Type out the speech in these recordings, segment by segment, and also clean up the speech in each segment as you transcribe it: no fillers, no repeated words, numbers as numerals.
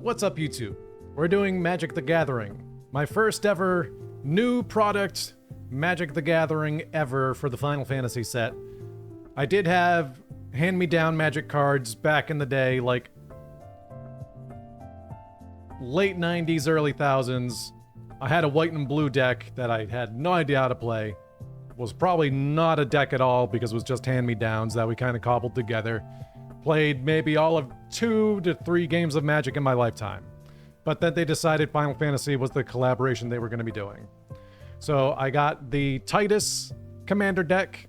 What's up, YouTube? We're doing Magic the Gathering. My first ever new product Magic the Gathering ever for the Final Fantasy set. I did have hand-me-down Magic cards back in the day, like late 90s, early 1000s. I had a white and blue deck that I had no idea how to play. Was probably not a deck at all because it was just hand-me-downs that we kind of cobbled together. Played maybe all of 2 to 3 games of Magic in my lifetime. But then they decided Final Fantasy was the collaboration they were going to be doing. So I got the Tidus Commander deck.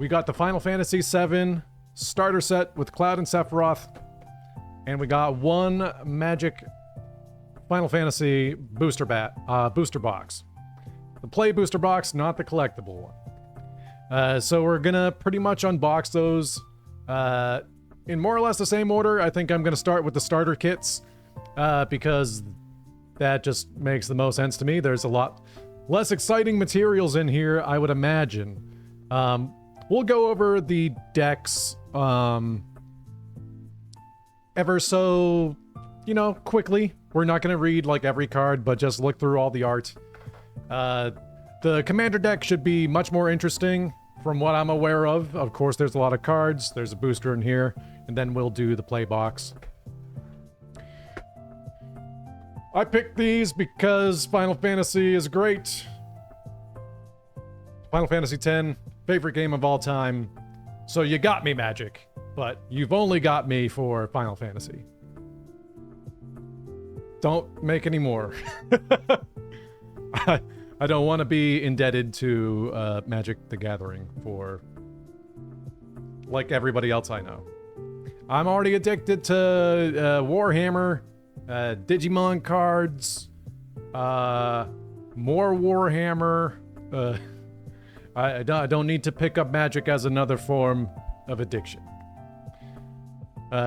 We got the Final Fantasy VII Starter Set with Cloud and Sephiroth. And we got one Magic Final Fantasy booster box. The Play booster box, not the collectible one. So we're gonna pretty much unbox those in more or less the same order. I think I'm gonna start with the starter kits because that just makes the most sense to me. There's a lot less exciting materials in here, I would imagine. We'll go over the decks ever so, quickly. We're not gonna read like every card, but just look through all the art. The Commander deck should be much more interesting from what I'm aware of. Of course, there's a lot of cards. There's a booster in here, and then we'll do the play box. I picked these because Final Fantasy is great. Final Fantasy X, favorite game of all time. So you got me, Magic, but you've only got me for Final Fantasy. Don't make any more. I don't want to be indebted to Magic the Gathering for like everybody else I know. I'm already addicted to Warhammer, Digimon cards, more Warhammer. I don't need to pick up Magic as another form of addiction.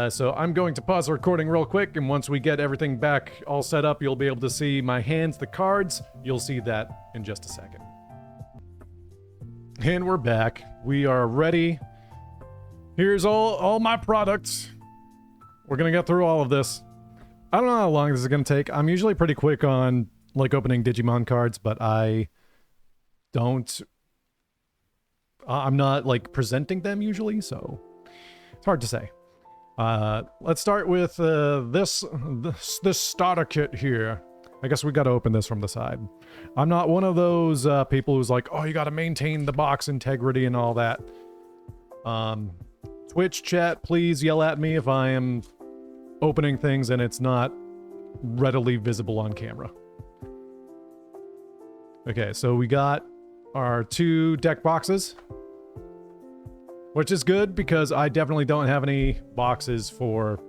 So I'm going to pause the recording real quick, and once we get everything back all set up, you'll be able to see my hands, the cards. You'll see that in just a second. And we're back. We are ready. Here's all my products. We're gonna get through all of this. I don't know how long this is gonna take. I'm usually pretty quick on like opening Digimon cards, but I'm not like presenting them usually, so it's hard to say. Let's start with this starter kit here. I guess we gotta open this from the side. I'm not one of those people who's like, oh, you gotta maintain the box integrity and all that. Twitch chat, please yell at me if I am opening things and it's not readily visible on camera. Okay, so we got our 2 deck boxes, which is good because I definitely don't have any boxes for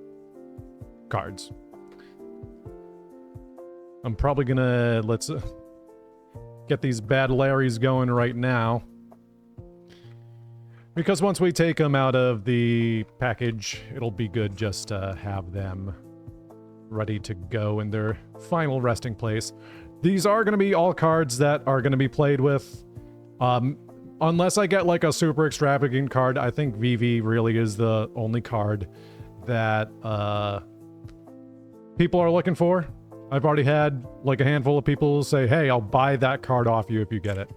cards. I'm probably gonna, let's get these bad Larrys going right now. Because once we take them out of the package, it'll be good just to have them ready to go in their final resting place. These are gonna be all cards that are gonna be played with. Unless I get like a super extravagant card, I think VV really is the only card that people are looking for. I've already had like a handful of people say, hey, I'll buy that card off you if you get it.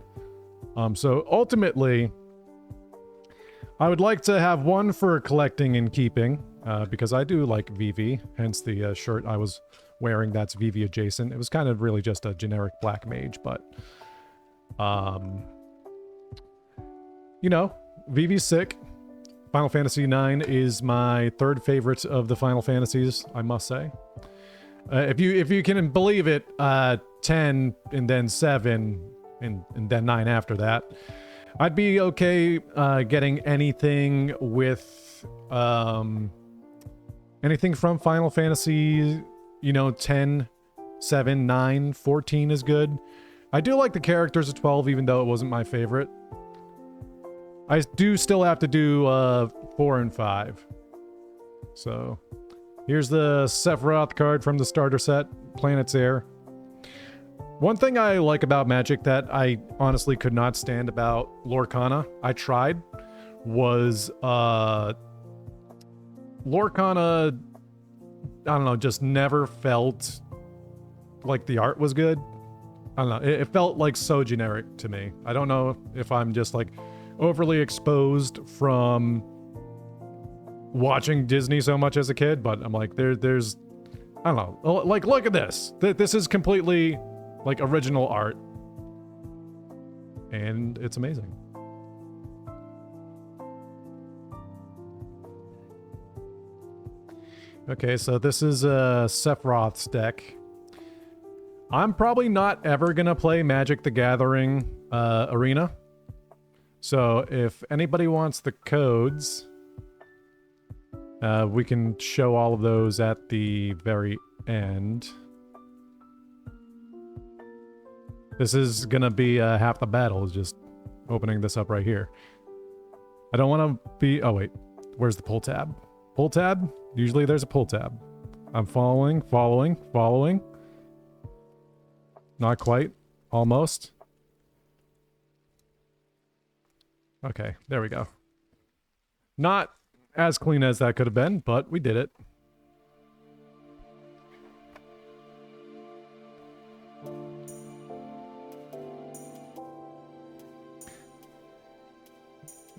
So ultimately, I would like to have one for collecting and keeping, because I do like VV, hence the shirt I was wearing that's VV adjacent. It was kind of really just a generic black mage, but VV's sick. Final Fantasy IX is my 3rd favorite of the Final Fantasies, I must say. If you can believe it, 10 and then 7 and then 9 after that. I'd be okay getting anything with anything from Final Fantasy, 10, 7, 9, 14 is good. I do like the characters of 12, even though it wasn't my favorite. I do still have to do 4 and 5. So here's the Sephiroth card from the starter set, Planet's Heir. One thing I like about Magic that I honestly could not stand about Lorcana, I tried, was Lorcana I don't know, just never felt like the art was good. I don't know, it felt like so generic to me. I don't know if I'm just like overly exposed from watching Disney so much as a kid, but I'm like, there's, I don't know, like, look at this. This is completely like original art. And it's amazing. Okay, so this is Sephiroth's deck. I'm probably not ever gonna play Magic the Gathering Arena. So if anybody wants the codes, we can show all of those at the very end. This is gonna be half the battle, is just opening this up right here. I don't want to be... Oh, wait. Where's the pull tab? Pull tab? Usually there's a pull tab. I'm following. Not quite. Almost. Okay, there we go. Not as clean as that could have been, but we did it.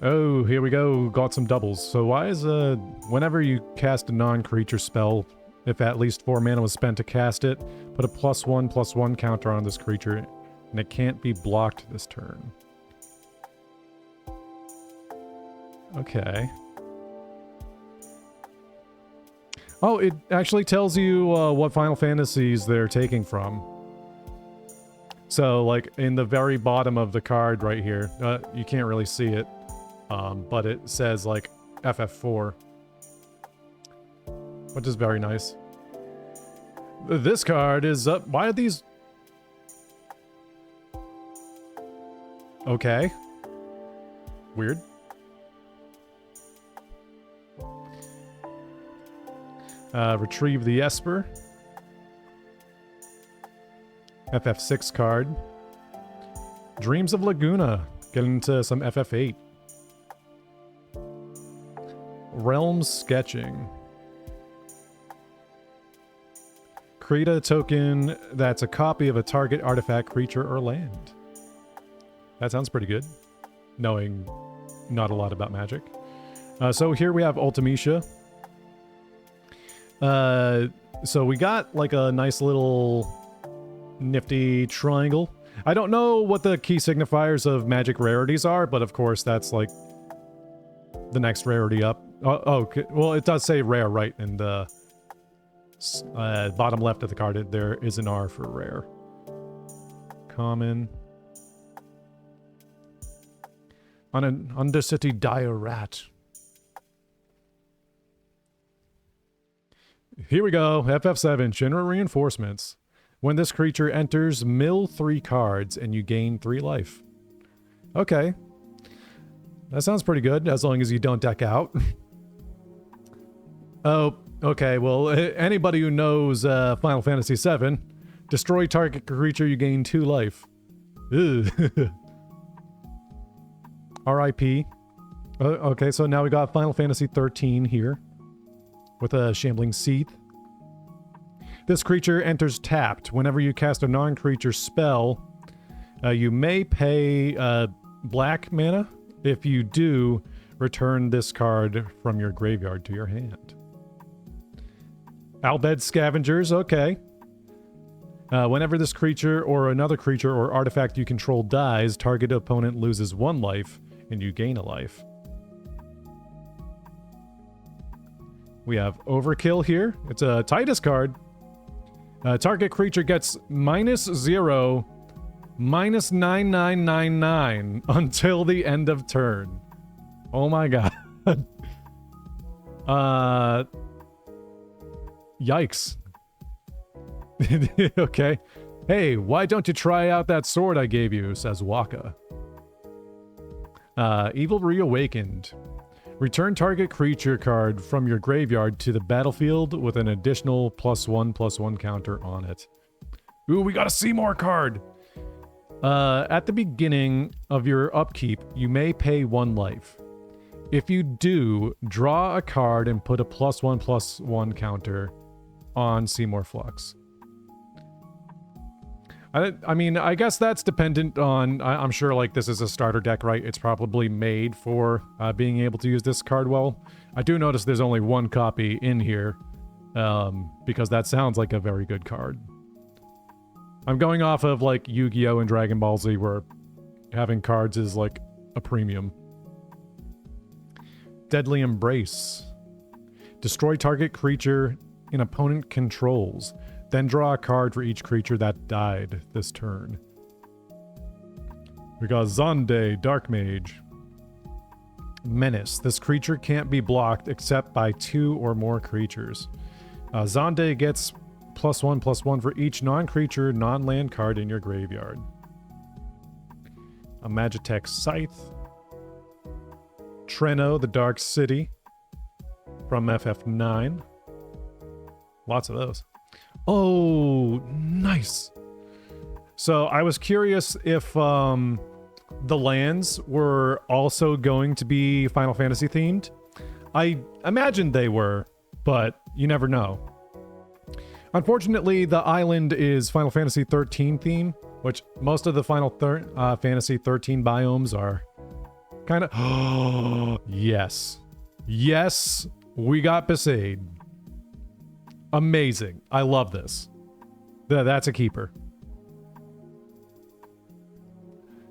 Oh, here we go. Got some doubles. So why is whenever you cast a non-creature spell, if at least 4 mana was spent to cast it, put a +1/+1 counter on this creature, and it can't be blocked this turn. Okay. Oh, it actually tells you what Final Fantasies they're taking from. So, like, in the very bottom of the card right here, you can't really see it. But it says, like, FF4. Which is very nice. This card is up. Why are these... Okay. Weird. Retrieve the Esper. FF6 card. Dreams of Laguna. Get into some FF8. Realm Sketching. Create a token that's a copy of a target artifact, creature, or land. That sounds pretty good, knowing not a lot about Magic. So here we have Ultimecia. So we got like a nice little nifty triangle. I don't know what the key signifiers of Magic rarities are, but of course that's like the next rarity up. Okay. Well, it does say rare right in the bottom left of the card. There is an R for rare. Common. On an Undercity Dire Rat. Here we go. FF7, General Reinforcements. When this creature enters, mill 3 cards and you gain 3 life. Okay. That sounds pretty good, as long as you don't deck out. Oh, okay, well, anybody who knows Final Fantasy VII, destroy target creature, you gain 2 life. R.I.P. Okay, so now we got Final Fantasy XIII here, with a Shambling Seath. This creature enters tapped. Whenever you cast a non-creature spell, you may pay black mana. If you do, return this card from your graveyard to your hand. Albed Scavengers, okay. Whenever this creature or another creature or artifact you control dies, target opponent loses 1 life, and you gain a life. We have Overkill here. It's a Tidus card. Target creature gets -0, -9999 until the end of turn. Oh my god. Yikes. Okay. Hey, why don't you try out that sword I gave you, says Waka. Evil Reawakened. Return target creature card from your graveyard to the battlefield with an additional +1/+1 counter on it. Ooh, we got a Seymour card! At the beginning of your upkeep, you may pay 1 life. If you do, draw a card and put a +1/+1 counter on Seymour Flux. I mean, I guess that's dependent on... I'm sure, like, this is a starter deck, right? It's probably made for being able to use this card well. I do notice there's only one copy in here, because that sounds like a very good card. I'm going off of, like, Yu-Gi-Oh! And Dragon Ball Z, where having cards is, like, a premium. Deadly Embrace. Destroy target creature an opponent controls. Then draw a card for each creature that died this turn. We got Zonde, Dark Mage. Menace. This creature can't be blocked except by 2 or more creatures. Zonde gets +1/+1 for each non-creature, non-land card in your graveyard. A Magitech Scythe. Treno, the Dark City. From FF9. Lots of those. Oh, nice. So I was curious if the lands were also going to be Final Fantasy themed. I imagined they were, but you never know. Unfortunately, the island is Final Fantasy 13 theme, which most of the Final Fantasy 13 biomes are kind of... Yes. Yes, we got Besaid. Amazing. I love this. That's a keeper.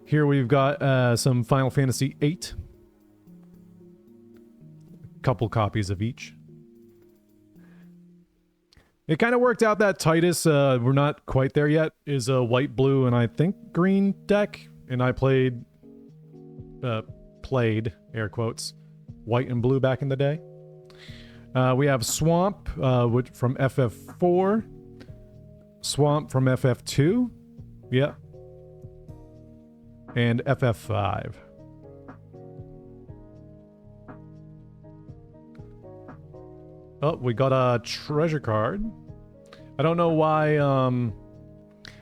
Here we've got some Final Fantasy VIII. A couple copies of each. It kind of worked out that Tidus, we're not quite there yet, is a white, blue, and I think green deck. And I played, air quotes, white and blue back in the day. We have Swamp from FF4. Swamp from FF2. Yeah. And FF5. Oh, we got a treasure card. I don't know why,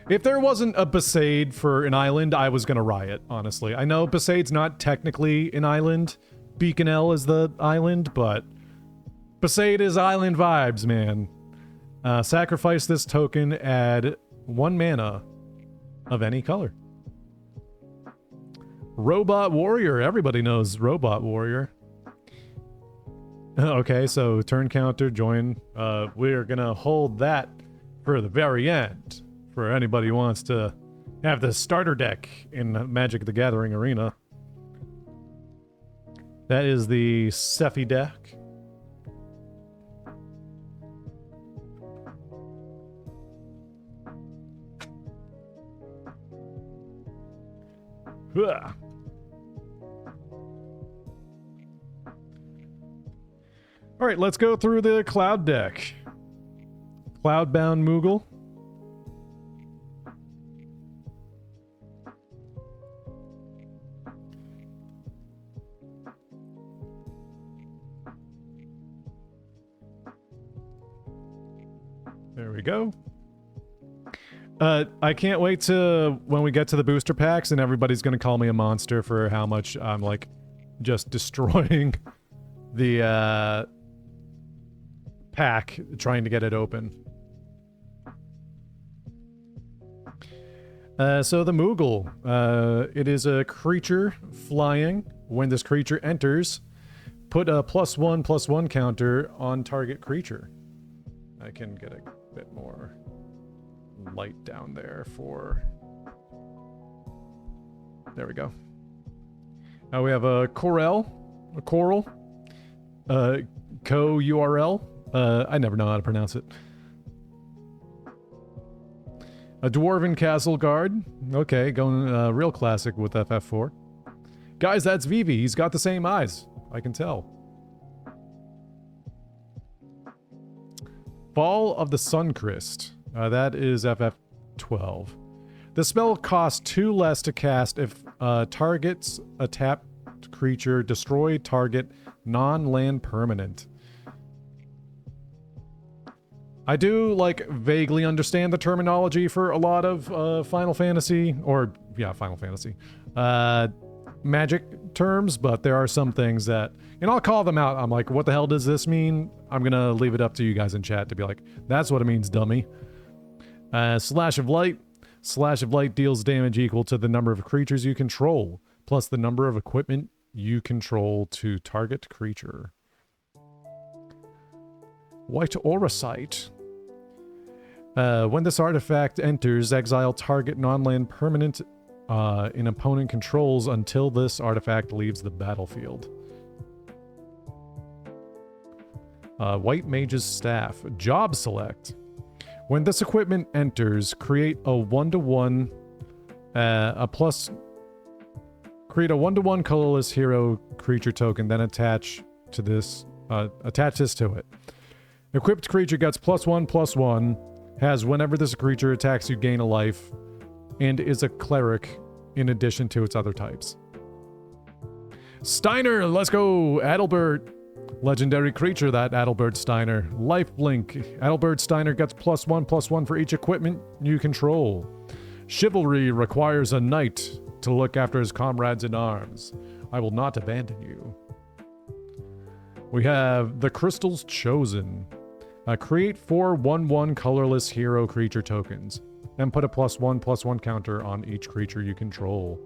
if there wasn't a Besaid for an island, I was gonna riot, honestly. I know Besaid's not technically an island. Beaconell is the island, but... Besaid is island vibes, man. Sacrifice this token, add 1 mana of any color. Robot Warrior. Everybody knows Robot Warrior. Okay, so turn counter, join. We're gonna hold that for the very end. For anybody who wants to have the starter deck in Magic the Gathering Arena. That is the Sephi deck. All right, let's go through the Cloud deck. Cloudbound Moogle. There we go. I can't wait to when we get to the booster packs and everybody's gonna call me a monster for how much I'm like just destroying the pack trying to get it open. So the Moogle, it is a creature flying. When this creature enters, put a +1/+1 counter on target creature. I can get a bit more light down there for... There we go. Now we have a Coral, Co-URL. I never know how to pronounce it. A Dwarven Castle Guard. Okay, going real classic with FF4. Guys, that's Vivi. He's got the same eyes. I can tell. Fall of the Suncrest. That is FF12. The spell costs 2 less to cast if targets a tapped creature, destroy target non-land permanent. I do, like, vaguely understand the terminology for a lot of Final Fantasy, or, yeah, Final Fantasy. Magic terms, but there are some things that, and I'll call them out. I'm like, what the hell does this mean? I'm gonna leave it up to you guys in chat to be like, that's what it means, dummy. Slash of Light. Slash of Light deals damage equal to the number of creatures you control, plus the number of equipment you control to target creature. White Auracite. When this artifact enters, exile target non-land permanent in opponent controls until this artifact leaves the battlefield. White Mage's Staff. Job Select. When this equipment enters, create a 1/1 create a 1/1 colorless hero creature token, then attach this to it. Equipped creature gets +1/+1, has whenever this creature attacks you gain a life, and is a cleric in addition to its other types. Steiner, let's go! Adalbert. Legendary creature, that Adalbert Steiner. Lifelink. Adalbert Steiner gets +1/+1 for each equipment you control. Chivalry requires a knight to look after his comrades in arms. I will not abandon you. We have the Crystal's Chosen. Create 4 1/1 colorless hero creature tokens, and put a +1/+1 counter on each creature you control.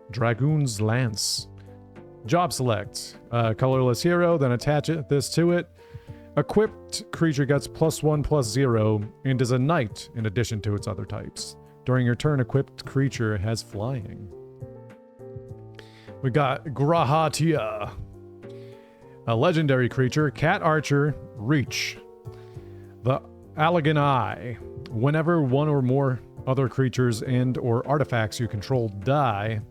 Dragoon's Lance. Job Select. Colorless hero, then attach this to it. Equipped creature gets +1/+0 and is a knight in addition to its other types. During your turn, equipped creature has flying. We got Grahatia. A legendary creature, Cat Archer, Reach. The Allegan Eye. Whenever one or more other creatures and or artifacts you control die,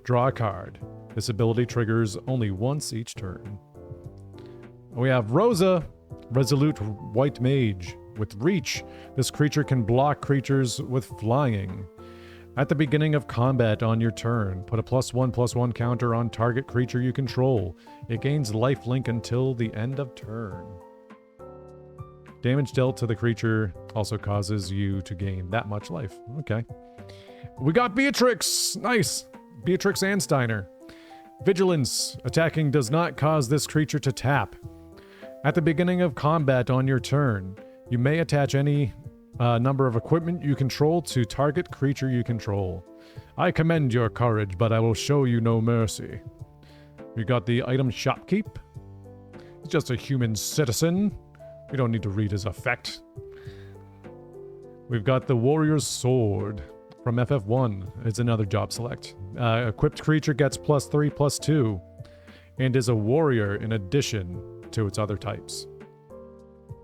draw a card. This ability triggers only once each turn. We have Rosa, Resolute White Mage. With Reach, this creature can block creatures with flying. At the beginning of combat on your turn, put a +1/+1 counter on target creature you control. It gains lifelink until the end of turn. Damage dealt to the creature also causes you to gain that much life. Okay. We got Beatrix! Nice! Beatrix and Steiner. Vigilance. Attacking does not cause this creature to tap. At the beginning of combat on your turn, you may attach any number of equipment you control to target creature you control. I commend your courage, but I will show you no mercy. We got the item Shopkeep. He's just a human citizen. We don't need to read his effect. We've got the Warrior's Sword from FF1. It's another job select. Equipped creature gets +3/+2 and is a warrior in addition to its other types.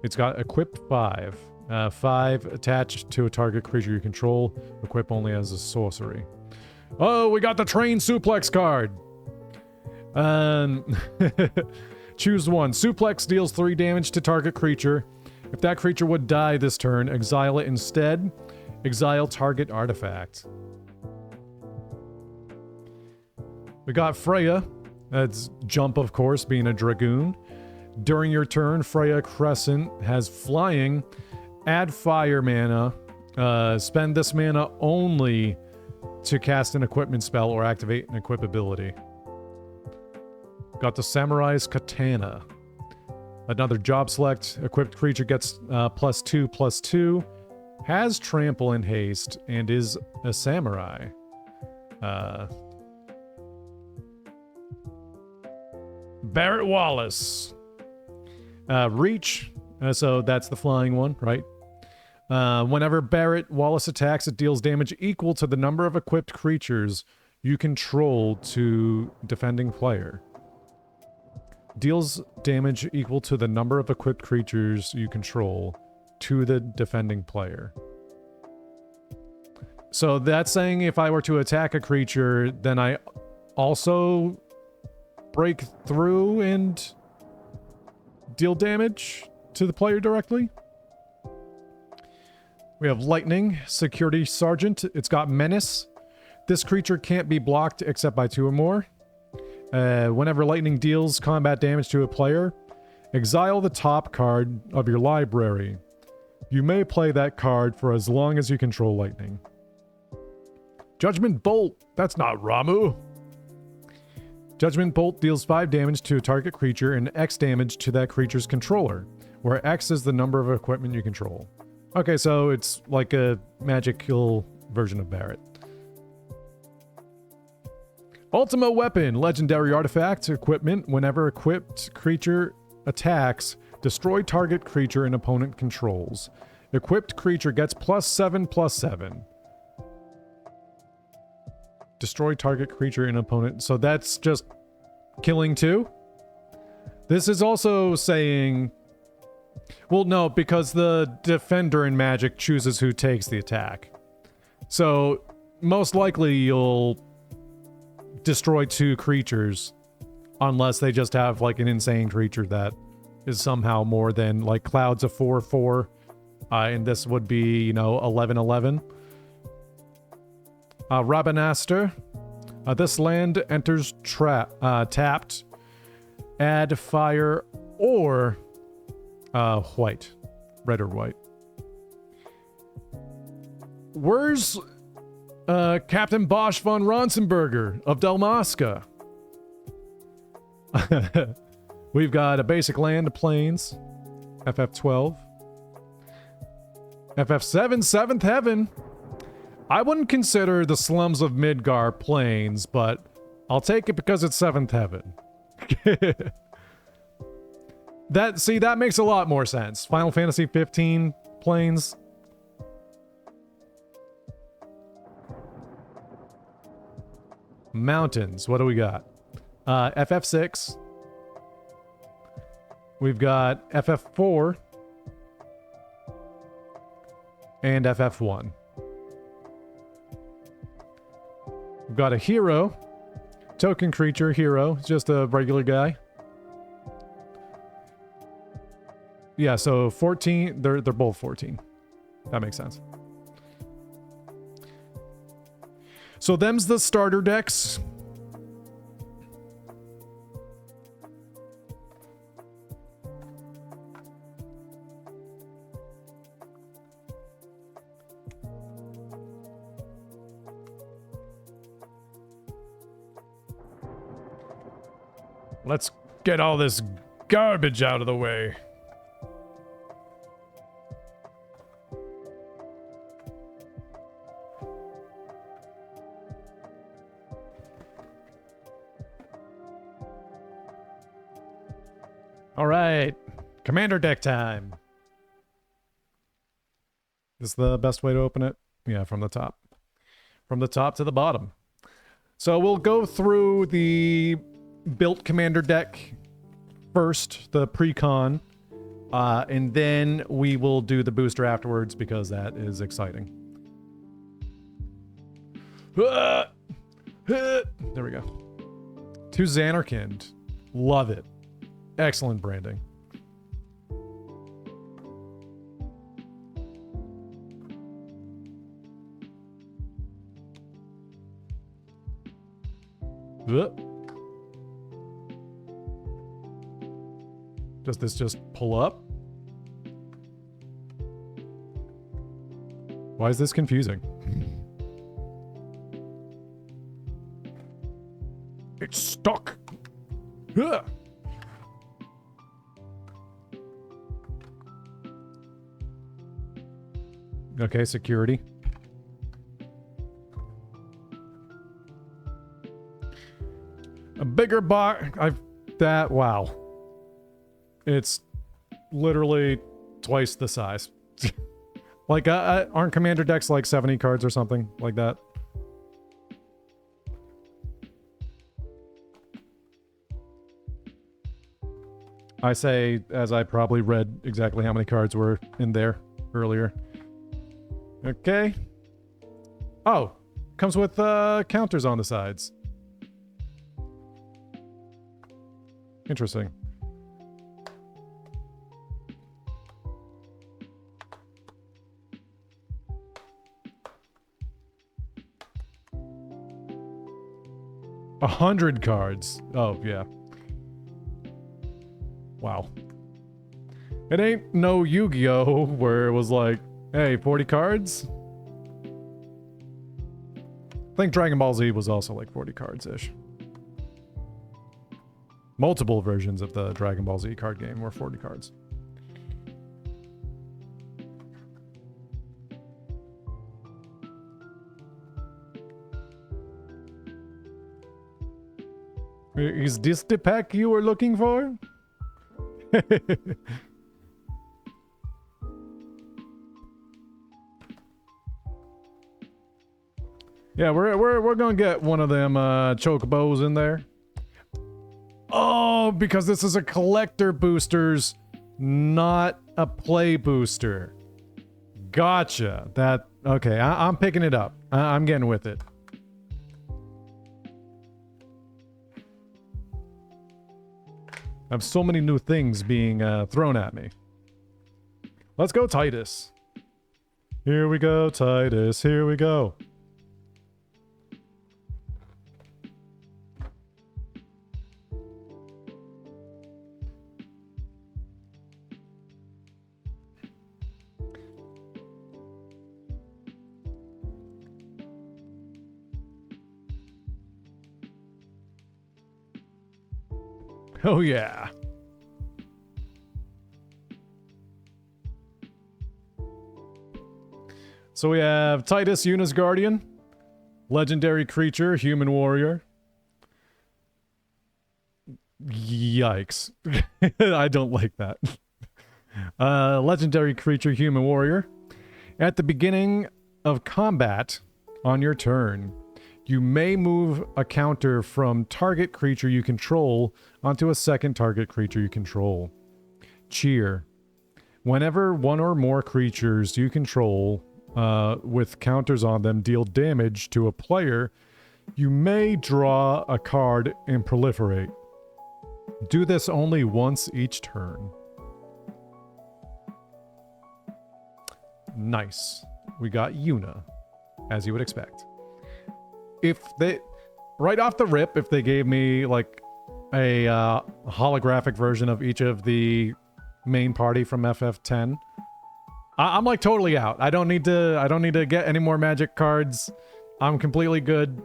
It's got equip 5. 5 attached to a target creature you control. Equip only as a sorcery. Oh, we got the Train Suplex card. Choose one. Suplex deals 3 damage to target creature. If that creature would die this turn, exile it instead. Exile target artifact. We got Freya. That's jump, of course, being a dragoon. During your turn, Freya Crescent has flying. Add fire mana. Spend this mana only to cast an equipment spell or activate an equip ability. Got the Samurai's Katana. Another job select. Equipped creature gets +2/+2. Has trample and haste and is a samurai. Barrett Wallace. Reach. So that's the flying one, right? Whenever Barrett Wallace attacks, it deals damage equal to the number of equipped creatures you control to defending player. Deals damage equal to the number of equipped creatures you control to the defending player. So that's saying if I were to attack a creature, then I also break through and deal damage to the player directly. We have Lightning, Security Sergeant. It's got Menace. This creature can't be blocked except by 2 or more. Whenever Lightning deals combat damage to a player, exile the top card of your library. You may play that card for as long as you control Lightning. Judgment Bolt. That's not Ramu. Judgment Bolt deals 5 damage to a target creature and X damage to that creature's controller, where X is the number of equipment you control. Okay, so it's like a magical version of Barret. Ultima Weapon, legendary artifact, equipment. Whenever equipped creature attacks, destroy target creature and opponent controls. Equipped creature gets +7/+7. Destroy target creature and opponent. So that's just killing 2? This is also saying... Well, no, because the defender in Magic chooses who takes the attack. So, most likely you'll destroy 2 creatures unless they just have, like, an insane creature that is somehow more than, like, Cloud's a 4/4, and this would be, you know, 11/11. Rabanaster. This land enters tapped. Add fire or white. Red or white. Where's Captain Bosch von Ronsenberger of Dalmasca? We've got a basic land, plains. FF12. FF7, 7th Heaven. I wouldn't consider the slums of Midgar plains, but I'll take it because it's 7th Heaven. That makes a lot more sense. Final Fantasy 15 plains. Mountains, what do we got? FF6. We've got FF4. And FF1. We've got a hero. Token creature, hero. It's just a regular guy. Yeah, so 14. They're both 14. That makes sense. So them's the starter decks. Let's get all this garbage out of the way. All right, Commander deck time. Is the best way to open it? Yeah, from the top. From the top to the bottom. So we'll go through the built Commander deck first, the pre-con, and then we will do the booster afterwards because that is exciting. There we go. To Xanarkand. Love it. Excellent branding. Does this just pull up? Why is this confusing? It's stuck. Ugh. Okay, security. A bigger box. Wow. It's literally twice the size. Like, aren't Commander decks like 70 cards or something like that? I say, as I probably read exactly how many cards were in there earlier. Okay. Oh, comes with counters on the sides. Interesting. A 100 cards. Oh, yeah. Wow. It ain't no Yu-Gi-Oh! Where it was like, hey, 40 cards? I think Dragon Ball Z was also like 40 cards-ish. Multiple versions of the Dragon Ball Z card game were 40 cards. Is this the pack you were looking for? Yeah, we're gonna get one of them chocobos in there. Oh, because this is a collector boosters, not a play booster. Gotcha. That okay? I'm picking it up. I'm getting with it. I have so many new things being thrown at me. Let's go, Tidus. Here we go, Tidus. Here we go. Oh yeah. So we have Tidus, Yuna's Guardian, legendary creature, human warrior. Yikes. I don't like that. Legendary creature, human warrior. At the beginning of combat on your turn, you may move a counter from target creature you control onto a second target creature you control. Cheer. Whenever one or more creatures you control with counters on them deal damage to a player, you may draw a card and proliferate. Do this only once each turn. Nice. We got Yuna, as you would expect. If they, right off the rip, if they gave me like a holographic version of each of the main party from FF10, I'm like totally out. I don't need to get any more magic cards. I'm completely good.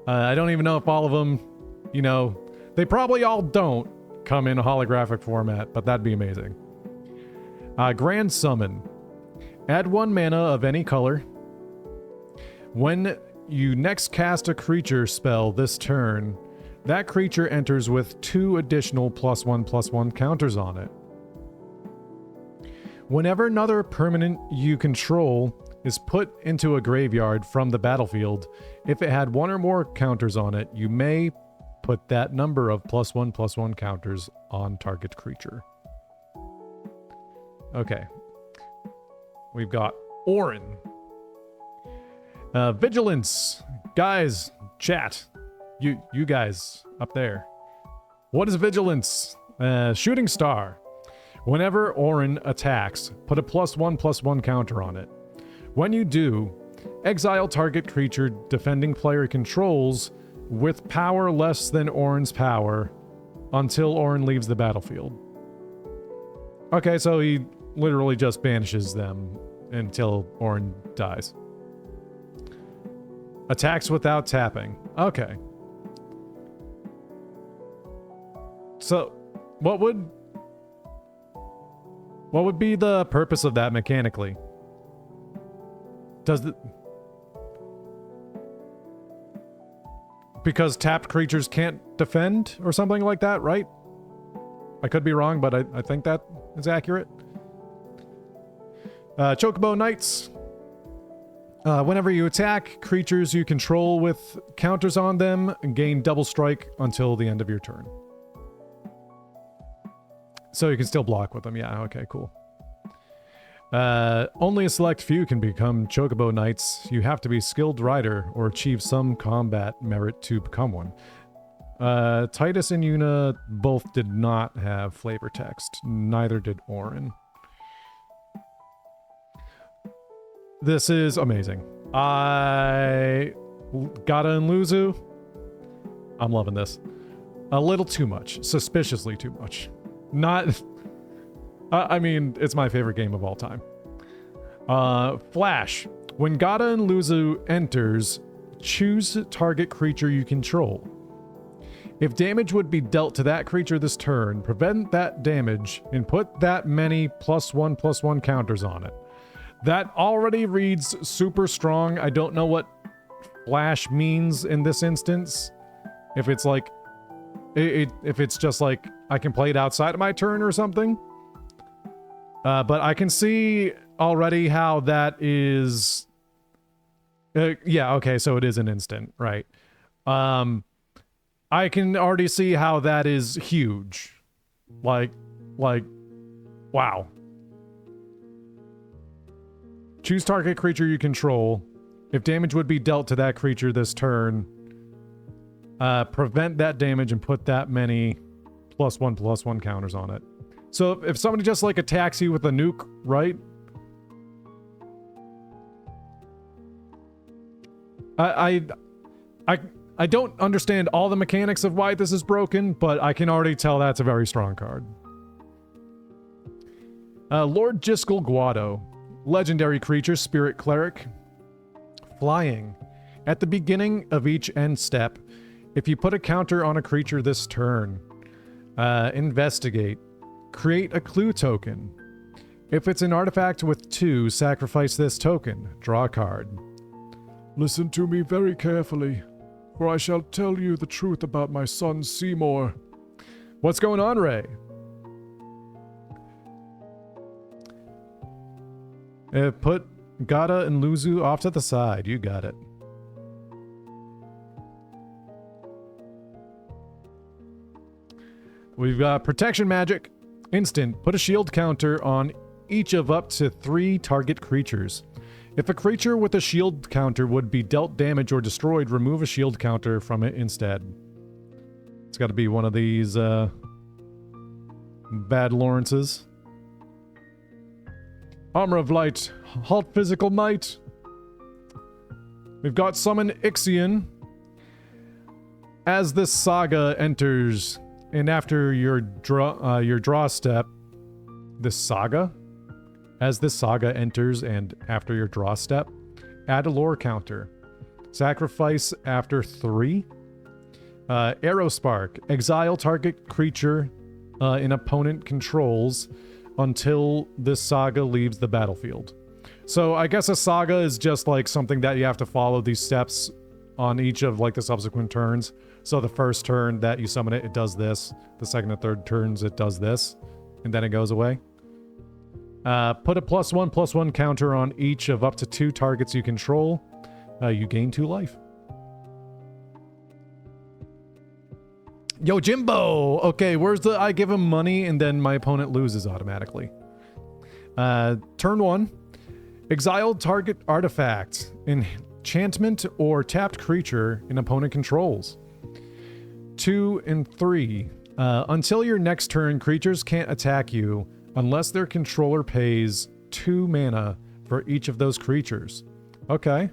I don't even know if all of them, you know, they probably all don't come in a holographic format, but that'd be amazing. Grand Summon. Add 1 mana of any color. When you next cast a creature spell this turn, that creature enters with 2 additional +1/+1 counters on it. Whenever another permanent you control is put into a graveyard from the battlefield, if it had 1 or more counters on it, you may put that number of +1/+1 counters on target creature. Okay. We've got Orin. Vigilance. Guys, chat. You guys up there. What is Vigilance? Shooting Star. Whenever Orin attacks, put a +1/+1 counter on it. When you do, exile target creature defending player controls with power less than Orin's power until Orin leaves the battlefield. Okay, so he literally just banishes them until Orin dies. Attacks without tapping. Okay. So, what would be the purpose of that mechanically? Does the... Because tapped creatures can't defend or something like that, right? I could be wrong, but I think that is accurate. Chocobo Knights. Whenever you attack, creatures you control with counters on them gain double strike until the end of your turn. So you can still block with them. Yeah, okay, cool. Only a select few can become Chocobo Knights. You have to be skilled rider or achieve some combat merit to become one. Tidus and Yuna both did not have flavor text. Neither did Orin. This is amazing. Gata and Luzu. I'm loving this. A little too much. Suspiciously too much. Not... I mean, it's my favorite game of all time. Flash. When Gata and Luzu enters, choose target creature you control. If damage would be dealt to that creature this turn, prevent that damage and put that many +1/+1 counters on it. That already reads super strong. I don't know what flash means in this instance. If it's like, if it's just like I can play it outside of my turn or something. But I can see already how that is. Yeah, okay, so it is an instant, right? I can already see how that is huge. Like, wow. Choose target creature you control. If damage would be dealt to that creature this turn, prevent that damage and put that many +1/+1 counters on it. So if somebody just like attacks you with a nuke, right? I don't understand all the mechanics of why this is broken, but I can already tell that's a very strong card. Lord Jiskel Guado. Legendary creature, Spirit Cleric. Flying. At the beginning of each end step, if you put a counter on a creature this turn, investigate. Create a clue token. If it's an artifact with 2, sacrifice this token. Draw a card. Listen to me very carefully, for I shall tell you the truth about my son Seymour. What's going on, Ray? Put Gata and Luzu off to the side. You got it. We've got Protection Magic. Instant. Put a shield counter on each of up to 3 target creatures. If a creature with a shield counter would be dealt damage or destroyed, remove a shield counter from it instead. It's got to be one of these bad Lawrences. Armor of Light. Halt physical might. We've got Summon Ixion. As this saga enters, and after your draw step, this saga? As this saga enters and after your draw step, add a lore counter. Sacrifice after 3. Arrow Spark. Exile target creature an opponent controls until this saga leaves the battlefield. So I guess a saga is just like something that you have to follow these steps on each of like the subsequent turns. So the first turn that you summon it, it does this. The second and third turns, it does this. And then it goes away. Put a +1/+1 counter on each of up to 2 targets you control. You gain 2 life. Yo, Jimbo! Okay, where's the I give him money and then my opponent loses automatically? Turn 1. Exile target artifact, enchantment, or tapped creature an opponent controls. 2 and 3. Until your next turn, creatures can't attack you unless their controller pays 2 mana for each of those creatures. Okay.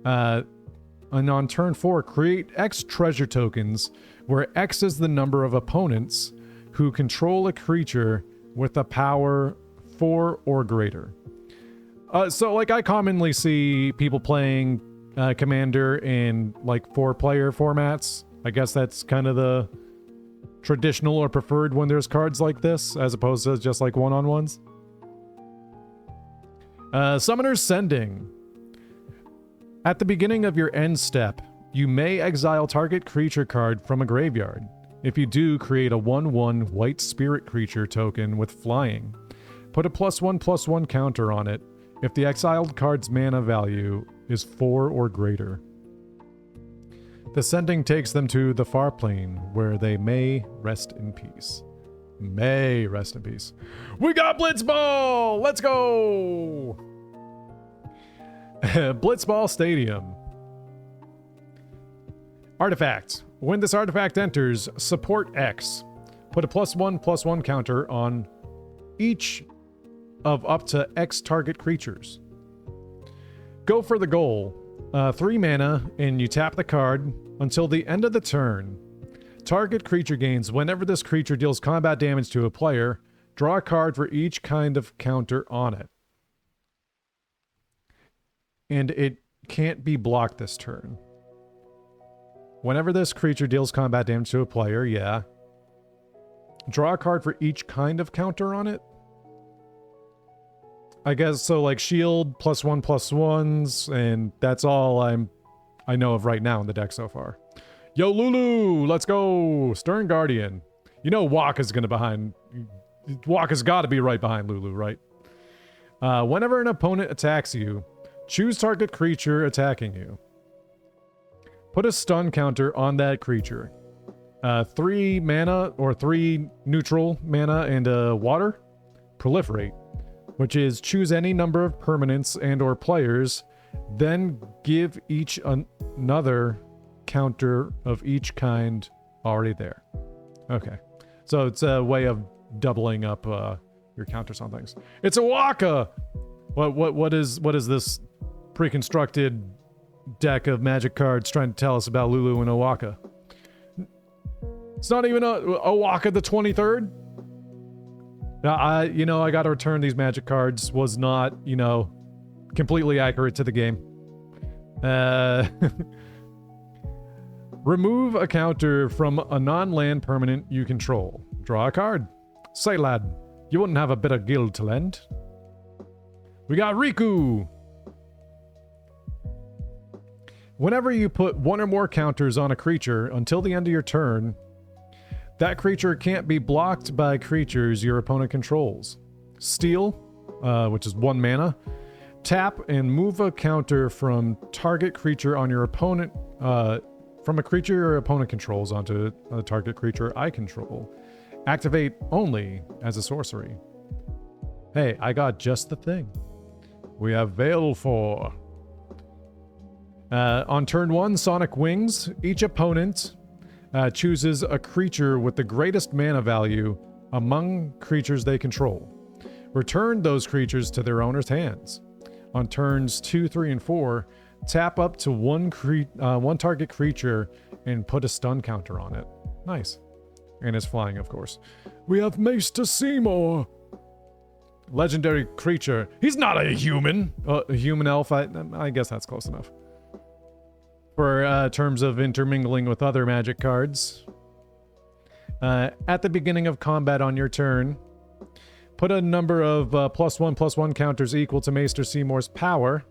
And on turn 4, create X treasure tokens, where X is the number of opponents who control a creature with a power 4 or greater. So, like, I commonly see people playing Commander in, like, 4-player formats. I guess that's kind of the traditional or preferred when there's cards like this, as opposed to just, like, one-on-ones. Summoner's Sending. At the beginning of your end step, you may exile target creature card from a graveyard. If you do, create a 1/1 white spirit creature token with flying. Put a +1/+1 counter on it if the exiled card's mana value is 4 or greater. The sending takes them to the far plane, where they may rest in peace. May rest in peace. We got Blitzball! Let's go! Blitzball Stadium. Artifact. When this artifact enters, support X. Put a +1/+1 counter on each of up to X target creatures. Go for the goal. 3 mana, and you tap the card until the end of the turn. Target creature gains whenever this creature deals combat damage to a player. Draw a card for each kind of counter on it. And it can't be blocked this turn. Whenever this creature deals combat damage to a player, yeah. Draw a card for each kind of counter on it. I guess so, like shield, +1/+1s, and that's all I know of right now in the deck so far. Yo, Lulu, let's go! Stern Guardian. You know Waka's Waka's gotta be right behind Lulu, right? Whenever an opponent attacks you, choose target creature attacking you. Put a stun counter on that creature. 3 mana, or 3 neutral mana and water. Proliferate, which is choose any number of permanents and or players, then give each another counter of each kind already there. Okay. So it's a way of doubling up your counters on things. It's a Waka! What is this pre-constructed deck of Magic cards trying to tell us about Lulu and Owaka? It's not even a Owaka the 23rd? I gotta return these Magic cards. Was not, completely accurate to the game. Remove a counter from a non-land permanent you control. Draw a card. Say, lad, you wouldn't have a bit of guild to lend. We got Riku! Whenever you put 1 or more counters on a creature until the end of your turn, that creature can't be blocked by creatures your opponent controls. Steal, which is 1 mana. Tap and move a counter from target creature on your opponent, from a creature your opponent controls onto a target creature I control. Activate only as a sorcery. Hey, I got just the thing. We have Veil for. On turn 1, Sonic Wings. Each opponent chooses a creature with the greatest mana value among creatures they control. Return those creatures to their owner's hands. On turns 2, 3, and 4, tap up to one target creature and put a stun counter on it. Nice. And it's flying, of course. We have Maester Seymour. Legendary creature. He's not a human. A human elf. I guess that's close enough. For terms of intermingling with other Magic cards. At the beginning of combat on your turn, put a number of +1/+1 counters equal to Maester Seymour's power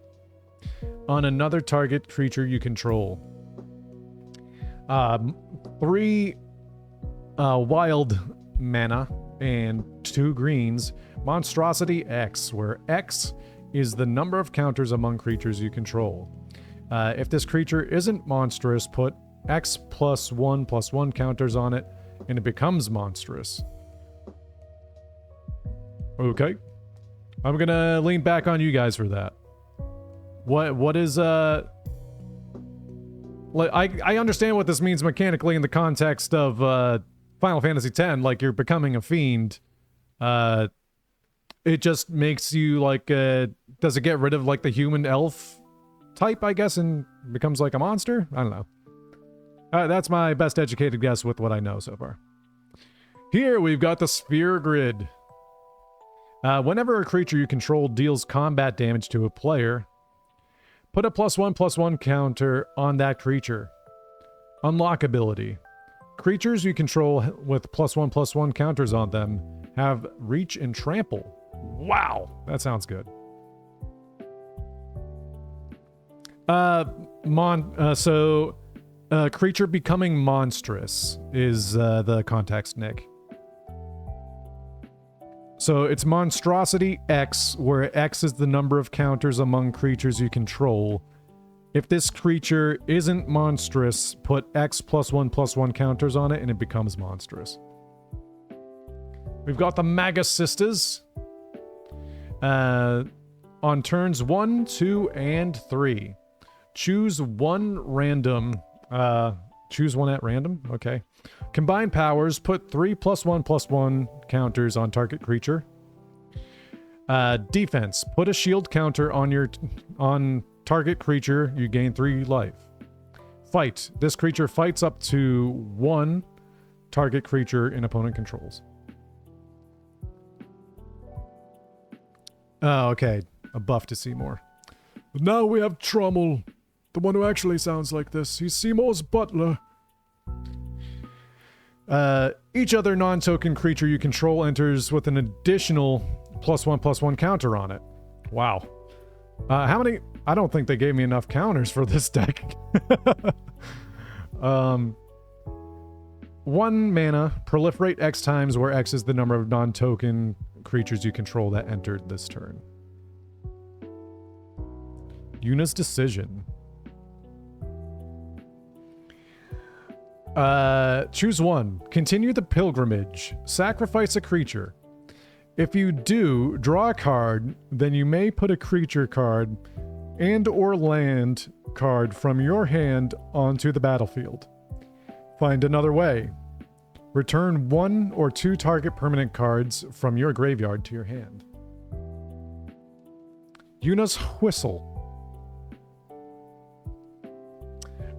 on another target creature you control. 3 wild mana and 2 greens. Monstrosity X, where X is the number of counters among creatures you control. If this creature isn't monstrous, put X +1/+1 counters on it, and it becomes monstrous. Okay. I'm gonna lean back on you guys for that. What is, like, I understand what this means mechanically in the context of, Final Fantasy X, like, you're becoming a fiend. It just makes you, like, does it get rid of, like, the human elf type, I guess, and becomes like a monster? I don't know. That's my best educated guess with what I know so far. Here we've got the Sphere Grid. Whenever a creature you control deals combat damage to a player, put a +1/+1 counter on that creature. Unlock ability. Creatures you control with +1/+1 counters on them have Reach and Trample. Wow, that sounds good. Creature becoming monstrous is the context, Nick. So it's Monstrosity X, where X is the number of counters among creatures you control. If this creature isn't monstrous, put X +1/+1 counters on it and it becomes monstrous. We've got the Magus Sisters. On turns 1, 2, and 3. Choose one random. Choose one at random. Okay. Combine powers. Put 3 +1/+1 counters on target creature. Defense. Put a shield counter on target creature. You gain 3 life. Fight. This creature fights up to 1 target creature an opponent controls. Oh, okay. A buff to Seymour. But now we have Trommel. The one who actually sounds like this. He's Seymour's butler. Each other non-token creature you control enters with an additional +1/+1 counter on it. Wow. How many? I don't think they gave me enough counters for this deck. 1 mana, proliferate X times, where X is the number of non-token creatures you control that entered this turn. Yuna's Decision. Choose one. Continue the pilgrimage. Sacrifice a creature. If you do, draw a card, then you may put a creature card and or land card from your hand onto the battlefield. Find another way. Return 1 or 2 target permanent cards from your graveyard to your hand. Yuna's Whistle.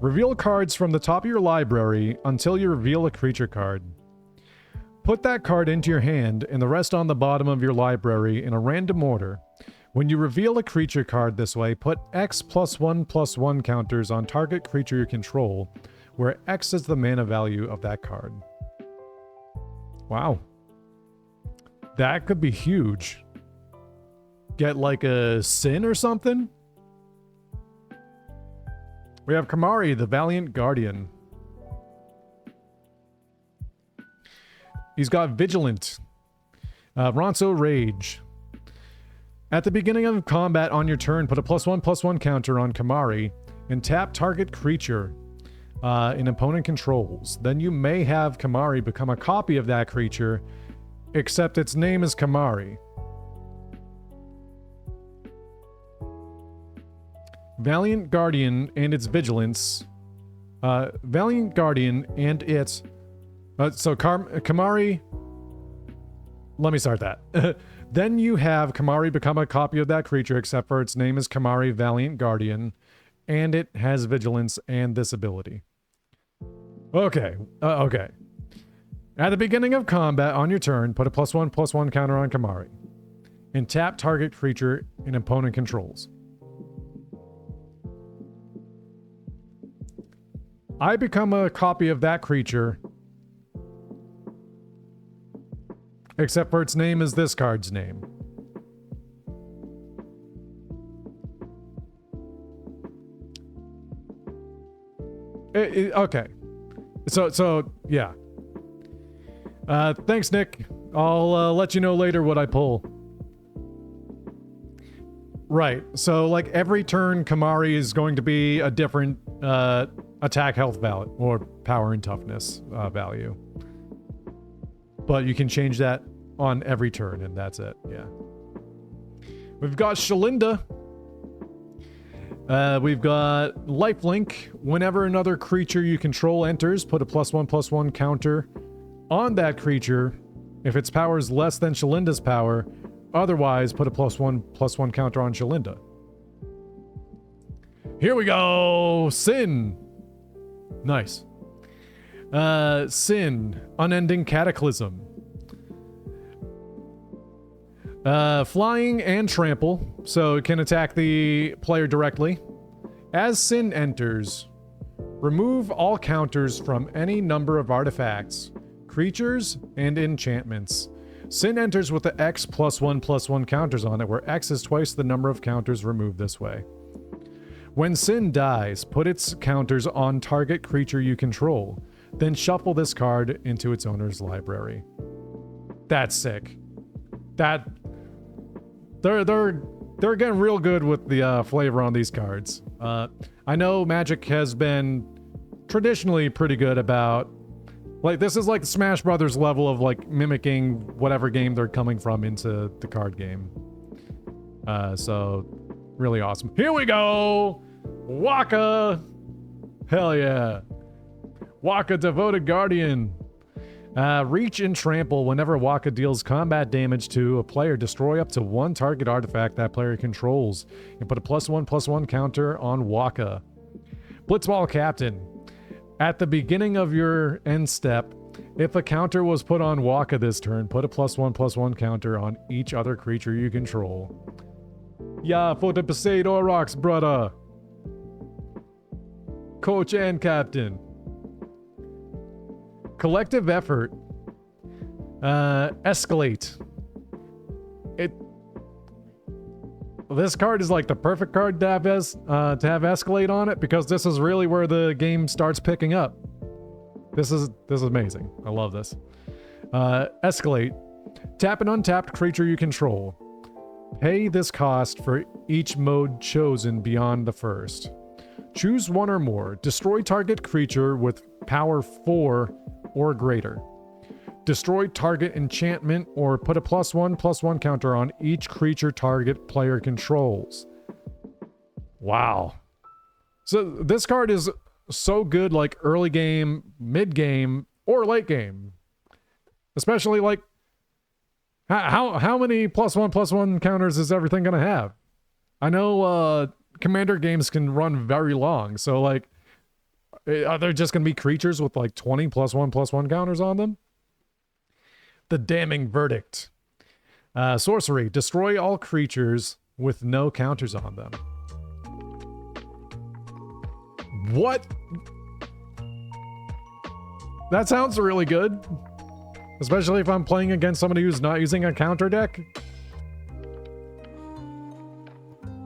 Reveal cards from the top of your library until you reveal a creature card. Put that card into your hand and the rest on the bottom of your library in a random order. When you reveal a creature card this way, put X +1/+1 counters on target creature you control, where X is the mana value of that card. Wow. That could be huge. Get like a Sin or something? We have Kamari, the Valiant Guardian. He's got Vigilant. Ronso Rage. At the beginning of combat on your turn, put a +1/+1 counter on Kamari and tap target creature an opponent controls. Then you may have Kamari become a copy of that creature, except its name is Kamari. Valiant Guardian and its Vigilance. Valiant Guardian and its... Kamari... Let me start that. Then you have Kamari become a copy of that creature, except for its name is Kamari Valiant Guardian, and it has Vigilance and this ability. Okay. Okay. At the beginning of combat on your turn, put a +1/+1 counter on Kamari, and tap target creature an opponent controls. I become a copy of that creature, except for its name is this card's name. Okay. So yeah. Thanks, Nick. I'll let you know later what I pull. Right. So like every turn, Kamari is going to be a different attack health value or power and toughness value. But you can change that on every turn, and that's it. Yeah. We've got Shalinda. We've got Lifelink. Whenever another creature you control enters, put a +1/+1 counter on that creature if its power is less than Shalinda's power. Otherwise, put a +1/+1 counter on Shalinda. Here we go! Sin! Nice. Sin. Unending Cataclysm. Flying and trample, so it can attack the player directly. As Sin enters, remove all counters from any number of artifacts, creatures, and enchantments. Sin enters with the X +1/+1 counters on it, where X is twice the number of counters removed this way. When Sin dies, put its counters on target creature you control, then shuffle this card into its owner's library. That's sick. That... They're getting real good with the flavor on these cards. I know Magic has been traditionally pretty good about... Like, this is like the Smash Brothers level of, like, mimicking whatever game they're coming from into the card game. So, really awesome. Here we go! Waka! Hell yeah. Waka, Devoted Guardian. Reach and trample. Whenever Waka deals combat damage to a player, destroy up to 1 target artifact that player controls, and put a +1/+1 counter on Waka. Blitzball Captain. At the beginning of your end step, if a counter was put on Waka this turn, put a +1/+1 counter on each other creature you control. Yeah, for the Poseidon rocks, brother. Coach and captain. Collective effort. Escalate. This card is like the perfect card to have escalate on it, because this is really where the game starts picking up. This is amazing. I love this. Escalate. Tap an untapped creature you control. Pay this cost for each mode chosen beyond the first. Choose one or more. Destroy target creature with power 4 or greater. Destroy target enchantment or put a +1/+1 counter on each creature target player controls. Wow. So this card is so good like early game, mid game, or late game. Especially like how many +1/+1 counters is everything gonna have? I know Commander games can run very long, so like are there just gonna be creatures with like 20 +1/+1 counters on them? The Damning Verdict. Sorcery. Destroy all creatures with no counters on them. What? That sounds really good. Especially if I'm playing against somebody who's not using a counter deck.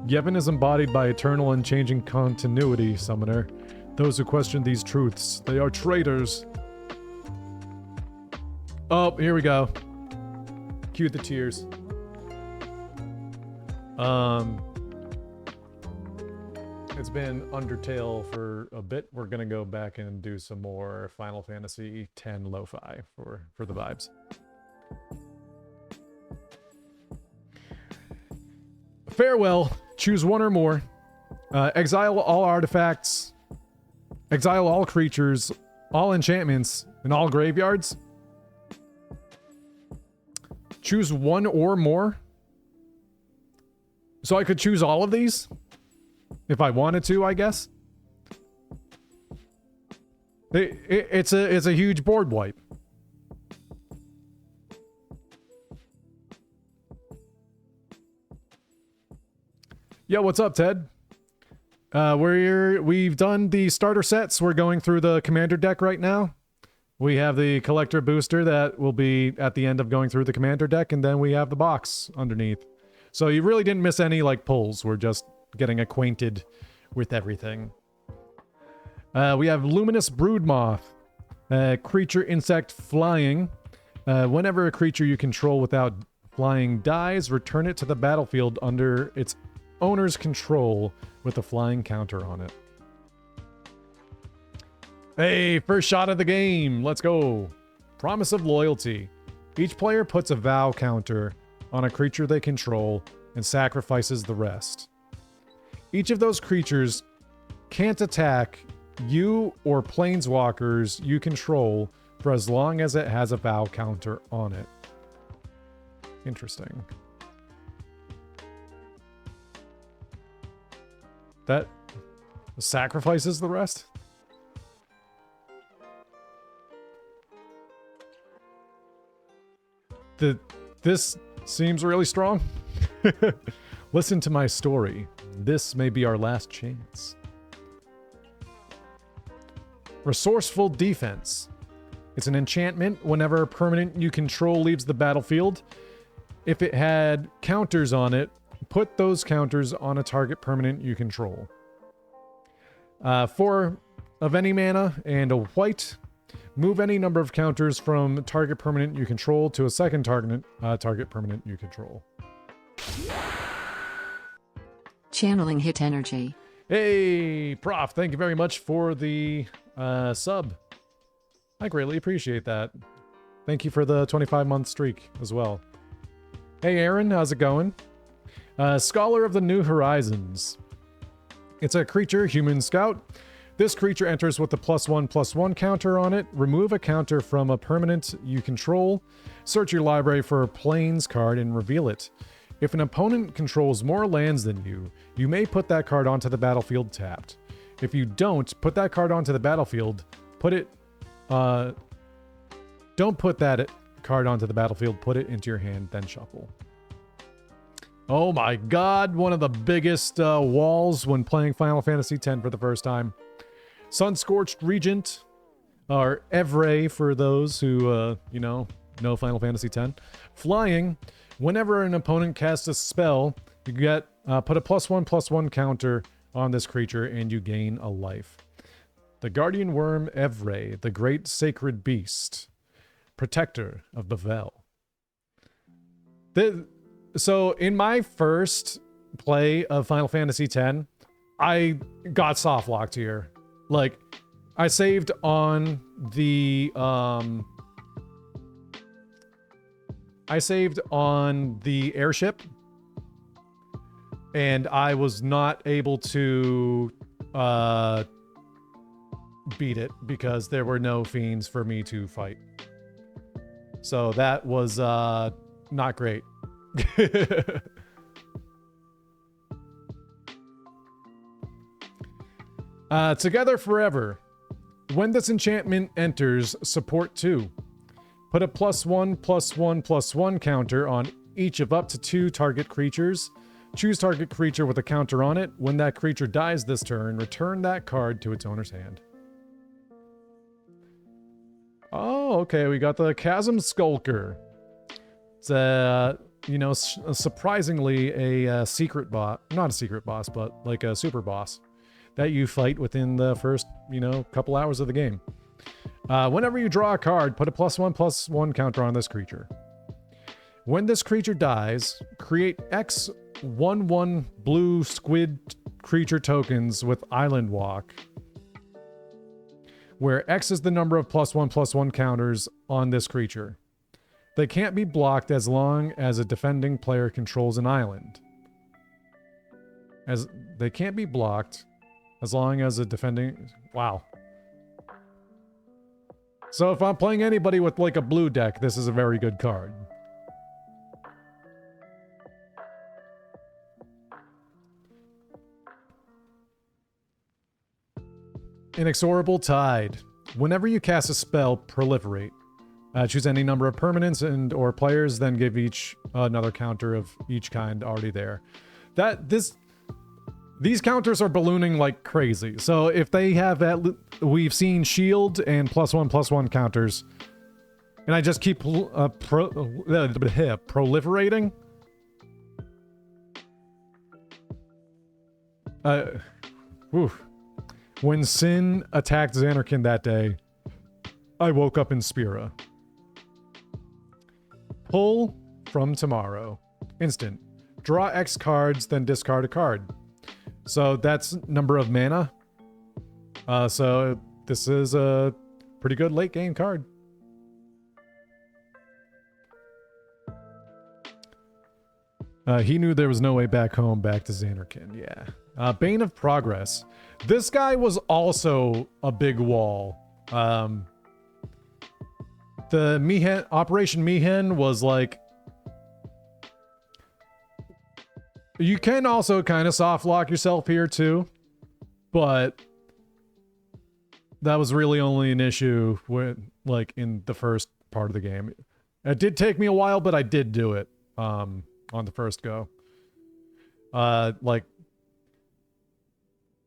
Yevon is embodied by eternal and changing continuity, Summoner. Those who question these truths, they are traitors. Oh, here we go. Cue the tears. It's been Undertale for a bit. We're gonna go back and do some more Final Fantasy X lo-fi for the vibes. Farewell. Choose one or more. Exile all artifacts. Exile all creatures, all enchantments, and all graveyards. Choose one or more. So I could choose all of these? If I wanted to, I guess. It's a huge board wipe. Yo, what's up, Ted? We've done the starter sets. We're going through the commander deck right now. We have the collector booster that will be at the end of going through the commander deck, and then we have the box underneath. So you really didn't miss any like pulls. We're just getting acquainted with everything. We have Luminous Broodmoth. Creature, insect, flying. Whenever a creature you control without flying dies, return it to the battlefield under its owner's control with a flying counter on it. Hey, first shot of the game. Let's go. Promise of Loyalty. Each player puts a vow counter on a creature they control and sacrifices the rest. Each of those creatures can't attack you or planeswalkers you control for as long as it has a vow counter on it. Interesting. That sacrifices the rest? This seems really strong. Listen to my story. This may be our last chance. Resourceful Defense. It's an enchantment whenever a permanent you control leaves the battlefield. If it had counters on it, put those counters on a target permanent you control. 4 of any mana and a white. Move any number of counters from target permanent you control to a second target permanent you control. Channeling hit energy. Hey, Prof, thank you very much for the sub. I greatly appreciate that. Thank you for the 25-month streak as well. Hey, Aaron, how's it going? Scholar of the New Horizons. It's a creature, human scout. This creature enters with a +1/+1 counter on it. Remove a counter from a permanent you control. Search your library for a Plains card and reveal it. If an opponent controls more lands than you, you may put that card onto the battlefield tapped. If you don't, put that card onto the battlefield. Don't put that card onto the battlefield. Put it into your hand, then shuffle. Oh my god, one of the biggest walls when playing Final Fantasy X for the first time. Sun-Scorched Regent, or Evray for those who, know Final Fantasy X. Flying, whenever an opponent casts a spell, you get put a +1/+1 counter on this creature and you gain a life. The Guardian Worm Evray, the Great Sacred Beast, Protector of Bavel. So in my first play of Final Fantasy X, I got soft locked here. Like, I saved on the airship, and I was not able to beat it because there were no fiends for me to fight. So that was not great. Together Forever. When this enchantment enters, support 2. Put a +1/+1/+1 counter on each of up to 2 target creatures. Choose target creature with a counter on it. When that creature dies this turn, return that card to its owner's hand. Oh, okay, we got the Chasm Skulker. It's surprisingly a secret boss. Not a secret boss, but like a super boss that you fight within the first, couple hours of the game. Whenever you draw a card, put a +1/+1 counter on this creature. When this creature dies, create X 1/1 blue squid creature tokens with Island Walk, where X is the number of +1/+1 counters on this creature. They can't be blocked as long as a defending player controls an island. They can't be blocked as long as a defending... Wow. So if I'm playing anybody with like a blue deck, this is a very good card. Inexorable Tide. Whenever you cast a spell, proliferate. Choose any number of permanents and or players, then give each another counter of each kind already there. These counters are ballooning like crazy. So if they have we've seen shield and +1/+1 counters, and I just keep proliferating. When Sin attacked Xanarkin that day, I woke up in Spira. Pull from Tomorrow. Instant. Draw X cards, then discard a card. So that's number of mana. So this is a pretty good late game card. He knew there was no way back home, back to Xanarkin. Yeah. Bane of Progress. This guy was also a big wall. The Mihen, Operation Mihen was like... You can also kind of soft lock yourself here too, but that was really only an issue when, like, in the first part of the game. It did take me a while, but I did do it on the first go. Like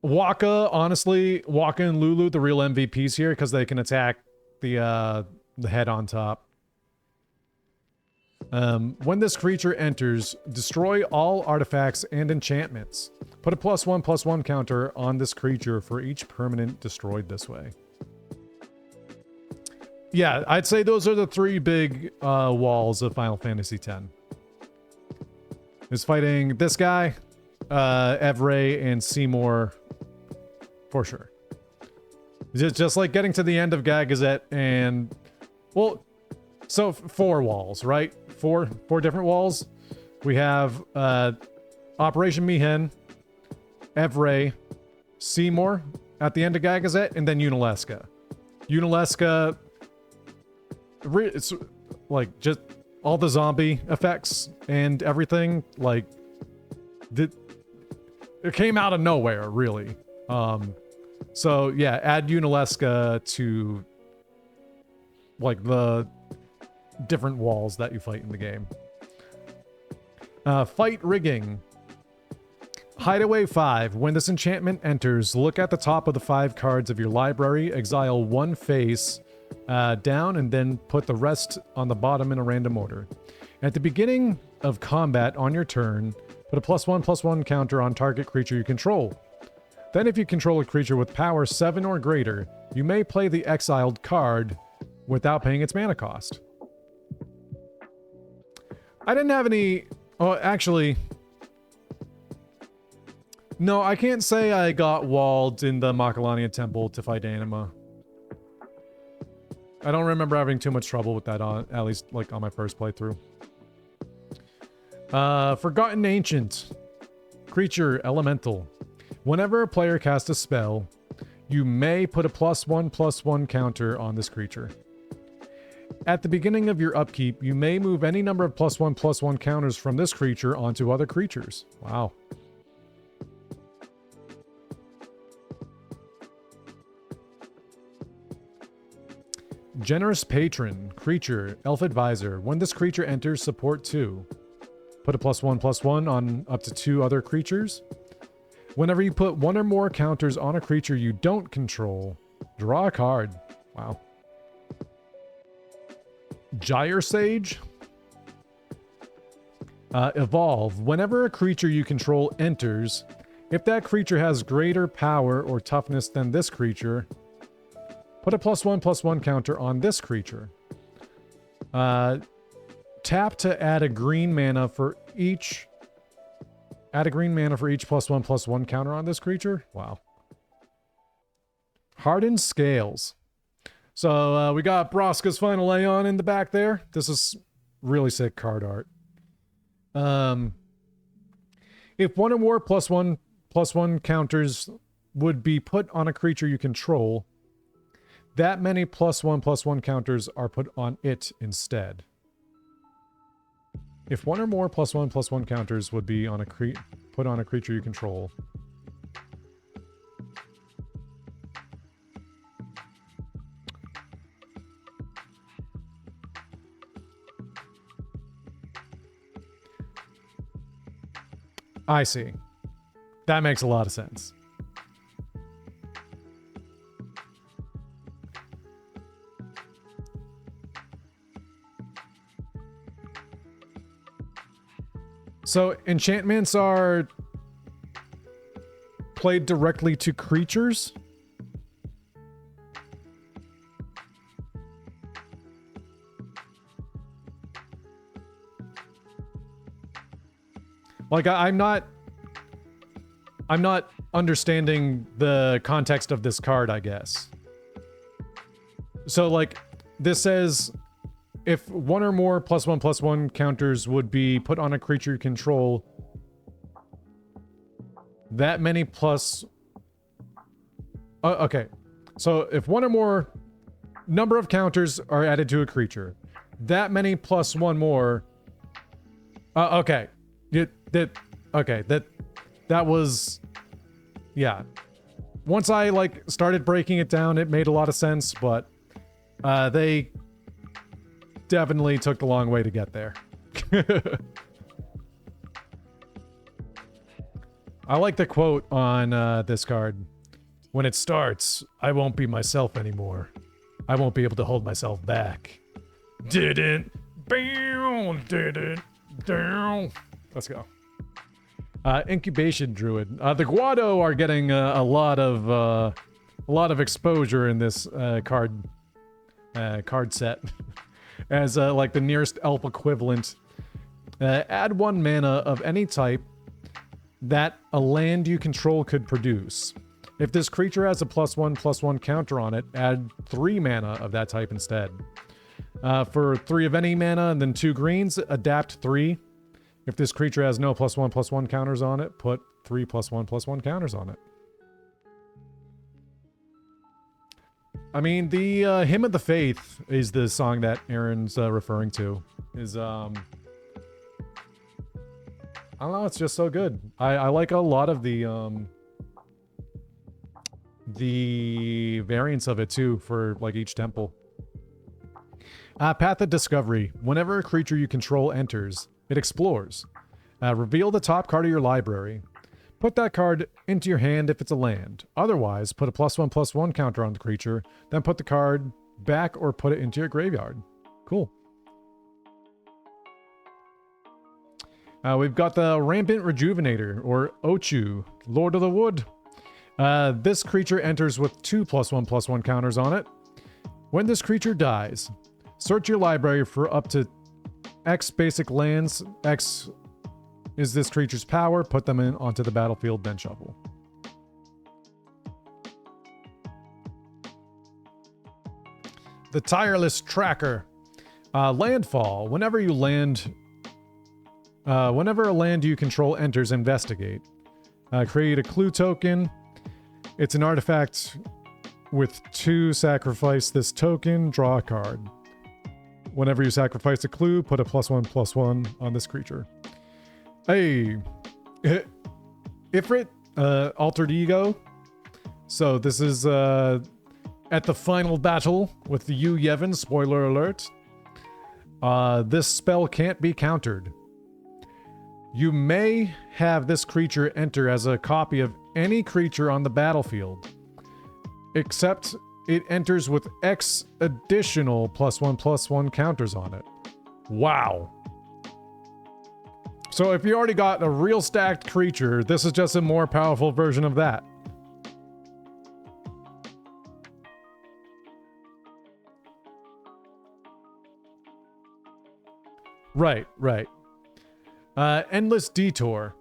Waka, honestly, Waka and Lulu, the real MVPs here, because they can attack the head on top. When this creature enters, destroy all artifacts and enchantments. Put a +1/+1 counter on this creature for each permanent destroyed this way. Yeah, I'd say those are the three big walls of Final Fantasy X. Is fighting this guy, Evray, and Seymour for sure. Just like getting to the end of Gagazet and... Well, so 4 walls, right? Four different walls. We have Operation Mihen, Evray, Seymour at the end of Gagazet, and then Unalesca. Unalesca, it's like just all the zombie effects and everything. Like, it came out of nowhere, really. So yeah, add Unalesca to like the different walls that you fight in the game. Fight rigging. Hideaway 5. When this enchantment enters, look at the top of the 5 cards of your library, exile one face down, and then put the rest on the bottom in a random order. At the beginning of combat on your turn, put a +1/+1 counter on target creature you control. Then if you control a creature with power 7 or greater, you may play the exiled card without paying its mana cost. I didn't have any... Oh, actually... No, I can't say I got walled in the Makalania Temple to fight Anima. I don't remember having too much trouble with that, at least like on my first playthrough. Forgotten Ancient. Creature, Elemental. Whenever a player casts a spell, you may put a +1/+1 counter on this creature. At the beginning of your upkeep, you may move any number of +1/+1 counters from this creature onto other creatures. Wow. Generous Patron. Creature, Elf Advisor. When this creature enters, support 2. Put a +1/+1 on up to 2 other creatures. Whenever you put 1 or more counters on a creature you don't control, draw a card. Wow. Gyre Sage. Evolve. Whenever a creature you control enters, if that creature has greater power or toughness than this creature, put a +1/+1 counter on this creature. Tap to add a green mana for each... Add a green mana for each +1/+1 counter on this creature? Wow. Hardened Scales. So we got Braska's Final Aeon in the back there. This is really sick card art. If 1 or more +1/+1 counters would be put on a creature you control, that many +1/+1 counters are put on it instead. If 1 or more +1/+1 counters would be on put on a creature you control. I see. That makes a lot of sense. So enchantments are played directly to creatures? Like I'm not understanding the context of this card, I guess. So like this says if 1 or more +1/+1 counters would be put on a creature you control, that many plus... okay. So if 1 or more number of counters are added to a creature, that many +1 more... okay. That was... Yeah. Once I, like, started breaking it down, it made a lot of sense, but they definitely took the long way to get there. I like the quote on this card. When it starts, I won't be myself anymore. I won't be able to hold myself back. Didn't. Bam. Didn't. Down. Let's go. Incubation Druid. The Guado are getting a lot of exposure in this card set. As like the nearest elf equivalent. Add 1 mana of any type that a land you control could produce. If this creature has a +1/+1 counter on it, add 3 mana of that type instead. For 3 of any mana and then 2 greens, adapt 3. If this creature has no +1/+1 counters on it, put 3 +1/+1 counters on it. I mean, the Hymn of the Faith is the song that Aaron's referring to. Is I don't know, it's just so good. I like a lot of the variants of it too for like each temple. Path of Discovery. Whenever a creature you control enters, it explores. Reveal the top card of your library. Put that card into your hand if it's a land. Otherwise, put a +1/+1 counter on the creature, then put the card back or put it into your graveyard. Cool. We've got the Rampant Rejuvenator, or Ochu, Lord of the Wood. This creature enters with 2 +1/+1 counters on it. When this creature dies, search your library for up to X basic lands. X is this creature's power. Put them in onto the battlefield, then shuffle. The Tireless Tracker. Landfall. Whenever a land you control enters, investigate. Create a clue token. It's an artifact with 2. Sacrifice this token. Draw a card. Whenever you sacrifice a clue, put a +1/+1 on this creature. Hey, Ifrit, Altered Ego. So this is at the final battle with the Yu Yevon. Spoiler alert. This spell can't be countered. You may have this creature enter as a copy of any creature on the battlefield, except it enters with X additional +1/+1 counters on it. Wow. So if you already got a real stacked creature, this is just a more powerful version of that. Right. Endless Detour.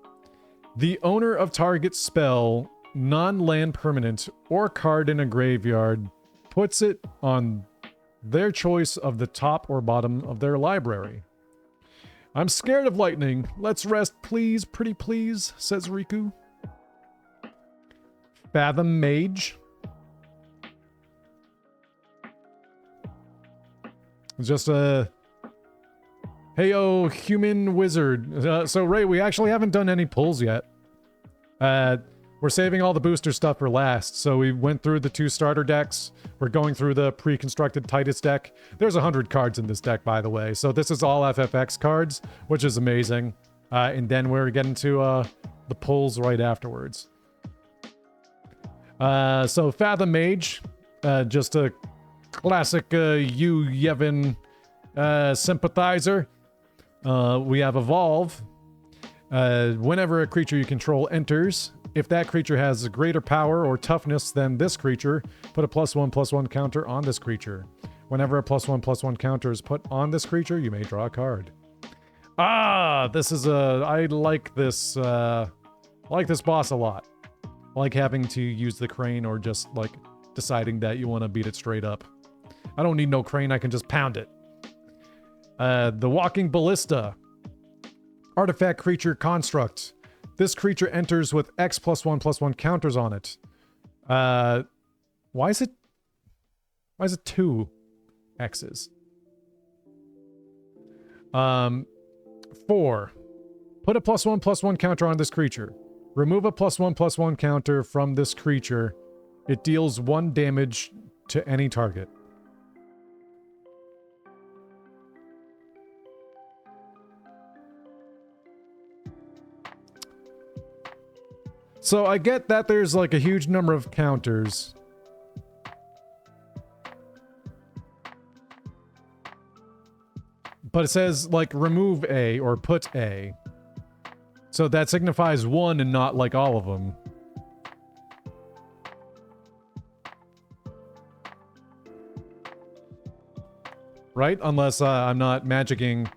The owner of target spell, non-land permanent, or card in a graveyard puts it on their choice of the top or bottom of their library. I'm scared of lightning. Let's rest, please, pretty please, says Riku. Fathom Mage. Just a... Heyo, human wizard. So, Ray, we actually haven't done any pulls yet. We're saving all the booster stuff for last. So we went through the 2 starter decks. We're going through the pre-constructed Tidus deck. There's 100 cards in this deck, by the way. So this is all FFX cards, which is amazing. And then we're getting to the pulls right afterwards. So Fathom Mage, just a classic Yu Yevon sympathizer. We have Evolve. Whenever a creature you control enters, if that creature has a greater power or toughness than this creature, put a +1/+1 counter on this creature. Whenever a +1/+1 counter is put on this creature, you may draw a card. This is I like this boss a lot. I like having to use the crane or just like deciding that you want to beat it straight up. I don't need no crane, I can just pound it. The Walking Ballista. Artifact creature construct. This creature enters with X +1/+1 counters on it. Why is it 2 X's? 4. Put a +1/+1 counter on this creature. Remove a +1/+1 counter from this creature. It deals 1 damage to any target. So I get that there's like a huge number of counters. But it says like remove A or put A. So that signifies 1 and not like all of them. Right? Unless I'm not magicking.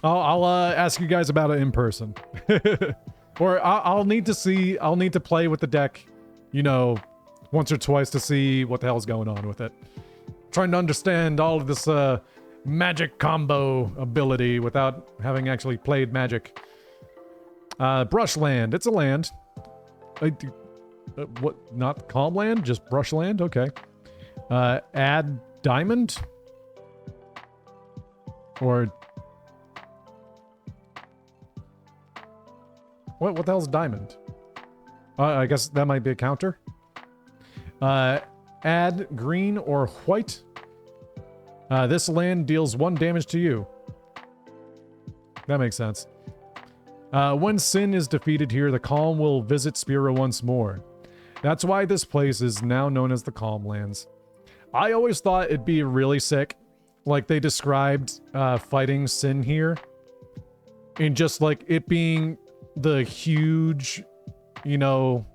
I'll ask you guys about it in person. Or I'll need to play with the deck, you know, once or twice to see what the hell's going on with it. Trying to understand all of this magic combo ability without having actually played Magic. Brushland. It's a land. What? Not Calm Land? Just Brushland? Okay. Add Diamond? Or... What the hell's Diamond? I guess that might be a counter. Add green or white. This land deals 1 damage to you. That makes sense. When Sin is defeated here, the Calm will visit Spira once more. That's why this place is now known as the Calm Lands. I always thought it'd be really sick, like they described fighting Sin here, and just like it being the huge, you know,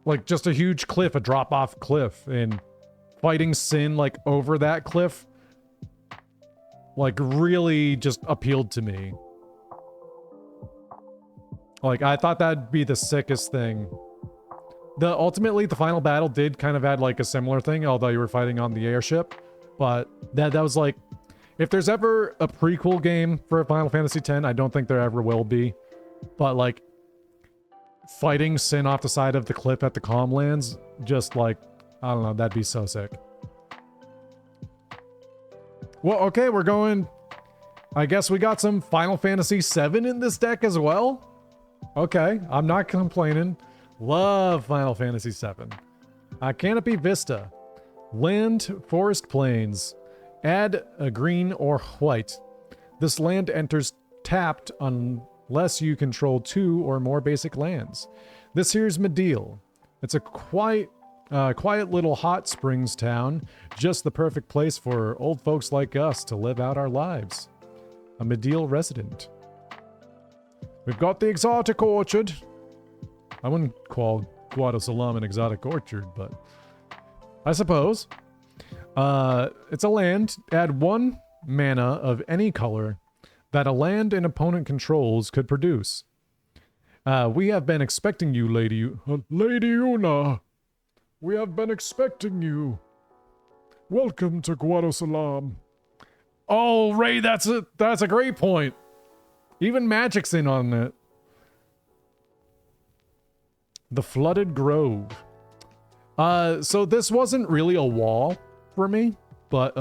like just a huge cliff, a drop-off cliff, and fighting Sin like over that cliff, like really just appealed to me. Like I thought that'd be the sickest thing. Ultimately, the final battle did kind of add like a similar thing, although you were fighting on the airship. But that was like, if there's ever a prequel game for Final Fantasy X, I don't think there ever will be. But like, fighting Sin off the side of the cliff at the Calm Lands, just like, I don't know, that'd be so sick. Well, okay, we're going... I guess we got some Final Fantasy VII in this deck as well? Okay, I'm not complaining. Love Final Fantasy VII. Canopy Vista. Land, forest, plains. Add a green or white. This land enters tapped unless you control 2 or more basic lands. This here's Mediel. It's a quiet little hot springs town. Just the perfect place for old folks like us to live out our lives. A Mediel resident. We've got the exotic orchard. I wouldn't call Guadosalam an exotic orchard, but I suppose. It's a land. Add 1 mana of any color that a land an opponent controls could produce. We have been expecting you, Lady Una. We have been expecting you. Welcome to Guadosalam. Oh, Ray, that's a great point. Even Magic's in on it. The Flooded Grove. So this wasn't really a wall for me, but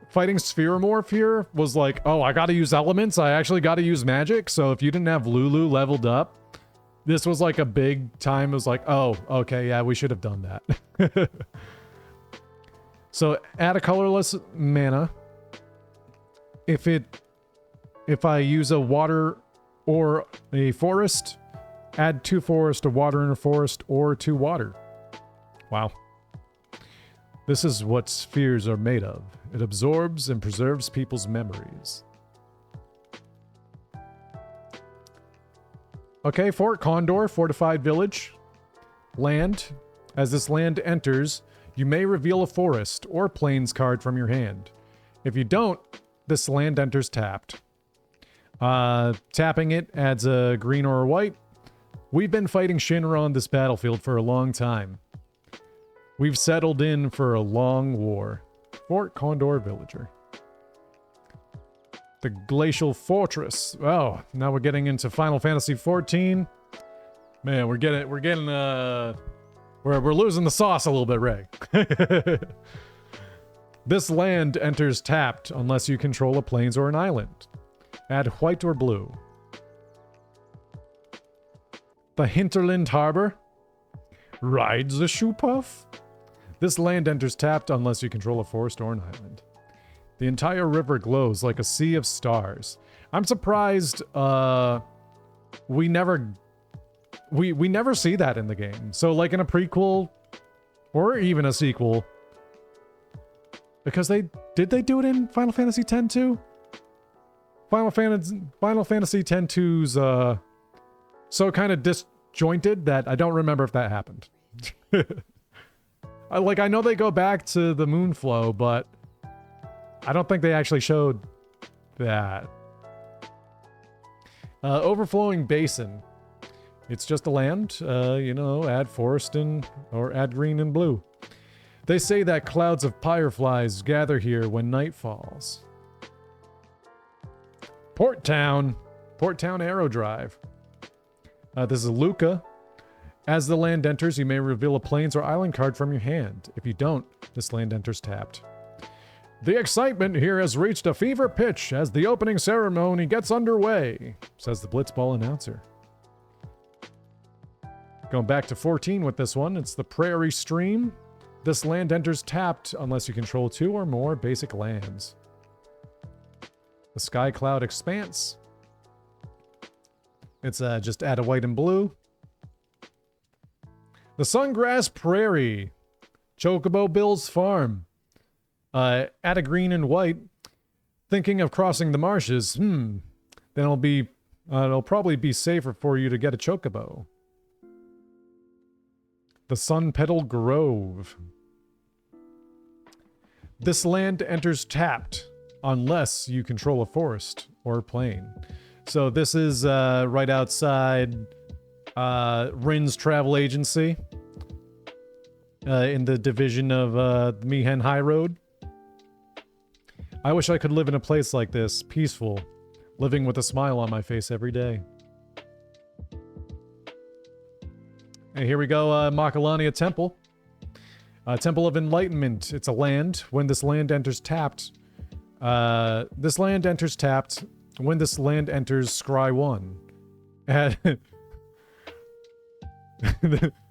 fighting Spheromorph here was like, oh, I gotta use elements, I actually gotta use magic, so if you didn't have Lulu leveled up, this was like a big time. It was like, oh, okay, yeah, we should have done that. So add a colorless mana. If I use a water or a forest, add 2 forest, a water and a forest, or 2 water. Wow. This is what spheres are made of. It absorbs and preserves people's memories. Okay, Fort Condor, fortified village. Land. As this land enters, you may reveal a forest or plains card from your hand. If you don't, this land enters tapped. Tapping it adds a green or a white. We've been fighting Shinra on this battlefield for a long time. We've settled in for a long war. Fort Condor Villager. The Glacial Fortress. Oh, now we're getting into Final Fantasy XIV. Man, we're losing the sauce a little bit, Ray. This land enters tapped unless you control a plains or an island. Add white or blue. The Hinterland Harbor. Rides the Shoe Puff. This land enters tapped unless you control a forest or an island. The entire river glows like a sea of stars. I'm surprised we never see that in the game. So like in a prequel or even a sequel, because did they do it in Final Fantasy X too? Final Fantasy X-2's so kind of disjointed that I don't remember if that happened. I know they go back to the Moonflow, but I don't think they actually showed that. Overflowing Basin. It's just a land, add forest or add green and blue. They say that clouds of fireflies gather here when night falls. Port Town Arrow Drive. This is Luca. As the land enters, you may reveal a plains or island card from your hand. If you don't, this land enters tapped. The excitement here has reached a fever pitch as the opening ceremony gets underway, says the Blitzball announcer. Going back to 14 with this one, it's the Prairie Stream. This land enters tapped unless you control 2 or more basic lands. The Sky Cloud Expanse. It's just add a white and blue. The Sungrass Prairie. Chocobo Bill's Farm. Add a green and white. Thinking of crossing the marshes? Then it'll probably be safer for you to get a chocobo. The Sun Petal Grove. This land enters tapped unless you control a forest or plain. So this is right outside Rin's travel agency in the division of Mihen High Road. I wish I could live in a place like this, peaceful, living with a smile on my face every day. And here we go, Makalania Temple. Temple of Enlightenment. It's a land. When this land enters tapped, this land enters tapped. When this land enters Scry 1. And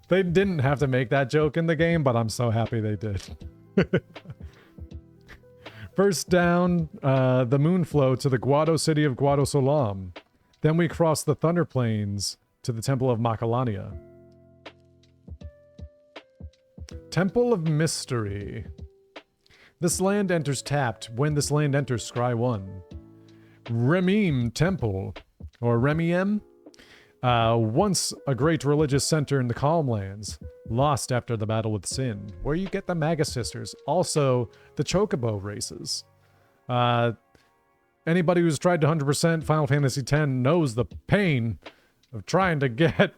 they didn't have to make that joke in the game, but I'm so happy they did. First down the Moonflow to the Guado city of Guado Solam. Then we cross the Thunder Plains to the Temple of Makalania. Temple of Mystery. This land enters tapped when this land enters Scry 1. Remim Temple, or Remiem. Once a great religious center in the Calm Lands, lost after the battle with Sin, where you get the Maga Sisters, also the Chocobo races. Anybody who's tried to 100% Final Fantasy X knows the pain of trying to get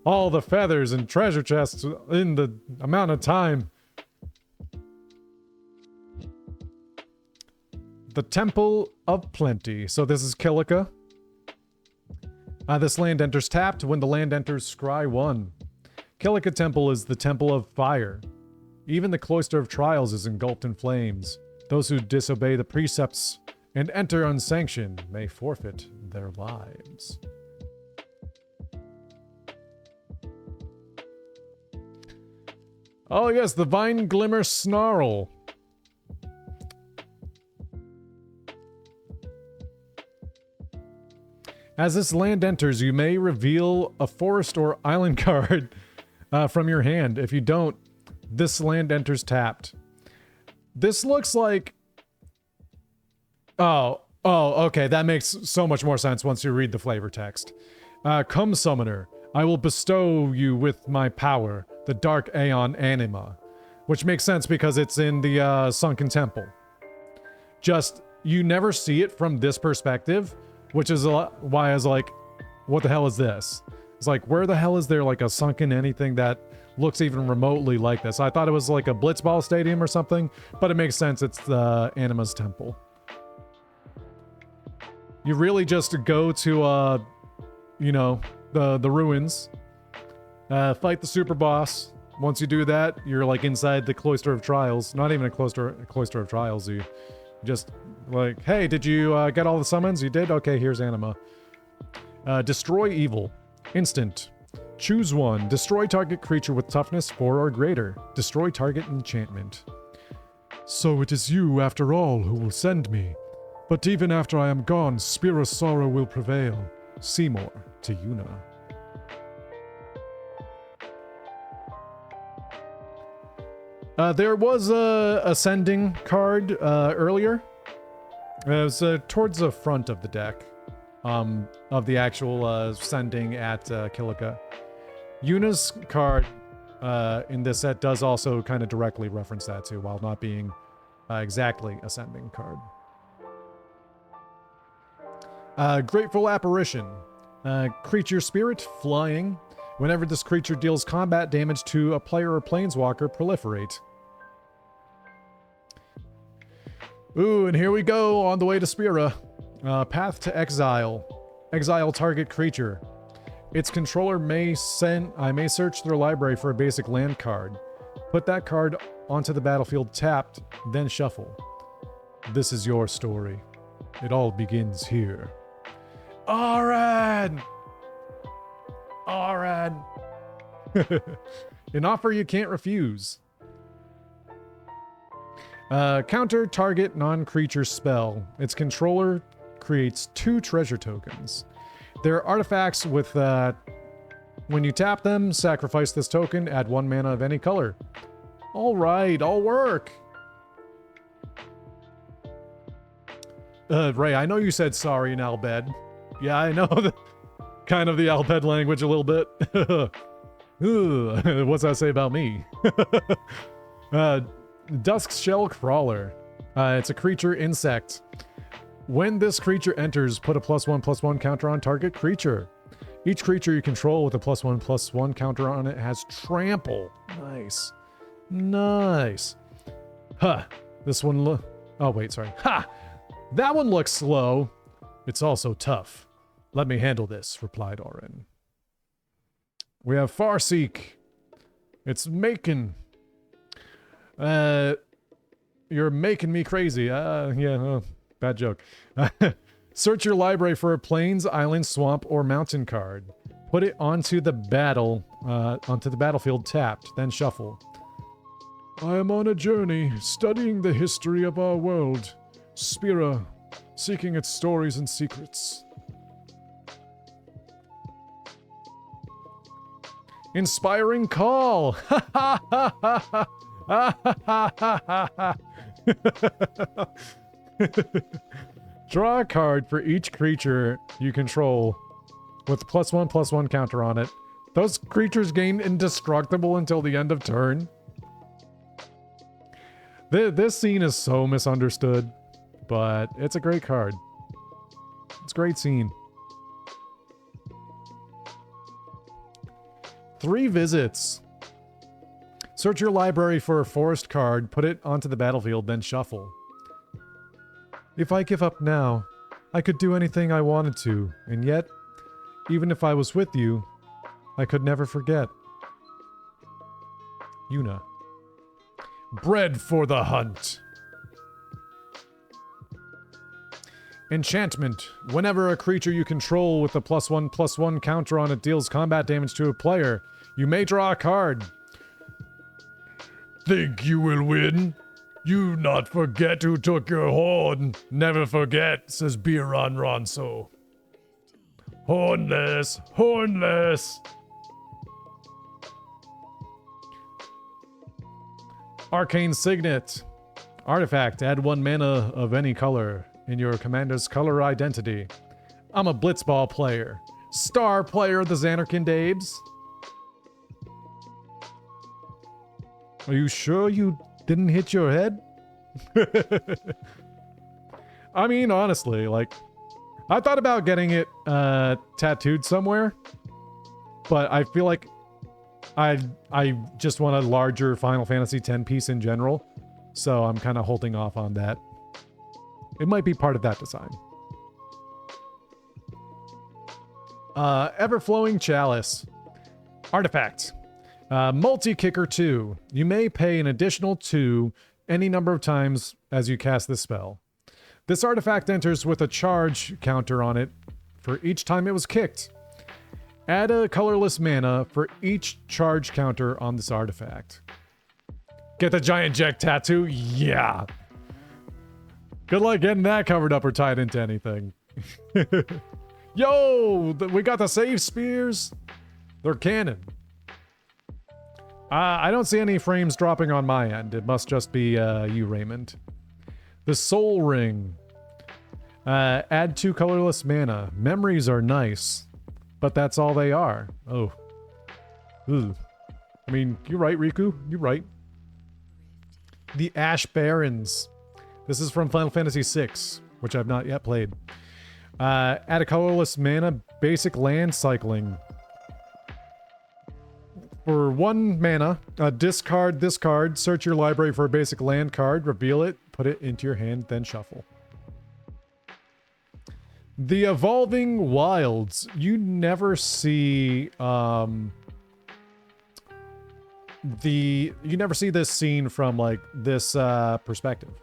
all the feathers and treasure chests in the amount of time. The Temple of Plenty. So this is Kilika. This land enters tapped when the land enters Scry 1. Kilika Temple is the Temple of Fire. Even the Cloister of Trials is engulfed in flames. Those who disobey the precepts and enter unsanctioned may forfeit their lives. Oh yes, the Vine Glimmer Snarl. As this land enters, you may reveal a forest or island card from your hand. If you don't, this land enters tapped. This looks like... Oh, okay, that makes so much more sense once you read the flavor text. Come, Summoner, I will bestow you with my power, the Dark Aeon Anima. Which makes sense because it's in the Sunken Temple. Just, you never see it from this perspective, which is why I was like, what the hell is this? It's like, where the hell is there like a sunken anything that looks even remotely like this? I thought it was like a Blitzball stadium or something, but it makes sense. It's the Anima's Temple. You really just go to, you know, the ruins, fight the super boss. Once you do that, you're like inside the Cloister of Trials. Not even a Cloister of Trials. You just like, hey, did you get all the summons? You did? Okay, here's Anima. Destroy evil. Instant. Choose one. Destroy target creature with toughness 4 or greater. Destroy target enchantment. So it is you, after all, who will send me. But even after I am gone, Spira's sorrow will prevail. Seymour to Yuna. There was a ascending card earlier. It was towards the front of the deck of the actual ascending at Kilika. Yuna's card in this set does also kind of directly reference that too, while not being exactly ascending card. Grateful Apparition. Creature spirit, flying. Whenever this creature deals combat damage to a player or planeswalker, proliferate. Ooh, and here we go, on the way to Spira. Path to Exile. Exile target creature. Its controller may search their library for a basic land card. Put that card onto the battlefield tapped, then shuffle. This is your story. It all begins here. Arad! Arad! An offer you can't refuse. Counter target non-creature spell. Its controller creates 2 treasure tokens. They're artifacts with, when you tap them, sacrifice this token, add 1 mana of any color. Alright, all work! Ray, I know you said sorry in Albed. Yeah, I know kind of the Albed language a little bit. What's that say about me? Dusk Shell Crawler. It's a creature insect. When this creature enters, put a +1/+1 counter on target creature. Each creature you control with a +1/+1 counter on it has trample. Nice. Nice. Huh. This one oh, wait, sorry. Ha! That one looks slow. It's also tough. Let me handle this, replied Orin. We have Farseek. It's making... You're making me crazy. Yeah, bad joke. Search your library for a plains, island, swamp, or mountain card. Put it onto the battlefield tapped, then shuffle. I am on a journey, studying the history of our world. Spira, seeking its stories and secrets. Inspiring call! Ha ha ha ha ha! Draw a card for each creature you control with +1/+1 counter on it. Those creatures gain indestructible until the end of turn. This scene is so misunderstood, but it's a great card. It's a great scene. 3 visits. Search your library for a forest card, put it onto the battlefield, then shuffle. If I give up now, I could do anything I wanted to, and yet, even if I was with you, I could never forget. Yuna. Bread for the hunt. Enchantment. Whenever a creature you control with a +1/+1 counter on it deals combat damage to a player, you may draw a card. Think you will win? You not forget who took your horn. Never forget, says Biran Ronso. Hornless, hornless. Arcane Signet. Artifact, add 1 mana of any color in your commander's color identity. I'm a Blitzball player. Star player of the Xanarkin Dabes. Are you sure you didn't hit your head? I mean, honestly, like, I thought about getting it tattooed somewhere, but I feel like I just want a larger Final Fantasy X piece in general, so I'm kind of holding off on that. It might be part of that design. Everflowing Chalice. Artifact. Multi-Kicker 2. You may pay an additional 2 any number of times as you cast this spell. This artifact enters with a charge counter on it for each time it was kicked. Add a colorless mana for each charge counter on this artifact. Get the Giant Jack tattoo? Yeah. Good luck getting that covered up or tied into anything. Yo, we got the save spears. They're canon. I don't see any frames dropping on my end. It must just be you, Raymond. The Soul Ring. Add 2 colorless mana. Memories are nice, but that's all they are. Oh. Ooh. I mean, you're right, Riku. You're right. The Ash Barrens. This is from Final Fantasy VI, which I've not yet played. Add a colorless mana, basic land cycling. For 1 mana, discard this card, search your library for a basic land card, reveal it, put it into your hand, then shuffle. The Evolving Wilds. You never see this scene from like this perspective.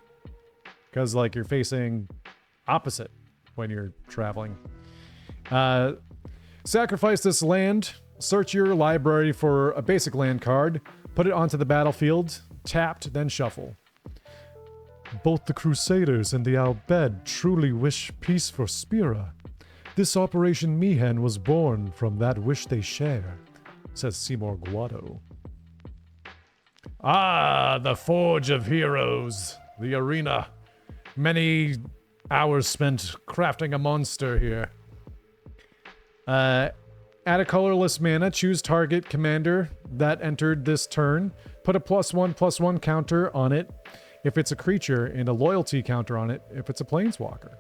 Because like you're facing opposite when you're traveling. Sacrifice this land. Search your library for a basic land card. Put it onto the battlefield. Tapped, then shuffle. Both the Crusaders and the Albed truly wish peace for Spira. This Operation Mihen was born from that wish they share, says Seymour Guado. Ah, the Forge of Heroes, the arena. Many hours spent crafting a monster here. Add a colorless mana, choose target commander that entered this turn, put a +1/+1 counter on it if it's a creature, and a loyalty counter on it if it's a planeswalker.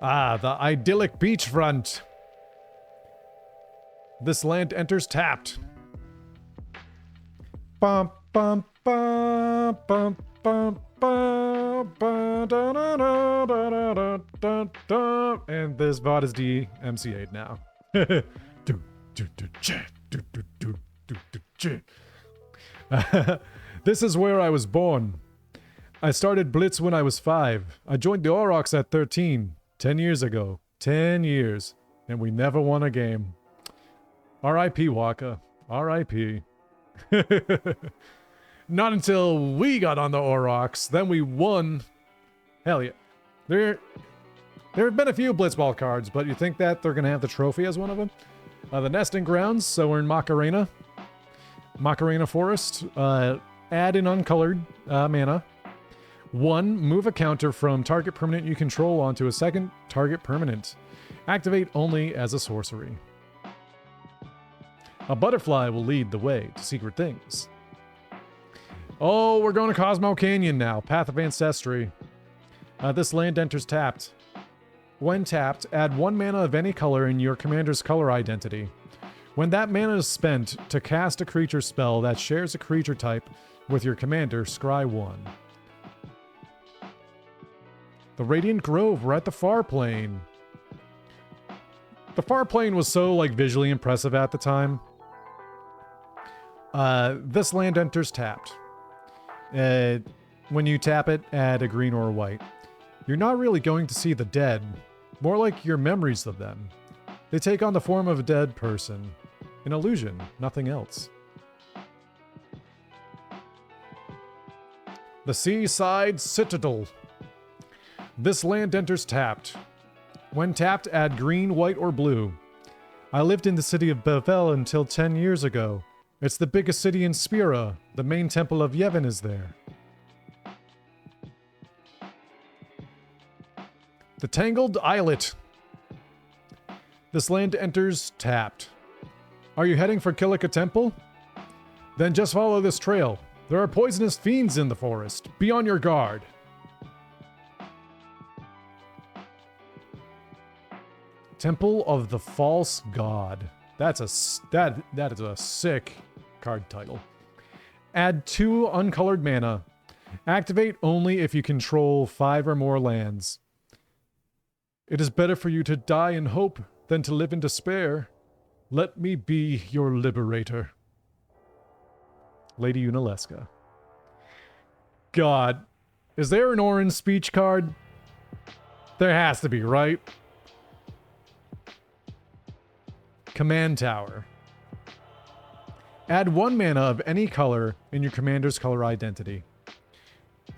Ah, the idyllic beachfront. This land enters tapped. Bum, bum, bum, bum, bum, bum, bum, da, da, da, da, da, da, da. And this VOD is DMCA'd now. This is where I was born. I started Blitz when I was 5. I joined the Aurochs at 13. 10 years ago. 10 years. And we never won a game. R.I.P. Waka. R.I.P. Not until we got on the Aurochs. Then we won. Hell yeah. There have been a few Blitzball cards, but you think that they're going to have the trophy as one of them? The Nesting Grounds, so we're in Macarena. Macarena Forest. Add in uncolored mana. 1. Move a counter from target permanent you control onto a second target permanent. Activate only as a sorcery. A butterfly will lead the way to secret things. Oh, we're going to Cosmo Canyon now. Path of Ancestry. This land enters tapped. When tapped, add 1 mana of any color in your commander's color identity. When that mana is spent to cast a creature spell that shares a creature type with your commander, scry 1. The Radiant Grove, we're at the Far Plane. The Far Plane was so, visually impressive at the time. This land enters tapped. When you tap it, add a green or a white. You're not really going to see the dead, more like your memories of them. They take on the form of a dead person. An illusion, nothing else. The Seaside Citadel. This land enters tapped. When tapped, add green, white, or blue. I lived in the city of Bevel until 10 years ago. It's the biggest city in Spira. The main temple of Yevon is there. The Tangled Islet. This land enters tapped. Are you heading for Kilika Temple? Then just follow this trail. There are poisonous fiends in the forest. Be on your guard. Temple of the False God. That is a sick card title. Add 2 uncolored mana. Activate only if you control 5 or more lands. It is better for you to die in hope than to live in despair. Let me be your liberator. Lady Unalesca. God, is there an orange speech card? There has to be, right? Command Tower. Add 1 mana of any color in your commander's color identity.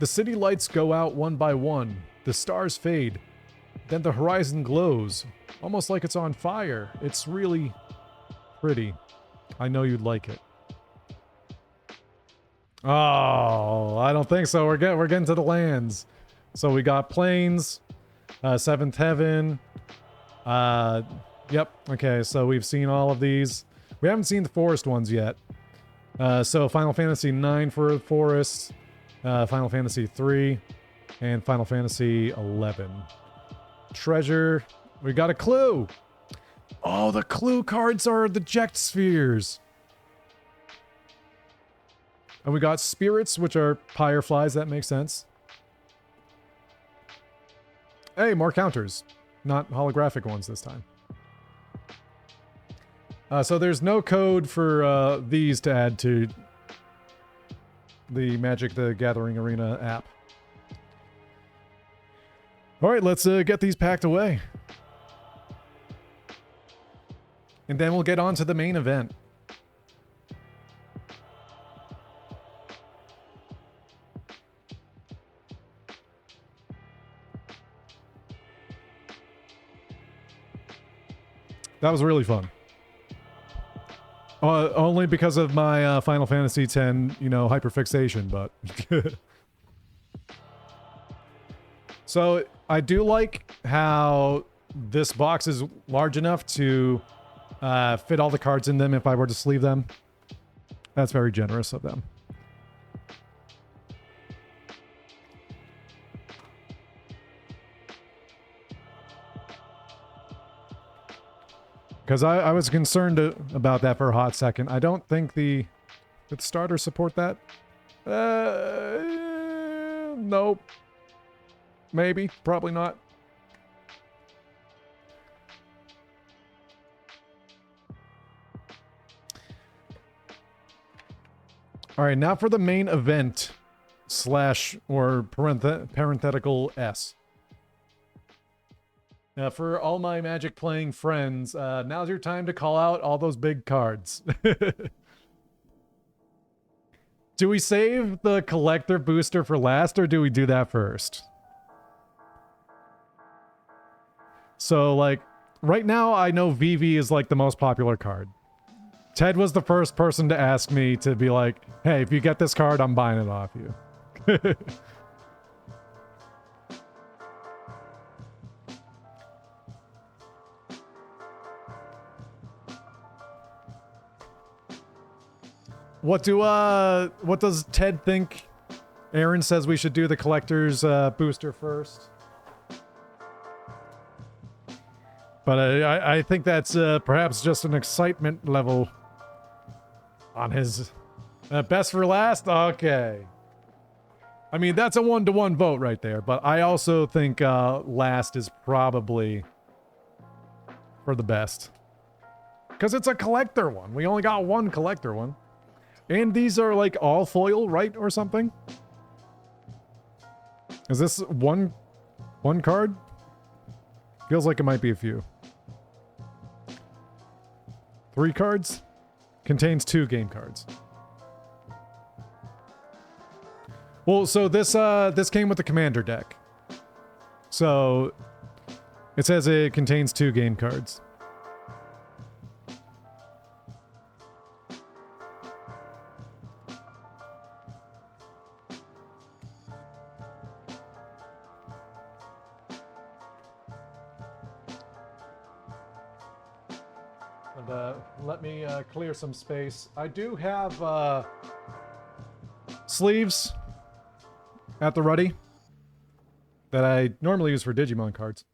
The city lights go out one by one. The stars fade. Then the horizon glows, almost like it's on fire. It's really pretty. I know you'd like it. Oh, I don't think so. We're getting to the lands. So we got Plains, 7th Heaven. Yep. Okay, so we've seen all of these. We haven't seen the forest ones yet. So Final Fantasy IX for the forest, Final Fantasy III, and Final Fantasy XI. Treasure. We got a clue. Oh, the clue cards are the Ject Spheres. And we got spirits, which are Pyreflies. That makes sense. Hey, more counters. Not holographic ones this time. So there's no code for these to add to the Magic the Gathering Arena app. Alright, let's get these packed away. And then we'll get on to the main event. That was really fun. Only because of my Final Fantasy X, you know, hyperfixation, but... So, I do like how this box is large enough to fit all the cards in them if I were to sleeve them. That's very generous of them. Because I was concerned about that for a hot second. I don't think the starters support that. Nope. Maybe. Probably not. All right, now for the main event / or parenthetical S. Now, for all my Magic playing friends, now's your time to call out all those big cards. Do we save the collector booster for last, or do we do that first? So, like, right now, I know VV is, like, the most popular card. Ted was the first person to ask me to be like, hey, if you get this card, I'm buying it off you. What does Ted think? Aaron says we should do the collector's booster first. But I think that's perhaps just an excitement level on his best for last. Okay. I mean, that's a 1-to-1 vote right there. But I also think last is probably for the best. Because it's a collector one. We only got one collector one. And these are like all foil, right? Or something? Is this one card? Feels like it might be a few. 3 cards? Contains 2 game cards. Well, so this came with the commander deck. So it says it contains 2 game cards. Let me clear some space. I do have sleeves at the ready that I normally use for Digimon cards.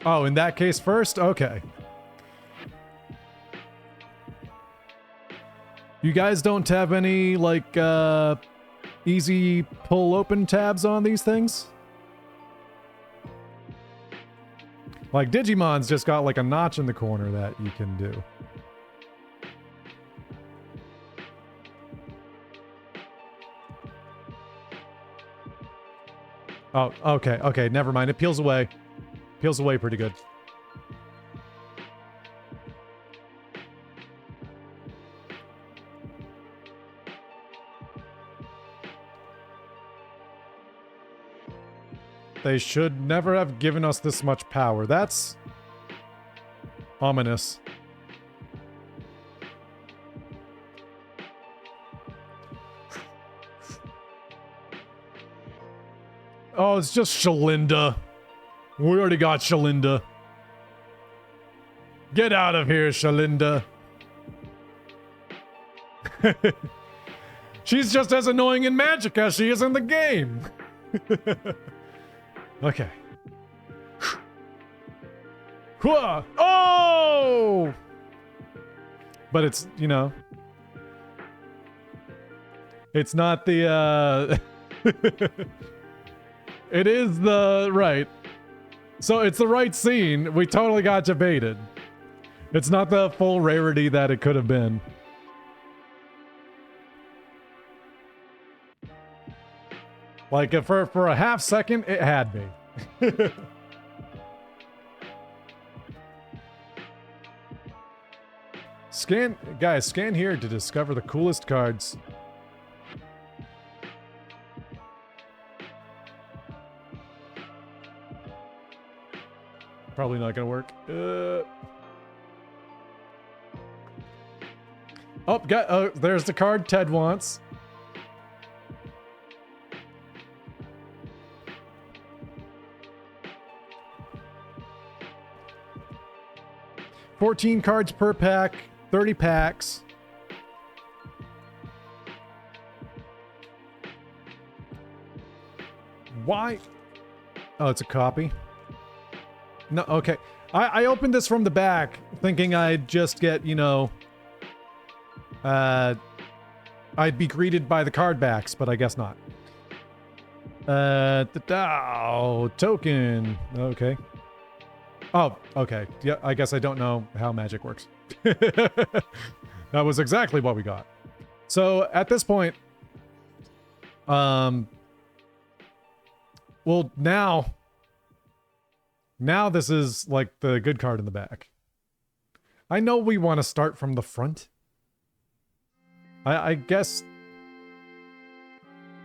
Oh, in that case first? Okay. You guys don't have any, like, easy pull open tabs on these things? Like, Digimon's just got, like, a notch in the corner that you can do. Oh, okay, never mind. It peels away. Peels away pretty good. They should never have given us this much power. That's ominous. Oh, it's just Shalinda. We already got Shalinda. Get out of here, Shalinda. She's just as annoying in Magic as she is in the game. Okay. Oh! But it's, you know. It's not the, It is the, right. So it's the right scene. We totally got you baited. It's not the full rarity that it could have been. Like, for a half second, it had me. Guys, scan here to discover the coolest cards. Probably not gonna work. Oh, there's the card Ted wants. $14 cards per pack, 30 packs. Why? Oh, it's a copy. No, okay. I opened this from the back, thinking I'd just get, you know, I'd be greeted by the card backs, but I guess not. Token. Okay. Oh, okay. Yeah, I guess I don't know how magic works. That was exactly what we got. So at this point, well, now this is like the good card in the back. I know we want to start from the front. I guess.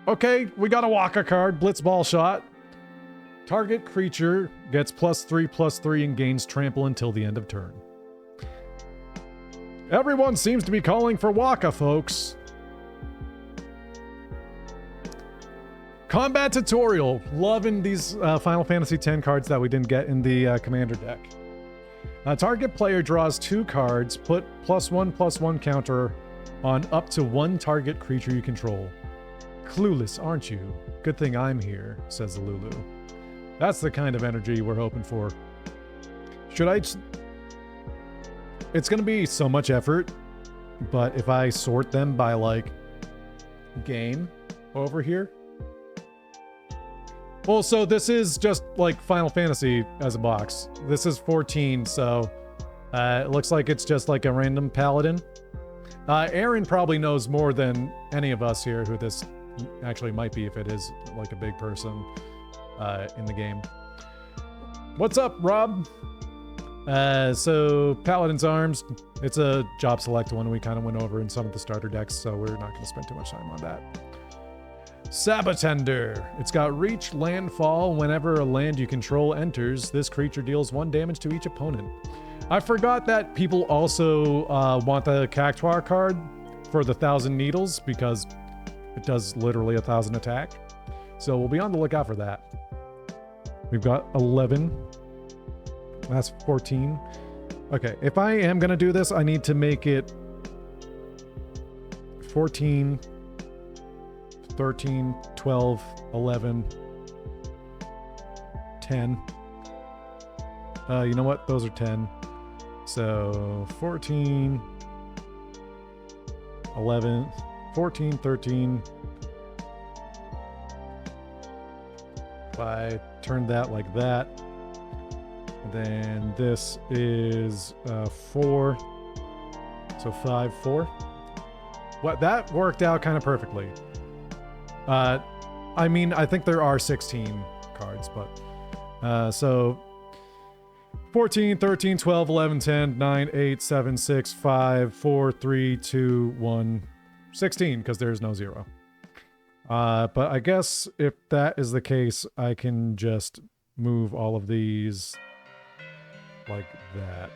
Okay, we got a Waka card, Blitzball Shot. Target creature gets +3/+3 and gains trample until the end of turn. Everyone seems to be calling for Waka, folks. Combat Tutorial. Loving these Final Fantasy X cards that we didn't get in the Commander deck. Target player draws 2 cards, put +1/+1 counter on up to 1 target creature you control. Clueless, aren't you? Good thing I'm here, says Lulu. That's the kind of energy we're hoping for. Should I... It's going to be so much effort, but if I sort them by, like, game over here... Well, so this is just, like, Final Fantasy as a box. This is 14, so it looks like it's just, like, a random paladin. Aaron probably knows more than any of us here who this actually might be if it is, like, a big person. In the game. What's up, Rob? So Paladin's Arms, it's a job select one we kind of went over in some of the starter decks, so we're not going to spend too much time on that. Sabatender. It's got reach, landfall. Whenever a land you control enters, this creature deals 1 damage to each opponent. I forgot that people also want the Cactuar card for the 1,000 Needles because it does literally 1,000 attack. So we'll be on the lookout for that. We've got 11. That's 14. Okay, if I am going to do this, I need to make it 14, 13, 12, 11, 10. You know what? Those are 10. So 14, 11, 14, 13. If I turn that like that, and then this is 4, so 5, 4. What, that worked out kind of perfectly. I mean, I think there are 16 cards, but so 14, 13, 12, 11, 10, 9, 8, 7, 6, 5, 4, 3, 2, 1, 16, because there's no 0. But I guess if that is the case, I can just move all of these like that.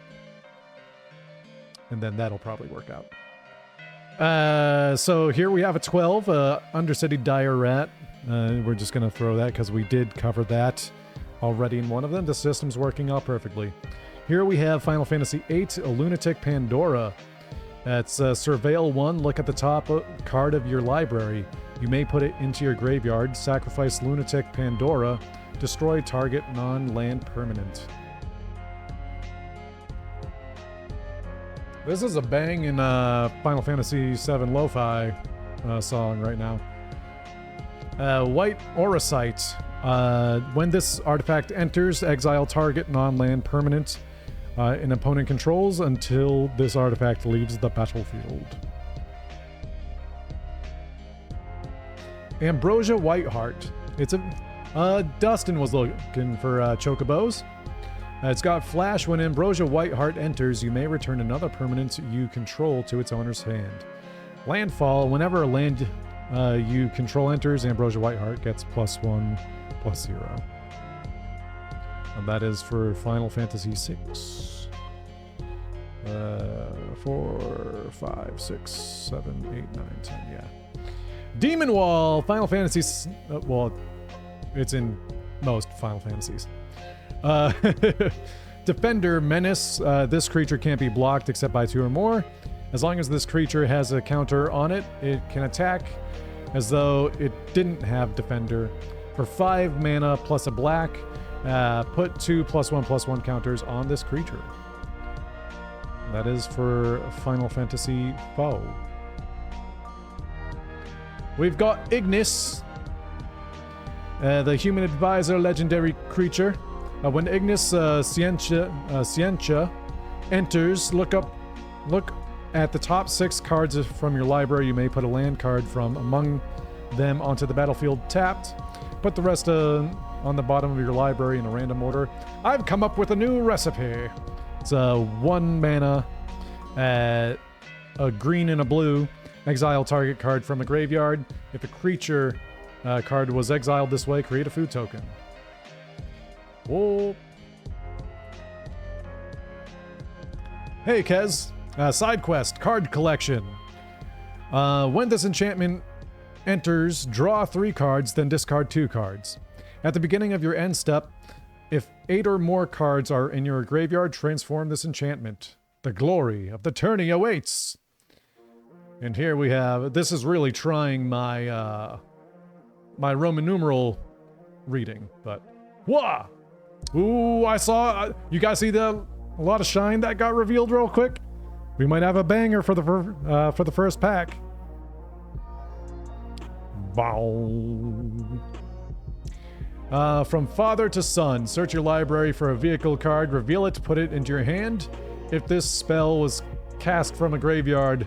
And then that'll probably work out. So here we have a 12, Undercity Dire Rat. We're just going to throw that because we did cover that already in one of them. The system's working out perfectly. Here we have Final Fantasy VIII, a Lunatic Pandora. That's Surveil 1. Look at the top card of your library. You may put it into your graveyard, sacrifice Lunatic Pandora, destroy target non-land permanent. This is a bang in Final Fantasy VII Lo-Fi song right now. White Auracite. When this artifact enters, exile target non-land permanent an opponent controls until this artifact leaves the battlefield. Ambrosia Whiteheart. It's a Dustin was looking for chocobos. It's got Flash. When Ambrosia Whiteheart enters, you may return another permanent you control to its owner's hand. Landfall. Whenever a land you control enters, Ambrosia Whiteheart gets +1/+0. And that is for Final Fantasy VI. 4, 5, 6, 7, 8, 9, 10, yeah. Demon Wall! Final Fantasy... well, it's in most Final Fantasies. Defender Menace. This creature can't be blocked except by 2 or more. As long as this creature has a counter on it, it can attack as though it didn't have Defender. For 5 mana plus a black, put 2 +1/+1 counters on this creature. That is for Final Fantasy VII. We've got Ignis, the human advisor legendary creature. When Ignis Scientia enters, look at the top 6 cards from your library. You may put a land card from among them onto the battlefield tapped. Put the rest on the bottom of your library in a random order. I've come up with a new recipe. It's a 1 mana, a green and a blue. Exile target card from a graveyard. If a creature card was exiled this way, create a food token. Whoa. Hey, Kez. Side quest, card collection. When this enchantment enters, draw 3 cards, then discard 2 cards. At the beginning of your end step, if 8 or more cards are in your graveyard, transform this enchantment. The glory of the tourney awaits. And here we have, this is really trying my my Roman numeral reading, but whoa! Ooh, I saw, you guys see a lot of shine that got revealed real quick? We might have a banger for the first pack. Wow. From father to son, search your library for a vehicle card, reveal it, put it into your hand. If this spell was cast from a graveyard,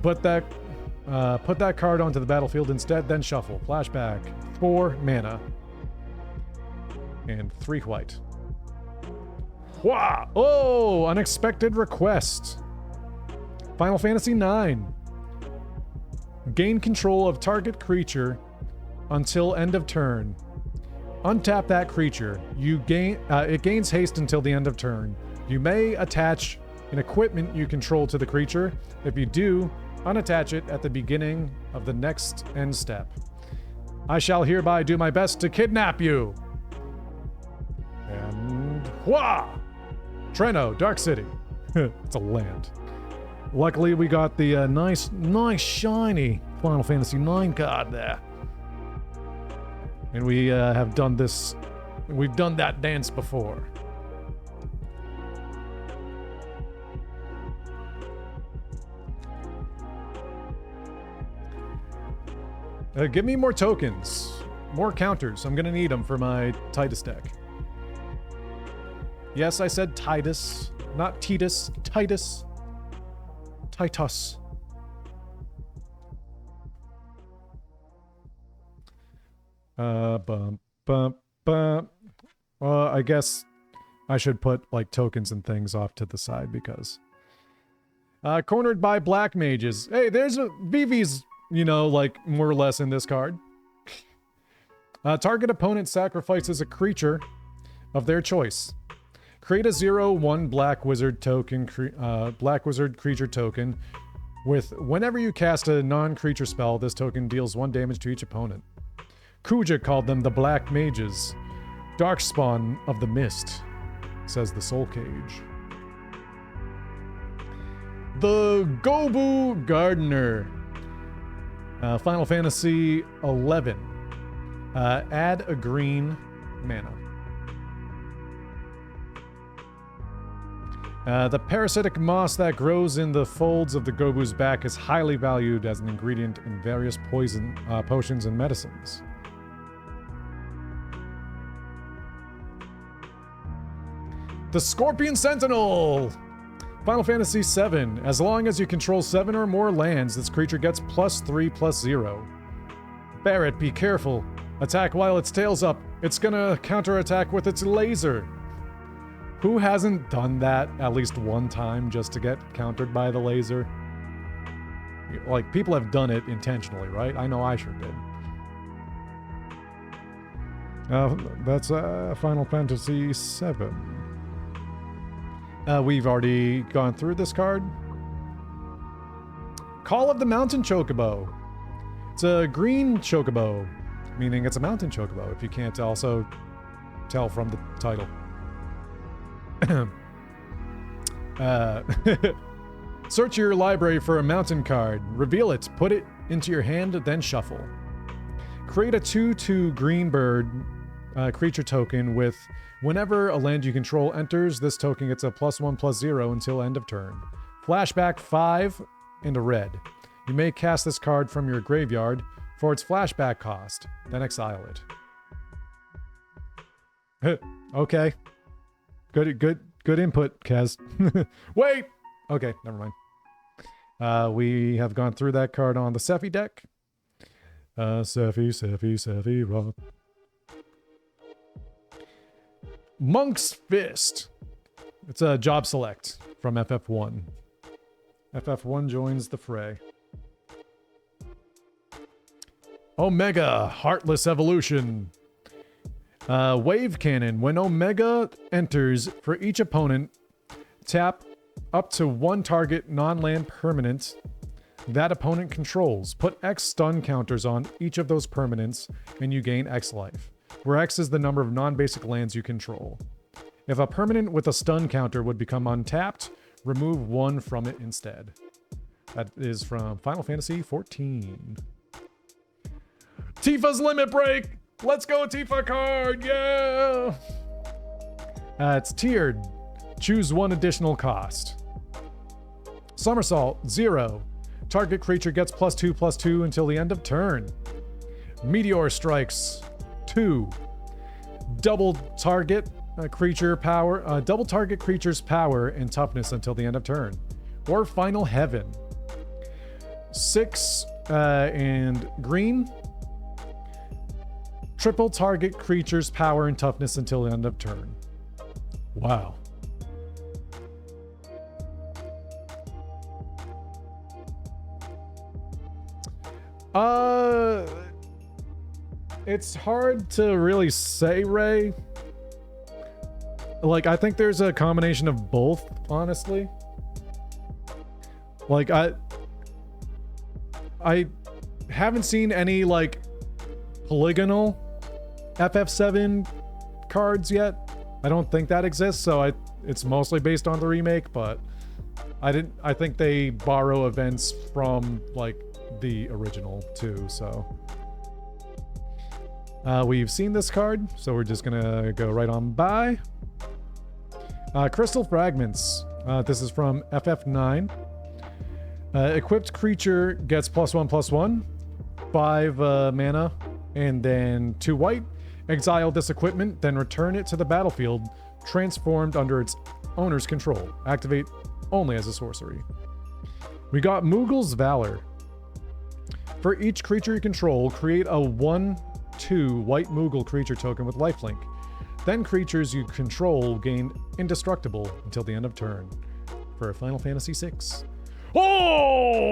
put that card onto the battlefield instead, then shuffle. Flashback. 4 mana. And 3 white. Wow! Oh! Unexpected request. Final Fantasy IX. Gain control of target creature until end of turn. Untap that creature. It gains haste until the end of turn. You may attach an equipment you control to the creature. If you do, unattach it at the beginning of the next end step. I shall hereby do my best to kidnap you. And wha! Treno, Dark City. It's a land. Luckily, we got the nice shiny Final Fantasy IX card there. And we have done this. We've done that dance before. Give me more tokens. More counters. I'm gonna need them for my Tidus deck. Yes, I said Tidus. Not Tidus. Tidus. Titus. I guess I should put like tokens and things off to the side because cornered by black mages. Hey, there's a Vivi's, you know, like more or less in this card. Target opponent sacrifices a creature of their choice. Create a 0/1 Black Wizard token, Black Wizard creature token. With whenever you cast a non-creature spell, this token deals 1 damage to each opponent. Kuja called them the Black Mages. Darkspawn of the Mist, says the Soul Cage. The Gobu Gardener. Final Fantasy XI. Add a green mana. The parasitic moss that grows in the folds of the Gobu's back is highly valued as an ingredient in various potions and medicines. The Scorpion Sentinel! Final Fantasy VII. As long as you control 7 or more lands, this creature gets +3/+0. Barret, be careful. Attack while its tail's up. It's gonna counterattack with its laser. Who hasn't done that at least one time just to get countered by the laser? Like, people have done it intentionally, right? I know I sure did. That's Final Fantasy VII. We've already gone through this card. Call of the Mountain Chocobo. It's a green chocobo, meaning it's a mountain chocobo, if you can't also tell from the title. Search your library for a mountain card. Reveal it, put it into your hand, then shuffle. Create a 2/2 green bird creature token with whenever a land you control enters, this token gets a +1/+0 until end of turn. Flashback 5 and a red. You may cast this card from your graveyard for its flashback cost, then exile it. Okay. Good input, Kaz. Wait! Okay, never mind. We have gone through that card on the Sephi deck. Sephi, rock. Monk's Fist. It's a job select from FF1. FF1 joins the fray. Omega, Heartless Evolution. Wave Cannon. When Omega enters, for each opponent, tap up to one target non-land permanent that opponent controls. Put X stun counters on each of those permanents, and you gain X life, where X is the number of non-basic lands you control. If a permanent with a stun counter would become untapped, remove one from it instead. That is from Final Fantasy XIV. Tifa's Limit Break! Let's go, Tifa card! Yeah! It's tiered. Choose one additional cost. Somersault, 0. Target creature gets +2/+2 until the end of turn. Meteor Strikes, 2. Double target creature's power and toughness until the end of turn. Or Final Heaven. 6 and green. Triple target creature's power and toughness until the end of turn. Wow. It's hard to really say, Ray. Like, I think there's a combination of both, honestly. Like, I haven't seen any, like, polygonal FF7 cards yet. I don't think that exists, so it's mostly based on the remake, but I think they borrow events from, like, the original too, so we've seen this card, so we're just gonna go right on by. Crystal Fragments. This is from FF9. Equipped creature gets +1/+1, 5 mana, and then 2 white. Exile this equipment, then return it to the battlefield, transformed under its owner's control. Activate only as a sorcery. We got Moogle's Valor. For each creature you control, create a 1/2 white Moogle creature token with lifelink. Then creatures you control gain indestructible until the end of turn. For Final Fantasy VI. Oh!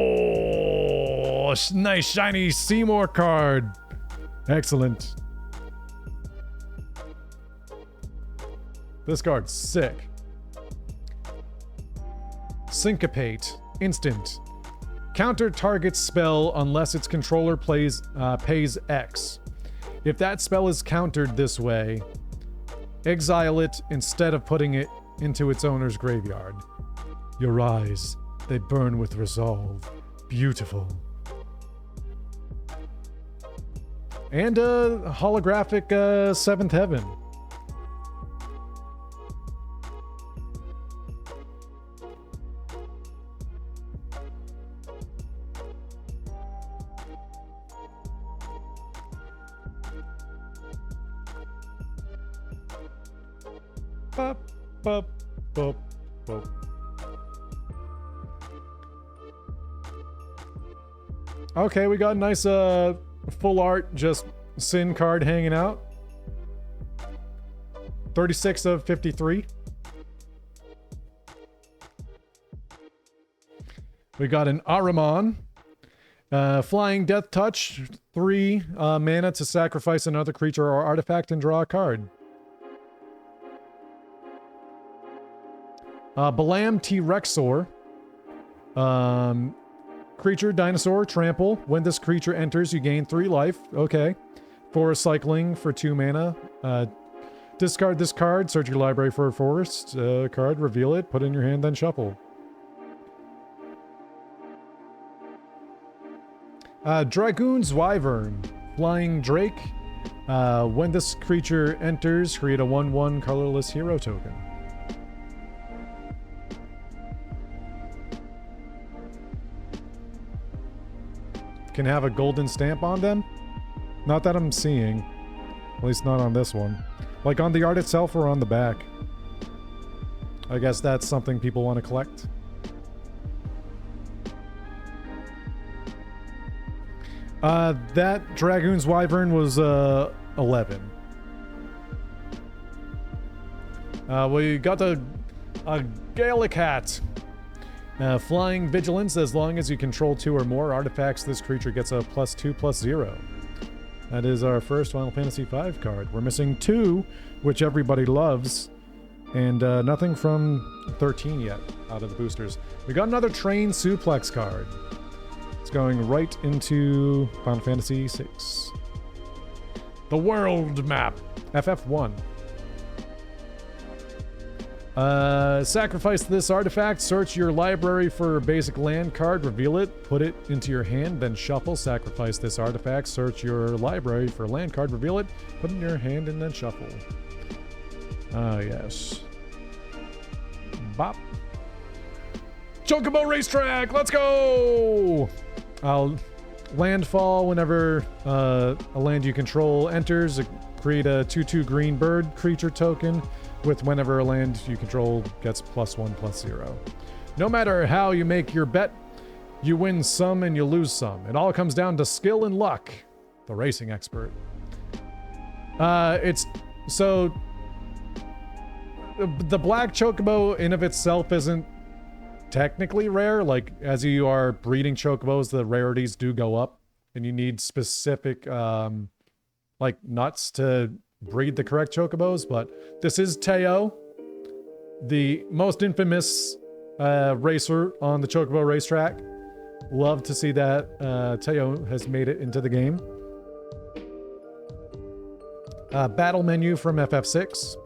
Nice shiny Seymour card. Excellent. This card's sick. Syncopate. Instant. Counter target spell unless its controller pays X. If that spell is countered this way, exile it instead of putting it into its owner's graveyard. Your eyes, they burn with resolve. Beautiful. And a holographic 7th Heaven. Bop, bop, bop, bop. Okay, we got a nice full art, just Sin card hanging out. 36 of 53. We got an Ahriman. Flying Death Touch, 3 mana to sacrifice another creature or artifact and draw a card. Balam T-Rexor. Creature, dinosaur, trample. When this creature enters, you gain 3 life. Okay. 4 cycling for 2 mana. Discard this card, search your library for a forest card, reveal it, put it in your hand, then shuffle. Dragoon's Wyvern. Flying Drake. When this creature enters, create a 1/1 colorless hero token. Can have a golden stamp on them? Not that I'm seeing. At least not on this one. Like on the art itself or on the back. I guess that's something people want to collect. That Dragoon's Wyvern was 11. We got a Gallicat. Flying Vigilance. As long as you control 2 or more artifacts, this creature gets a +2/+0. That is our first Final Fantasy V card. We're missing 2, which everybody loves, and nothing from 13 yet out of the boosters. We got another Train Suplex card. It's going right into Final Fantasy VI. The World Map, FF1. Sacrifice this artifact, search your library for a basic land card, reveal it, put it into your hand, then shuffle. Sacrifice this artifact, search your library for a land card, reveal it, put it in your hand, and then shuffle. Yes. Bop. Chocobo Racetrack, let's go! Landfall whenever a land you control enters, create a 2/2 green bird creature token with whenever a land you control gets +1/+0. No matter how you make your bet, you win some and you lose some. It all comes down to skill and luck. The racing expert. So the black chocobo in of itself isn't technically rare. Like, as you are breeding chocobos, the rarities do go up, and you need specific like nuts to breed the correct chocobos. But this is Teo, the most infamous racer on the chocobo racetrack. Love to see that Teo has made it into the game. Battle menu from FF6.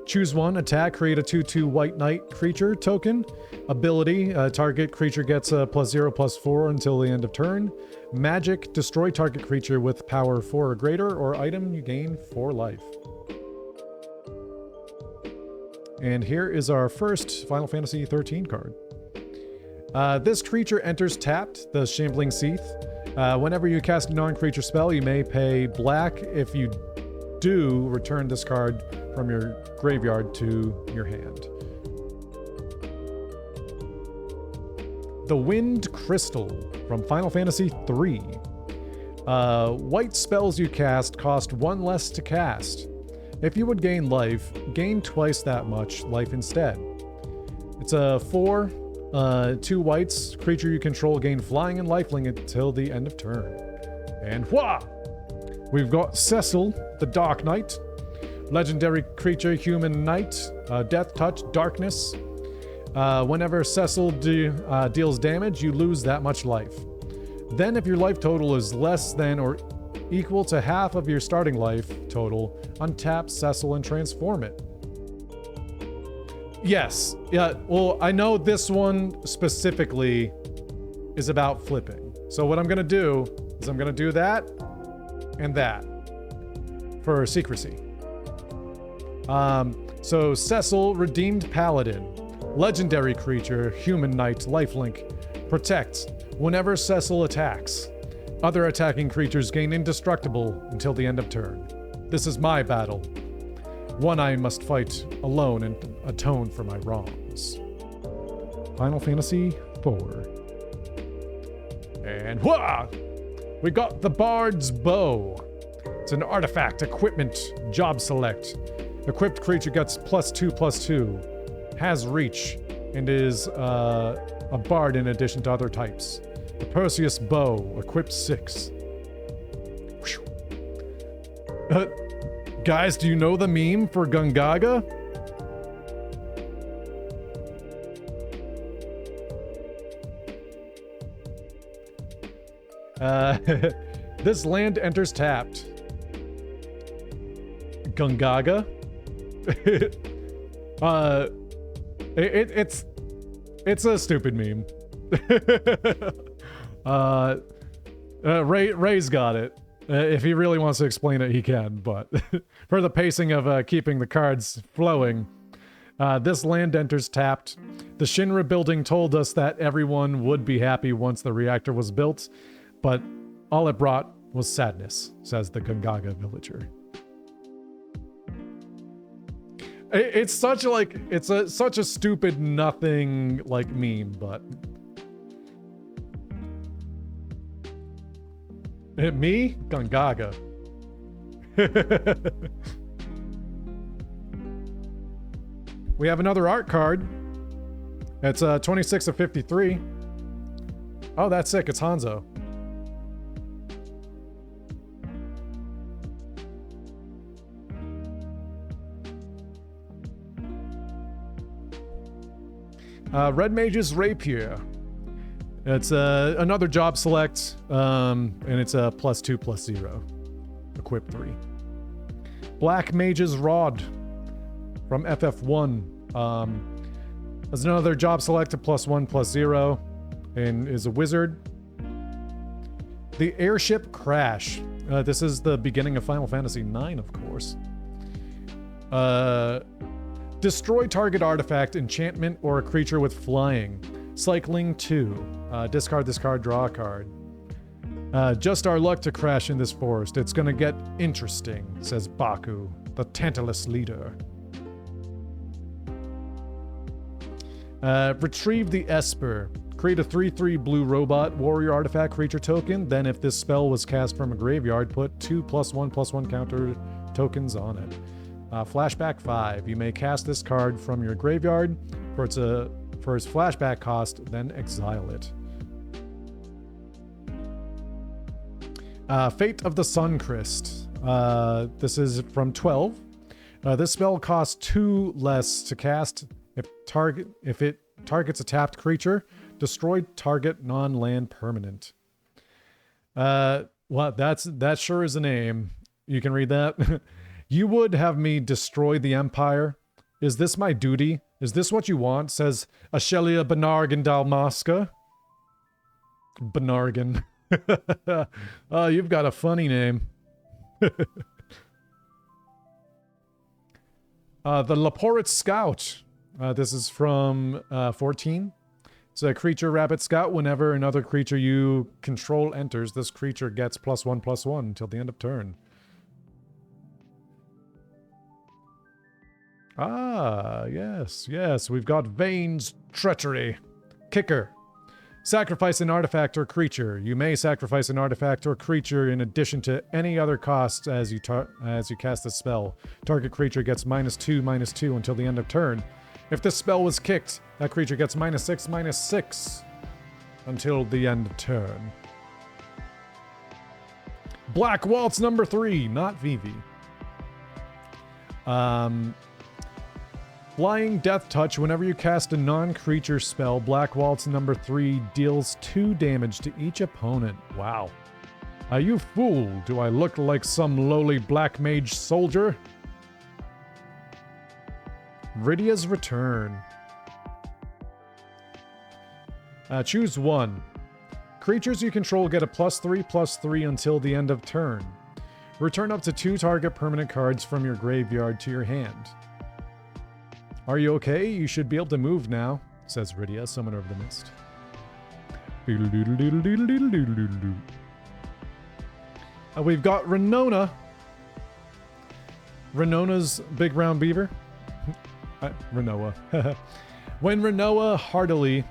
Choose one, attack, create a 2/2 white knight creature token. Ability, target creature gets a +0/+4 until the end of turn. Magic, destroy target creature with power 4 or greater, or item, you gain 4 life. And here is our first Final Fantasy XIII card. This creature enters tapped, the Shambling Seath. Whenever you cast a non-creature spell, you may pay black. If you do, return this card from your graveyard to your hand. The Wind Crystal from Final Fantasy III. White spells you cast cost 1 less to cast. If you would gain life, gain twice that much life instead. It's a 4, 2 whites. Creature you control gain flying and lifelink until the end of turn. And wha! We've got Cecil, the Dark Knight. Legendary creature, human knight. Death touch, darkness. Whenever Cecil deals damage, you lose that much life. Then if your life total is less than or equal to half of your starting life total, untap Cecil and transform it. Yes. Yeah, well, I know this one specifically is about flipping. So what I'm going to do is I'm going to do that and that for secrecy. So Cecil, Redeemed Paladin. Legendary creature, human knight, lifelink. Protect. Whenever Cecil attacks, other attacking creatures gain indestructible until the end of turn. This is my battle. One I must fight alone and atone for my wrongs. Final Fantasy IV. And wha! We got the Bard's Bow. It's an artifact, equipment, job select. Equipped creature gets +2/+2. Has reach and is a bard in addition to other types. The Perseus bow, equipped 6. Guys, do you know the meme for Gungaga? This land enters tapped. Gungaga? It's a stupid meme. Ray's got it. If he really wants to explain it, he can, but for the pacing of keeping the cards flowing, this land enters tapped. The Shinra building told us that everyone would be happy once the reactor was built, but all it brought was sadness, says the Gungaga villager. It's such like such a stupid nothing like meme, but me? Gungaga. We have another art card. It's 26 of 53. Oh, that's sick. It's Hanzo. Red Mage's Rapier. It's another job select, and it's a +2/+0. Equip 3. Black Mage's Rod from FF1. There's another job select, a +1/+0, and is a wizard. The Airship Crash. This is the beginning of Final Fantasy IX, of course. Destroy target artifact, enchantment, or a creature with flying. Cycling 2. Discard this card, draw a card. Just our luck to crash in this forest. It's gonna get interesting, says Baku, the Tantalus leader. Retrieve the Esper. Create a 3/3 blue robot warrior artifact creature token. Then if this spell was cast from a graveyard, put 2 +1/+1 counter tokens on it. Flashback 5. You may cast this card from your graveyard for its flashback cost, then exile it. Fate of the Suncrist. This is from 12. This spell costs 2 less to cast if it targets a tapped creature. Destroy target non-land permanent. Well, that sure is a name. You can read that. You would have me destroy the Empire? Is this my duty? Is this what you want? Says Ashelia Benargan Dalmasca. Benargan. Oh, you've got a funny name. The Laporit Scout. This is from 14. It's a creature rabbit scout. Whenever another creature you control enters, this creature gets +1/+1 until the end of turn. Ah, yes. We've got Vane's Treachery. Kicker. Sacrifice an artifact or creature. You may sacrifice an artifact or creature in addition to any other costs as you cast the spell. Target creature gets -2/-2 until the end of turn. If this spell was kicked, that creature gets -6/-6 until the end of turn. Black Waltz number 3, not Vivi. Flying Death Touch. Whenever you cast a non-creature spell, Black Waltz number 3 deals 2 damage to each opponent. Wow. You fool! Do I look like some lowly black mage soldier? Rydia's Return. Choose 1. Creatures you control get a +3/+3 until the end of turn. Return up to 2 target permanent cards from your graveyard to your hand. Are you okay? You should be able to move now, says Rydia, Summoner of the Mist. We've got Renona. Renona's Big Round Beaver. Renoa. When Renoa heartily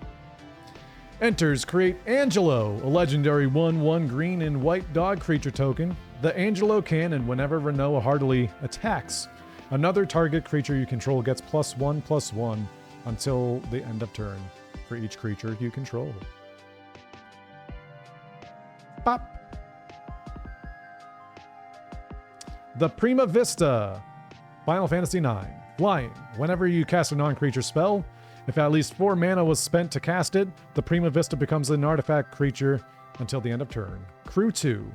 enters, create Angelo, a legendary 1/1 green and white dog creature token. The Angelo cannon, whenever Renoa heartily attacks, another target creature you control gets +1/+1 until the end of turn. for each creature you control. Pop. The Prima Vista. Final Fantasy IX. Flying. Whenever you cast a non-creature spell, if at least 4 mana was spent to cast it, the Prima Vista becomes an artifact creature until the end of turn. Crew 2.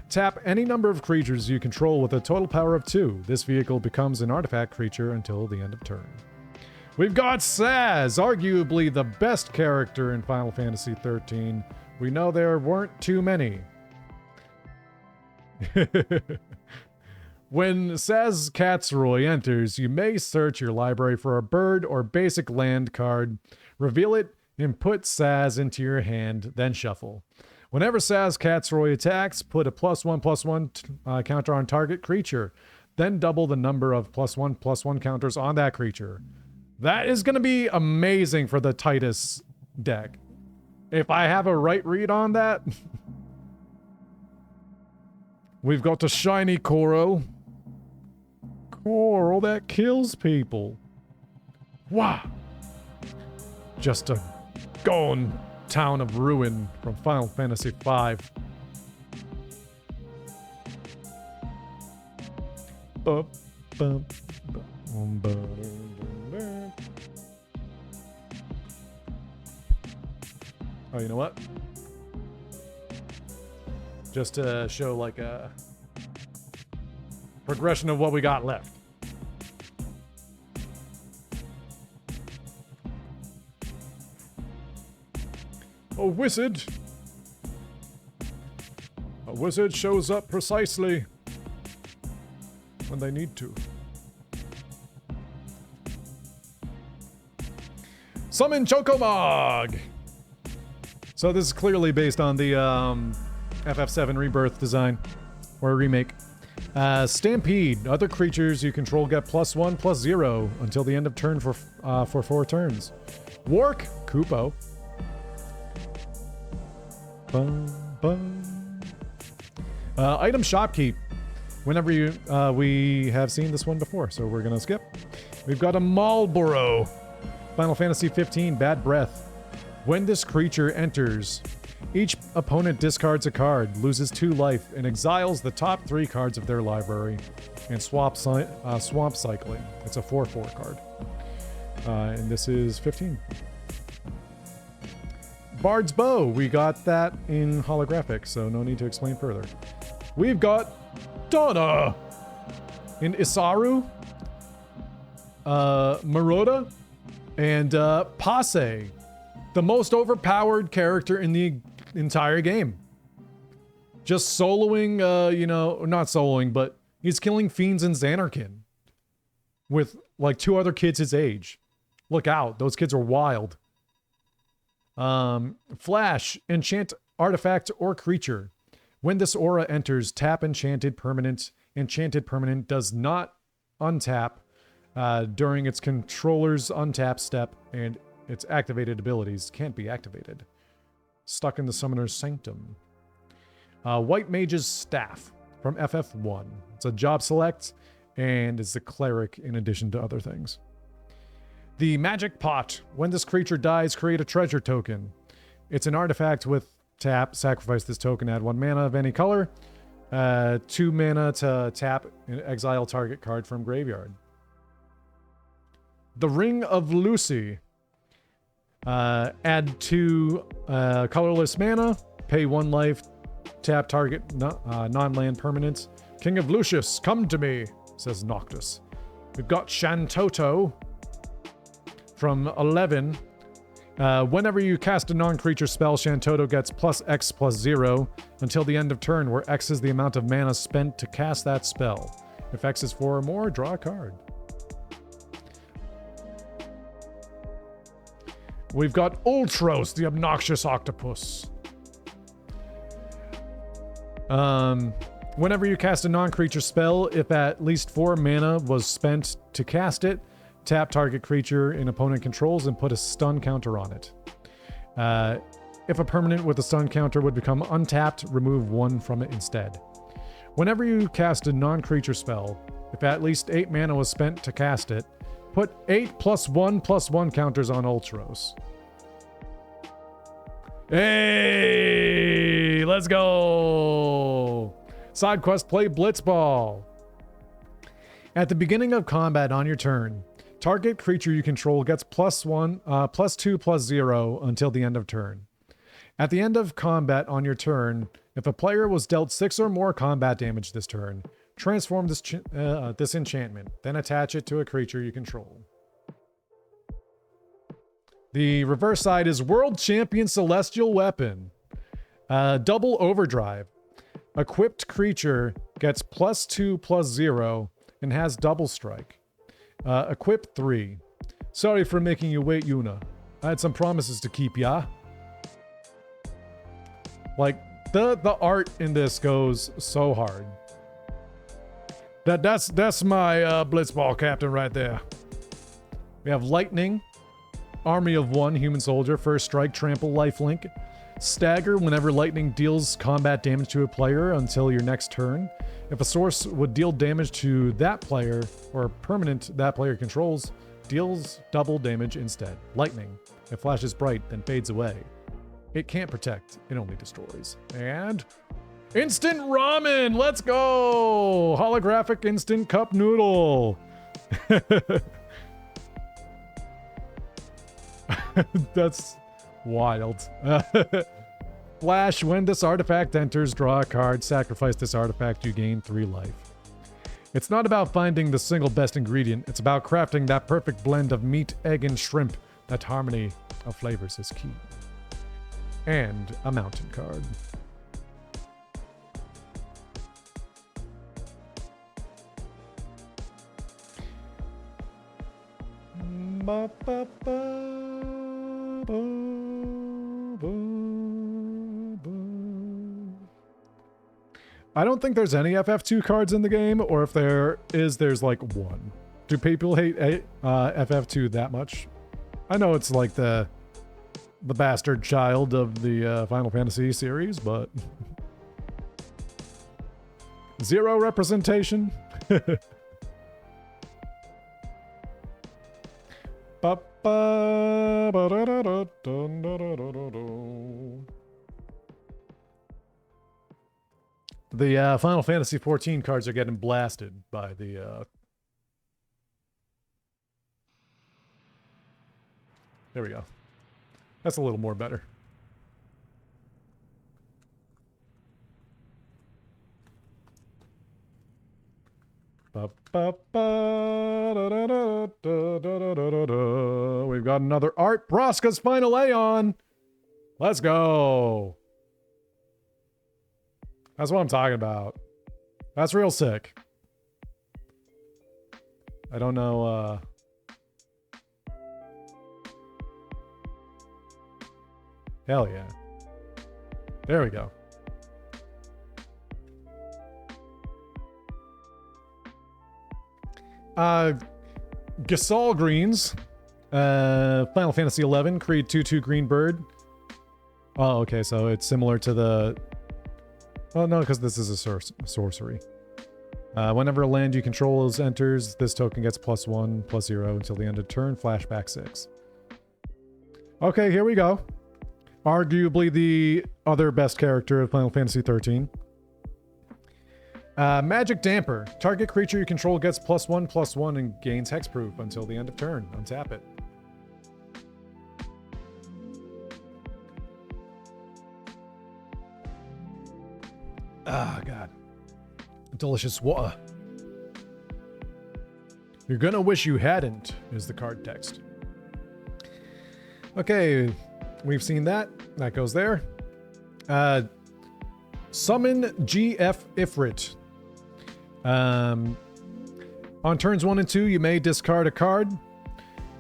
Tap any number of creatures you control with a total power of 2. This vehicle becomes an artifact creature until the end of turn. We've got Saz, arguably the best character in Final Fantasy XIII. We know there weren't too many. When Saz Katsroy enters, you may search your library for a bird or basic land card, reveal it, and put Saz into your hand, then shuffle. Whenever Saz Katsroy attacks, put a +1/+1 counter on target creature, then double the number of +1/+1 counters on that creature. That is going to be amazing for the Tidus deck. If I have a right read on that. We've got a shiny Coral. Coral that kills people. Wow. Just a gone town of ruin from Final Fantasy V. Oh, you know what? Just to show like a progression of what we got left. A wizard shows up precisely when they need to. Summon Chocomog! So this is clearly based on the FF7 Rebirth design, or remake. Stampede. Other creatures you control get +1/+0 until the end of turn for 4 turns. Wark. Kupo. Item Shopkeep. Whenever you, we have seen this one before, so we're gonna skip. We've got a Marlboro. Final Fantasy 15 Bad Breath. When this creature enters, each opponent discards a card, loses 2 life, and exiles the top 3 cards of their library, and swamp cycling. It's a 4/4 card. And this is 15. Bard's Bow. We got that in holographic, so no need to explain further. We've got Donna in Isaru, Maroda, and Passe. The most overpowered character in the entire game. Just soloing, not soloing, but he's killing fiends in Xanarkin with like 2 other kids his age. Look out, those kids are wild. Flash, enchant artifact or creature. When this aura enters, tap enchanted permanent. Enchanted permanent does not untap during its controller's untap step, and its activated abilities can't be activated. Stuck in the Summoner's Sanctum. White Mage's Staff from FF1. It's a job select, and it's a cleric in addition to other things. The Magic Pot. When this creature dies, create a treasure token. It's an artifact with tap. Sacrifice this token, add 1 mana of any color. 2 mana to tap and exile target card from graveyard. The Ring of Lucy. Add 2 colorless mana, pay 1 life, tap target non-land permanents. King of Lucius, come to me, says Noctis. We've got Shantoto from 11. Whenever you cast a non-creature spell, Shantoto gets +X/+0 until the end of turn, where X is the amount of mana spent to cast that spell. If X is 4 or more, draw a card. We've got Ultros, the obnoxious octopus. Whenever you cast a non-creature spell, if at least 4 mana was spent to cast it, tap target creature in opponent controls and put a stun counter on it. If a permanent with a stun counter would become untapped, remove 1 from it instead. Whenever you cast a non-creature spell, if at least 8 mana was spent to cast it, put 8 +1/+1 counters on Ultros. Hey, let's go. Side quest, play Blitzball. At the beginning of combat on your turn, target creature you control gets +1, +2, +0 until the end of turn. At the end of combat on your turn, if a player was dealt 6 or more combat damage this turn, transform this enchantment, then attach it to a creature you control. The reverse side is World Champion Celestial Weapon. Double Overdrive. Equipped creature gets +2, +0, and has double strike. Equip 3. Sorry for making you wait, Yuna. I had some promises to keep, ya. Like, the art in this goes so hard. That's my Blitzball captain right there. We have Lightning. Army of 1, human soldier, first strike, trample, lifelink. Stagger whenever lightning deals combat damage to a player until your next turn. If a source would deal damage to that player, or permanent that player controls, deals double damage instead. Lightning. It flashes bright, then fades away. It can't protect, it only destroys. And instant ramen! Let's go! Holographic instant cup noodle. That's wild. Flash, when this artifact enters, draw a card, sacrifice this artifact, you gain 3 life. It's not about finding the single best ingredient, it's about crafting that perfect blend of meat, egg, and shrimp. That harmony of flavors is key. And a mountain card. I don't think there's any FF2 cards in the game, or if there is, there's like one. Do people hate FF2 that much? I know it's like the bastard child of the Final Fantasy series, but zero representation. The Final Fantasy 14 cards are getting blasted by the there we go. That's a little more better. We've got another art. Broska's Final Aeon. Let's go. That's what I'm talking about. That's real sick. I don't know. Hell yeah. There we go. Gasol Greens. Final Fantasy XI. Create 2/2 green bird. Oh, okay. So it's similar to the... Oh, no, because this is a sorcery. Whenever a land you control enters, this token gets +1, +0 until the end of turn. Flashback 6. Okay, here we go. Arguably the other best character of Final Fantasy 13. Magic Damper. Target creature you control gets +1/+1 and gains hexproof until the end of turn. Untap it. Ah, God. Delicious water. You're gonna wish you hadn't, is the card text. Okay, we've seen that. That goes there. Summon GF Ifrit. On turns 1 and 2, you may discard a card.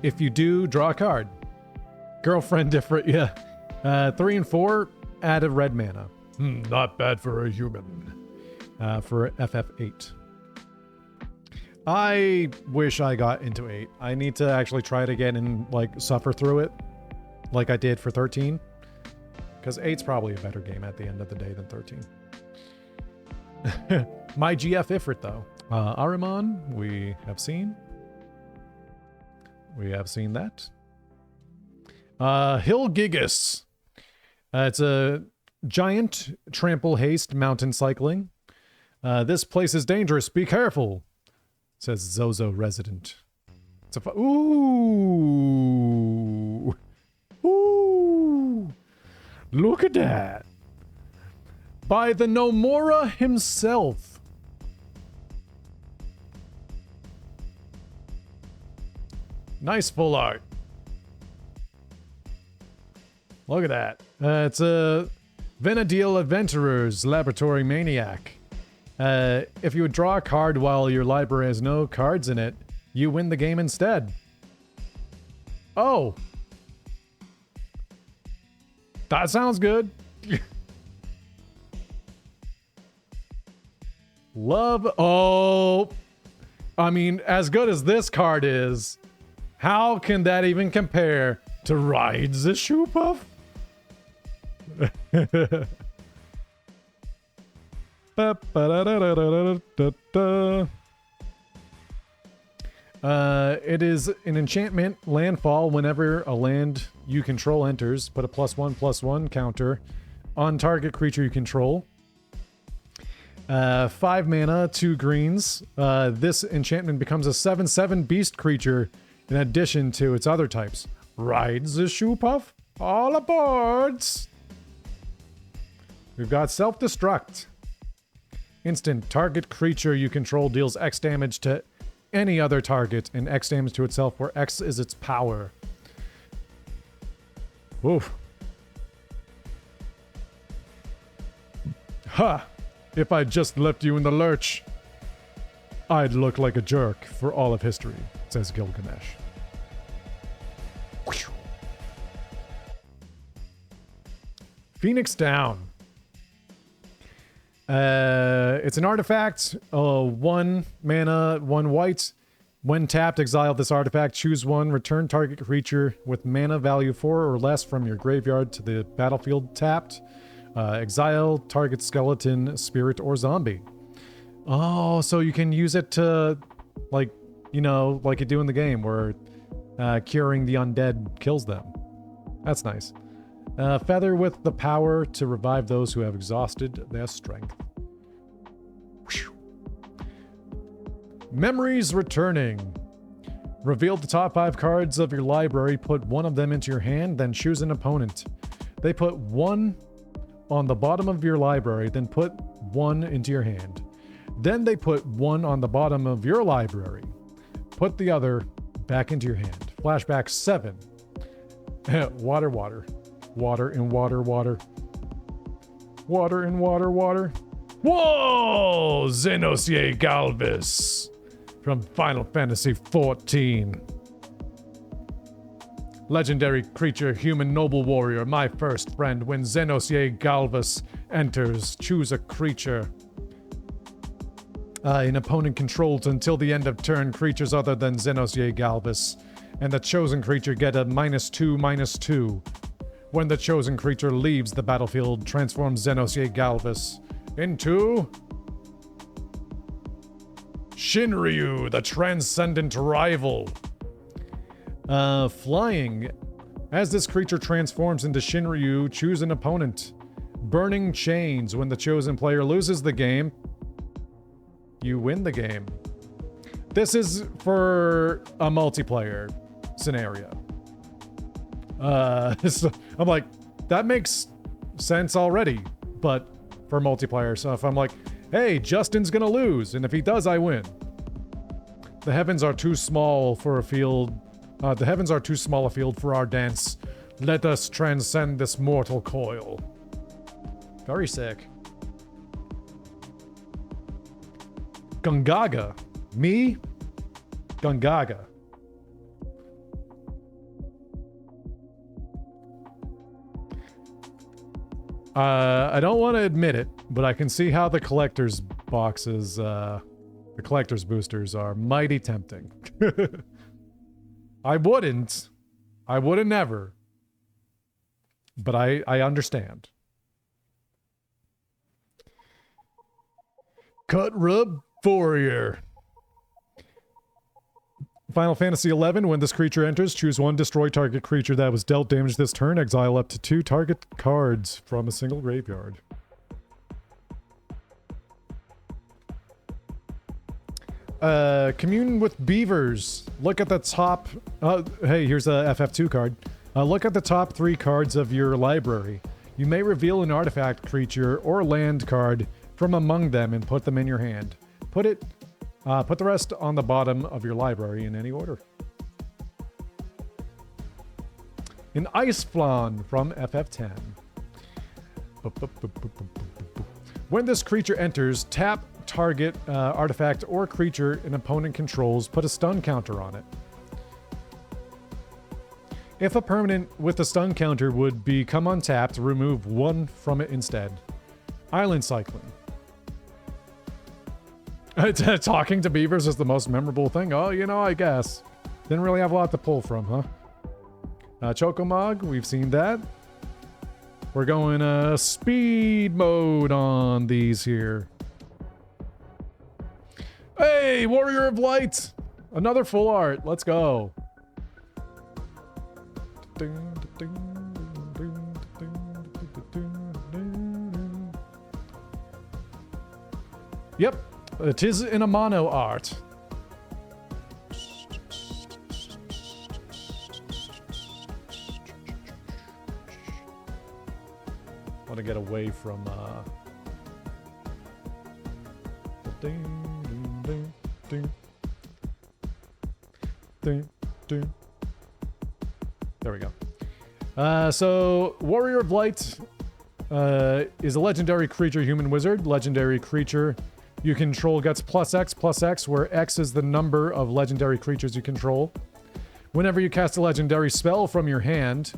If you do, draw a card. Girlfriend Ifrit, yeah. 3 and 4, add a red mana. Not bad for a human. For FF8. I wish I got into 8. I need to actually try it again and like suffer through it like I did for 13. Because 8's probably a better game at the end of the day than 13. My GF Ifrit, though. Ahriman, we have seen. We have seen that. Hilgigus. It's a giant trample haste mountain cycling. This place is dangerous. Be careful, says Zozo resident. It's a ooh. Ooh. Look at that. By the Nomura himself. Nice full art. Look at that. It's a Venadiel Adventurer's Laboratory Maniac. If you would draw a card while your library has no cards in it, you win the game instead. Oh. That sounds good. Love. Oh. I mean, as good as this card is, how can that even compare to Ride the Shoe Puff? It is an enchantment landfall. Whenever a land you control enters, put a +1/+1 counter on target creature you control. 5 mana, 2 greens. This enchantment becomes a 7/7 beast creature in addition to its other types. Rides the Shoe Puff? All aboard! We've got self-destruct. Instant. Target creature you control deals X damage to any other target and X damage to itself, where X is its power. Oof. Ha! If I just left you in the lurch, I'd look like a jerk for all of history, says Gilgamesh. Phoenix Down. It's an artifact, 1 mana, 1 white. When tapped, exile this artifact, choose one, return target creature with mana value 4 or less from your graveyard to the battlefield tapped. Exile target skeleton, spirit, or zombie. Oh, so you can use it to, like, you know, like you do in the game where curing the undead kills them. That's nice. Feather with the power to revive those who have exhausted their strength. Whew. Memories returning. Reveal the top 5 cards of your library, put one of them into your hand, then choose an opponent. They put one on the bottom of your library, then put one into your hand. Then they put one on the bottom of your library. Put the other back into your hand. Flashback 7. Water, water. Water in water, water. Water in water, water. Whoa! Xenosier Galvis from Final Fantasy XIV. Legendary creature, human noble warrior, my first friend. When Xenosier Galvis enters, choose a creature. An opponent controls until the end of turn creatures other than Xenosier Galvis, and the chosen creature get a -2/-2. When the chosen creature leaves the battlefield, transform Xenosier Galvis into Shinryu, the transcendent rival. Flying. As this creature transforms into Shinryu, choose an opponent. Burning Chains. When the chosen player loses the game, you win the game. This is for a multiplayer scenario. So I'm like, that makes sense already, but for multiplayer stuff, I'm like, hey, Justin's gonna lose, and if he does, I win. The heavens are too small for a field. The heavens are too small a field for our dance. Let us transcend this mortal coil. Very sick. Gungaga. Me? Gungaga. I don't want to admit it, but I can see how the collector's boxes, the collector's boosters are mighty tempting. I wouldn't never. But I understand. Cut Rub Fourier. Final Fantasy XI, when this creature enters, choose one, destroy target creature that was dealt damage this turn, exile up to 2 target cards from a single graveyard. Commune with beavers. Look at the top... hey, here's a FF2 card. Look at the top 3 cards of your library. You may reveal an artifact creature or land card from among them and put them in your hand. Put the rest on the bottom of your library in any order. An Ice Flan from FF10. When this creature enters, tap target artifact or creature an opponent controls, put a stun counter on it. If a permanent with a stun counter would become untapped, remove 1 from it instead. Island Cycling. Talking to beavers is the most memorable thing. Oh, you know, I guess. Didn't really have a lot to pull from, huh? Chocomog, we've seen that. We're going speed mode on these here. Hey, Warrior of Light! Another full art. Let's go. Yep, it is in a mono art. Want to get away from there we go. So Warrior of Light is a legendary creature, human wizard. Legendary creature you control gets +X, where X is the number of legendary creatures you control. Whenever you cast a legendary spell from your hand,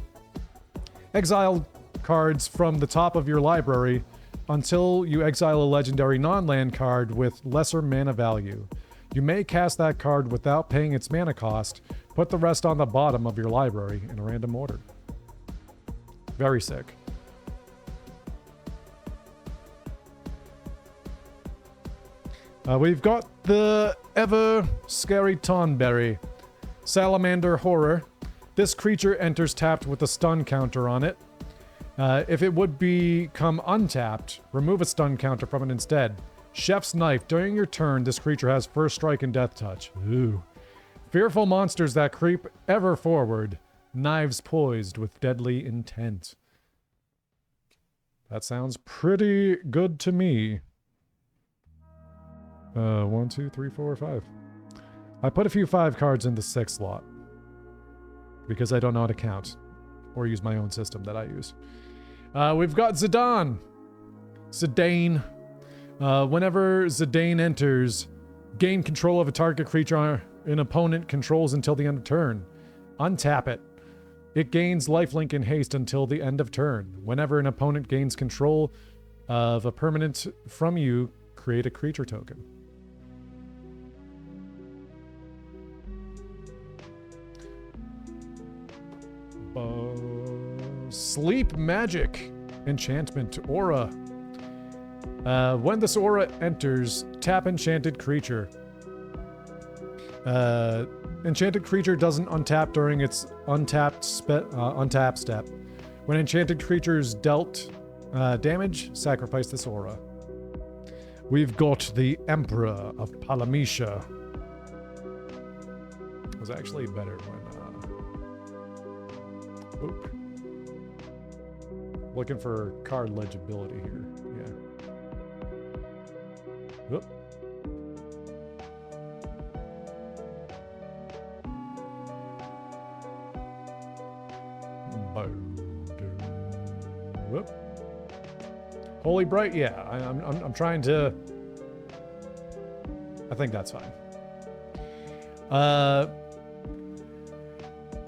exile cards from the top of your library until you exile a legendary non-land card with lesser mana value. You may cast that card without paying its mana cost. Put the rest on the bottom of your library in a random order. Very sick. We've got the ever scary Tonberry. Salamander Horror. This creature enters tapped with a stun counter on it. If it would become untapped, remove a stun counter from it instead. Chef's Knife. During your turn, this creature has first strike and death touch. Ooh. Fearful monsters that creep ever forward. Knives poised with deadly intent. That sounds pretty good to me. 1, 2, 3, 4, 5. I put a few 5 cards in the 6 slot. Because I don't know how to count. Or use my own system that I use. We've got Zidane. Zidane. Whenever Zidane enters, gain control of a target creature an opponent controls until the end of turn. Untap it. It gains lifelink and haste until the end of turn. Whenever an opponent gains control of a permanent from you, create a creature token. Sleep Magic. Enchantment Aura. When this aura enters, tap enchanted creature. Enchanted creature doesn't untap during its untap step. When enchanted creatures dealt damage, sacrifice this aura. We've got the Emperor of Palamecia. It was actually better when... Oop. Looking for card legibility here. Yeah. Oop. Whoop. Holy Bright, yeah. I'm trying to... I think that's fine.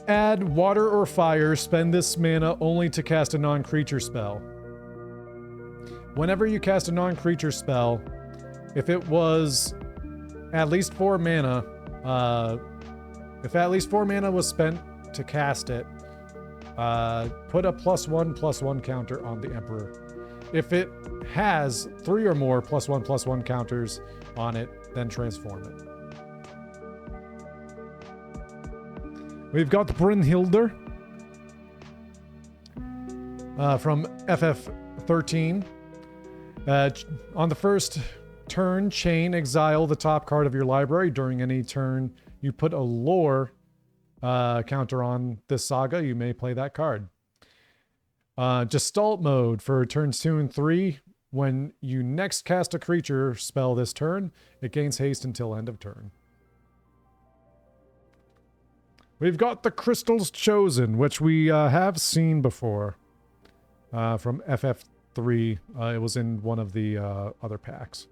Add water or fire. Spend this mana only to cast a non-creature spell. Whenever you cast a non-creature spell, if it was at least 4 mana, if at least 4 mana was spent to cast it, put a +1/+1 counter on the Emperor. If it has 3 or more +1/+1 counters on it, then transform it. We've got Brynhildr from FF13. On the first turn, exile the top card of your library. During any turn, you put a lore counter on this saga. You may play that card. Gestalt mode for turns 2 and 3. When you next cast a creature spell this turn, it gains haste until end of turn. We've got the Crystal's Chosen, which we have seen before from FF3. It was in one of the other packs.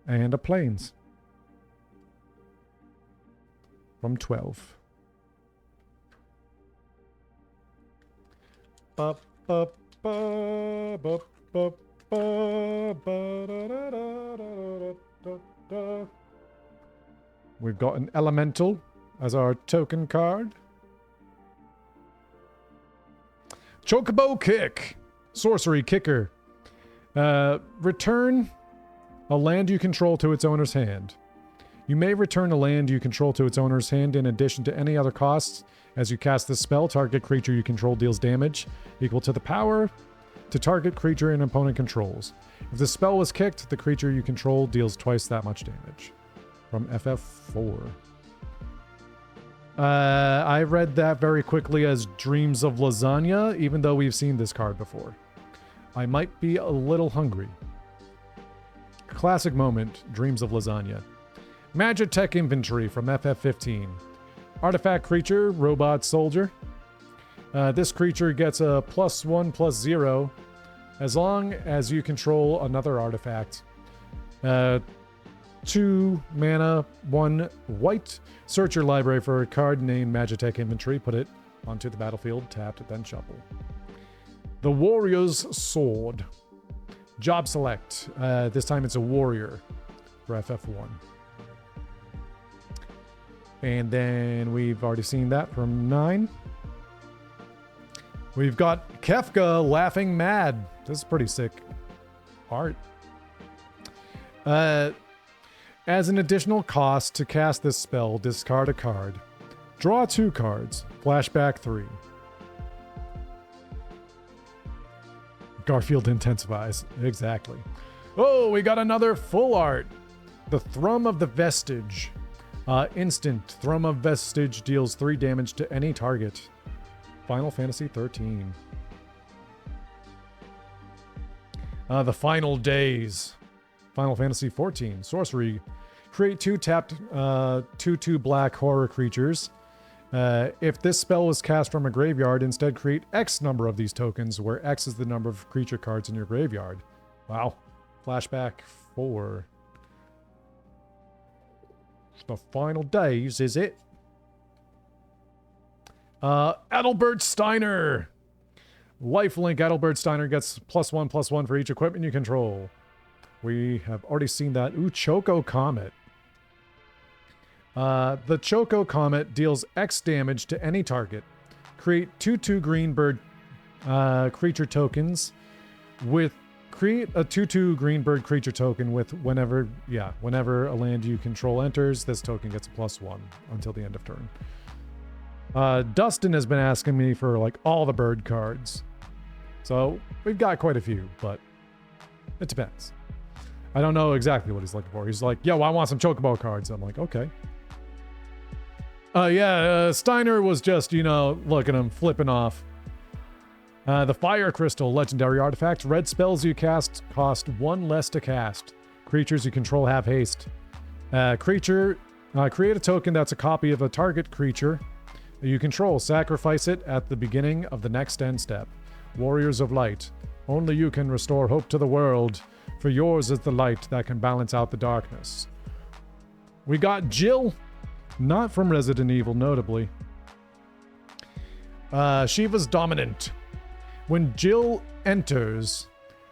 And a Plains from 12. We've got an Elemental as our token card. Chocobo Kick. Sorcery Kicker. Return a land you control to its owner's hand. You may return a land you control to its owner's hand in addition to any other costs. As you cast this spell, target creature you control deals damage equal to the power to target creature an opponent controls. If the spell was kicked, the creature you control deals twice that much damage. From FF4. I read that very quickly as Dreams of Lasagna, even though we've seen this card before. I might be a little hungry. Classic moment, Dreams of Lasagna. Magitech Infantry from FF15. Artifact creature, robot soldier. This creature gets a +1/+0 as long as you control another artifact. 2 mana, 1 white. Search your library for a card named Magitech Infantry. Put it onto the battlefield, tapped, then shuffle. The Warrior's Sword. Job select. This time it's a warrior for FF1. And then we've already seen that from 9. We've got Kefka Laughing Mad. This is pretty sick art. As an additional cost to cast this spell, discard a card. Draw 2 cards. Flashback 3. Garfield intensifies. Exactly. Oh, we got another full art. The Thrum of the Vestige. Instant. Thrum of Vestige deals 3 damage to any target. Final Fantasy 13. The Final Days. Final Fantasy 14. Sorcery. Create 2 tapped 2/2 black horror creatures. If this spell was cast from a graveyard, instead create X number of these tokens, where X is the number of creature cards in your graveyard. Wow. Flashback 4. The Final Days, is it? Adelbert Steiner. Lifelink Adelbert Steiner gets +1/+1 for each equipment you control. We have already seen that. Ooh, Choco Comet. The Choco Comet deals X damage to any target. Create 2/2 green bird creature tokens with create a 2/2 green bird creature token with whenever a land you control enters, this token gets a +1 until the end of turn. Dustin has been asking me for like all the bird cards. So we've got quite a few, but it depends. I don't know exactly what he's looking for. He's like, yo, I want some Chocobo cards. I'm like, okay. Steiner was just, look at him, flipping off. The Fire Crystal, legendary artifact. Red spells you cast cost 1 less to cast. Creatures you control have haste. Create a token that's a copy of a target creature you control. Sacrifice it at the beginning of the next end step. Warriors of Light. Only you can restore hope to the world, for yours is the light that can balance out the darkness. We got Jill, not from Resident Evil, notably. Shiva's Dominant. When Jill enters,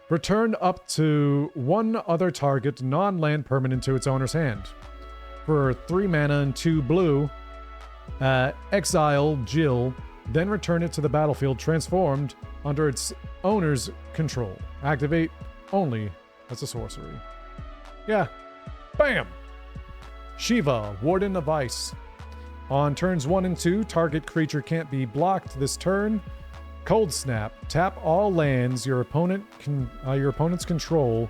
return up to 1 other target non-land permanent to its owner's hand. For 3 mana and 2 blue, exile Jill, then return it to the battlefield transformed under its owner's control. Activate only as a sorcery. Yeah. Bam! Shiva, Warden of Ice. On turns 1 and 2, target creature can't be blocked this turn. Cold Snap. Tap all lands your opponent's control.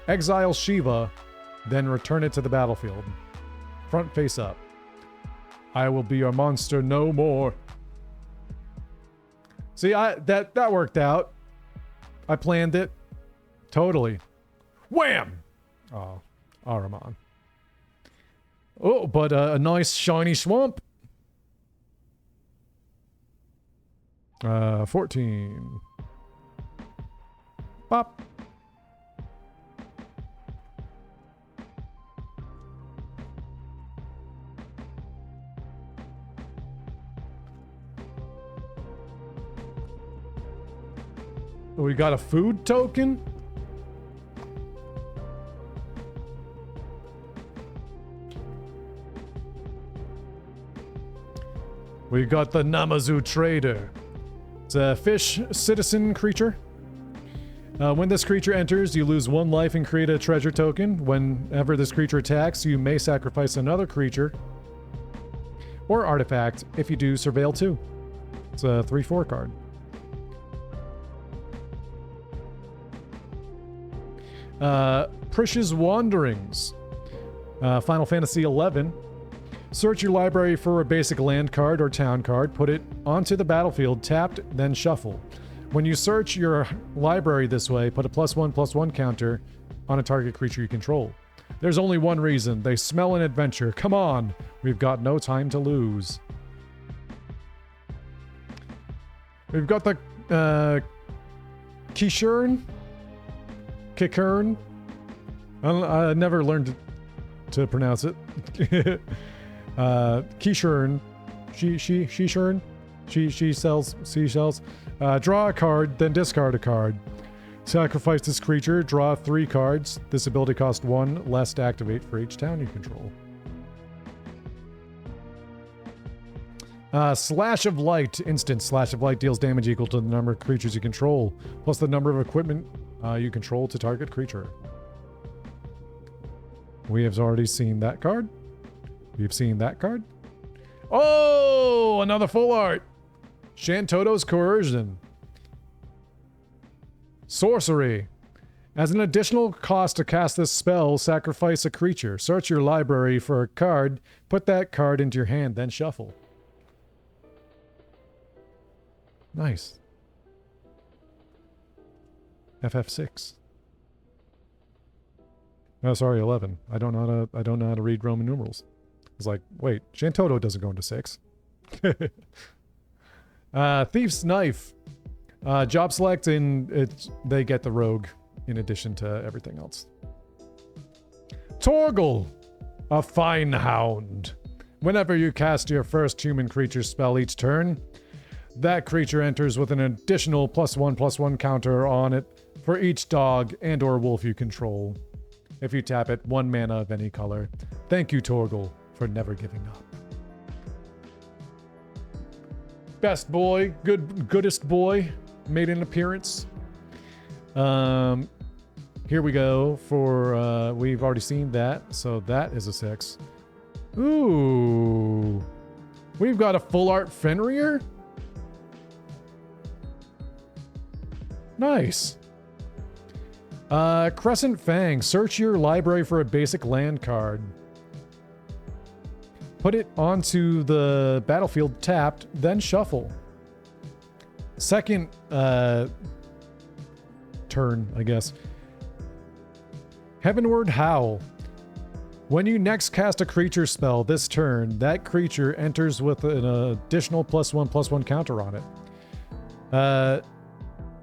Exile Shiva, then return it to the battlefield. Front face up. I will be your monster no more. See, that worked out. I planned it. Totally. Wham! Oh, Ahriman. Oh, but a nice shiny swamp. 14. Pop. We got a food token? We got the Namazu Trader. It's a fish citizen creature. When this creature enters, you lose 1 life and create a treasure token. Whenever this creature attacks, you may sacrifice another creature or artifact. If you do, surveil 2. It's a 3/4 card. Prish's Wanderings. Final Fantasy XI. Search your library for a basic land card or town card, put it onto the battlefield, tapped, then shuffle. When you search your library this way, put a +1/+1 counter on a target creature you control. There's only one reason. They smell an adventure. Come on! We've got no time to lose. We've got the Kishurn? Kikern? I never learned to pronounce it. Kishurn. Shishurn? She sells seashells. Draw a card, then discard a card. Sacrifice this creature, draw 3 cards. This ability costs 1 less to activate for each town you control. Slash of Light. Instant Slash of Light deals damage equal to the number of creatures you control, plus the number of equipment you control to target creature. We have already seen that card. We've seen that card. Oh, another full art. Shantoto's Coercion. Sorcery. As an additional cost to cast this spell, sacrifice a creature. Search your library for a card, put that card into your hand, then shuffle. Nice. FF6. Oh, sorry, 11. I don't know how to read Roman numerals. It's like, wait, Shantoto doesn't go into 6. Thief's Knife. Job select and they get the rogue in addition to everything else. Torgal. A Fine Hound. Whenever you cast your first human creature spell each turn, that creature enters with an additional +1/+1 counter on it for each dog and or wolf you control. If you tap it, 1 mana of any color. Thank you, Torgal, for never giving up. Best boy, goodest boy, made an appearance. Here we go for, we've already seen that, so that is a 6. Ooh. We've got a full art Fenrir? Nice. Crescent Fang. Search your library for a basic land card. Put it onto the battlefield tapped, then shuffle. Second turn, I guess. Heavenward Howl. When you next cast a creature spell this turn, that creature enters with an additional +1/+1 counter on it.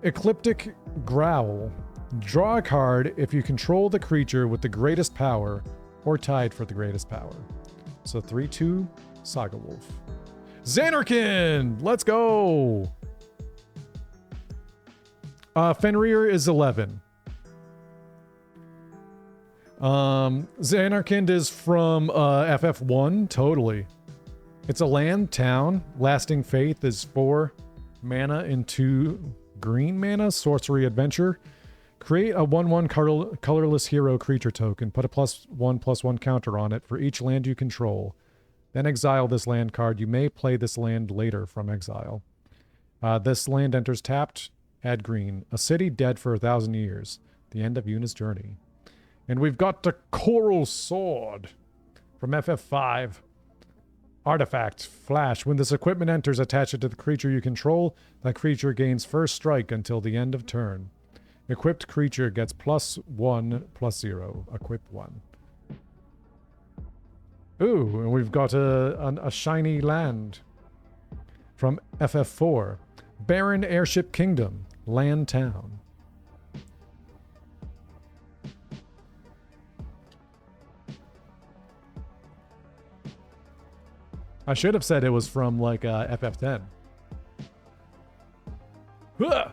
Ecliptic Growl. Draw a card if you control the creature with the greatest power or tied for the greatest power. So 3/2 Saga Wolf. Xanarkin! Let's go! Fenrir is 11. Xanarkin is from FF1, totally. It's a land town. Lasting Faith is 4 mana and 2 green mana. Sorcery Adventure. Create a 1/1 colorless hero creature token. Put a +1/+1 counter on it for each land you control. then exile this land card. You may play this land later from exile. This land enters tapped, add green. A city dead for 1,000 years. The end of Yuna's journey. And we've got the Coral Sword from FF5. Artifact, flash. When this equipment enters, attach it to the creature you control. That creature gains first strike until the end of turn. Equipped creature gets +1/+0. Equip 1. Ooh, and we've got a shiny land from FF4. Barren Airship Kingdom. Land Town. I should have said it was from, like, FF10. Huh!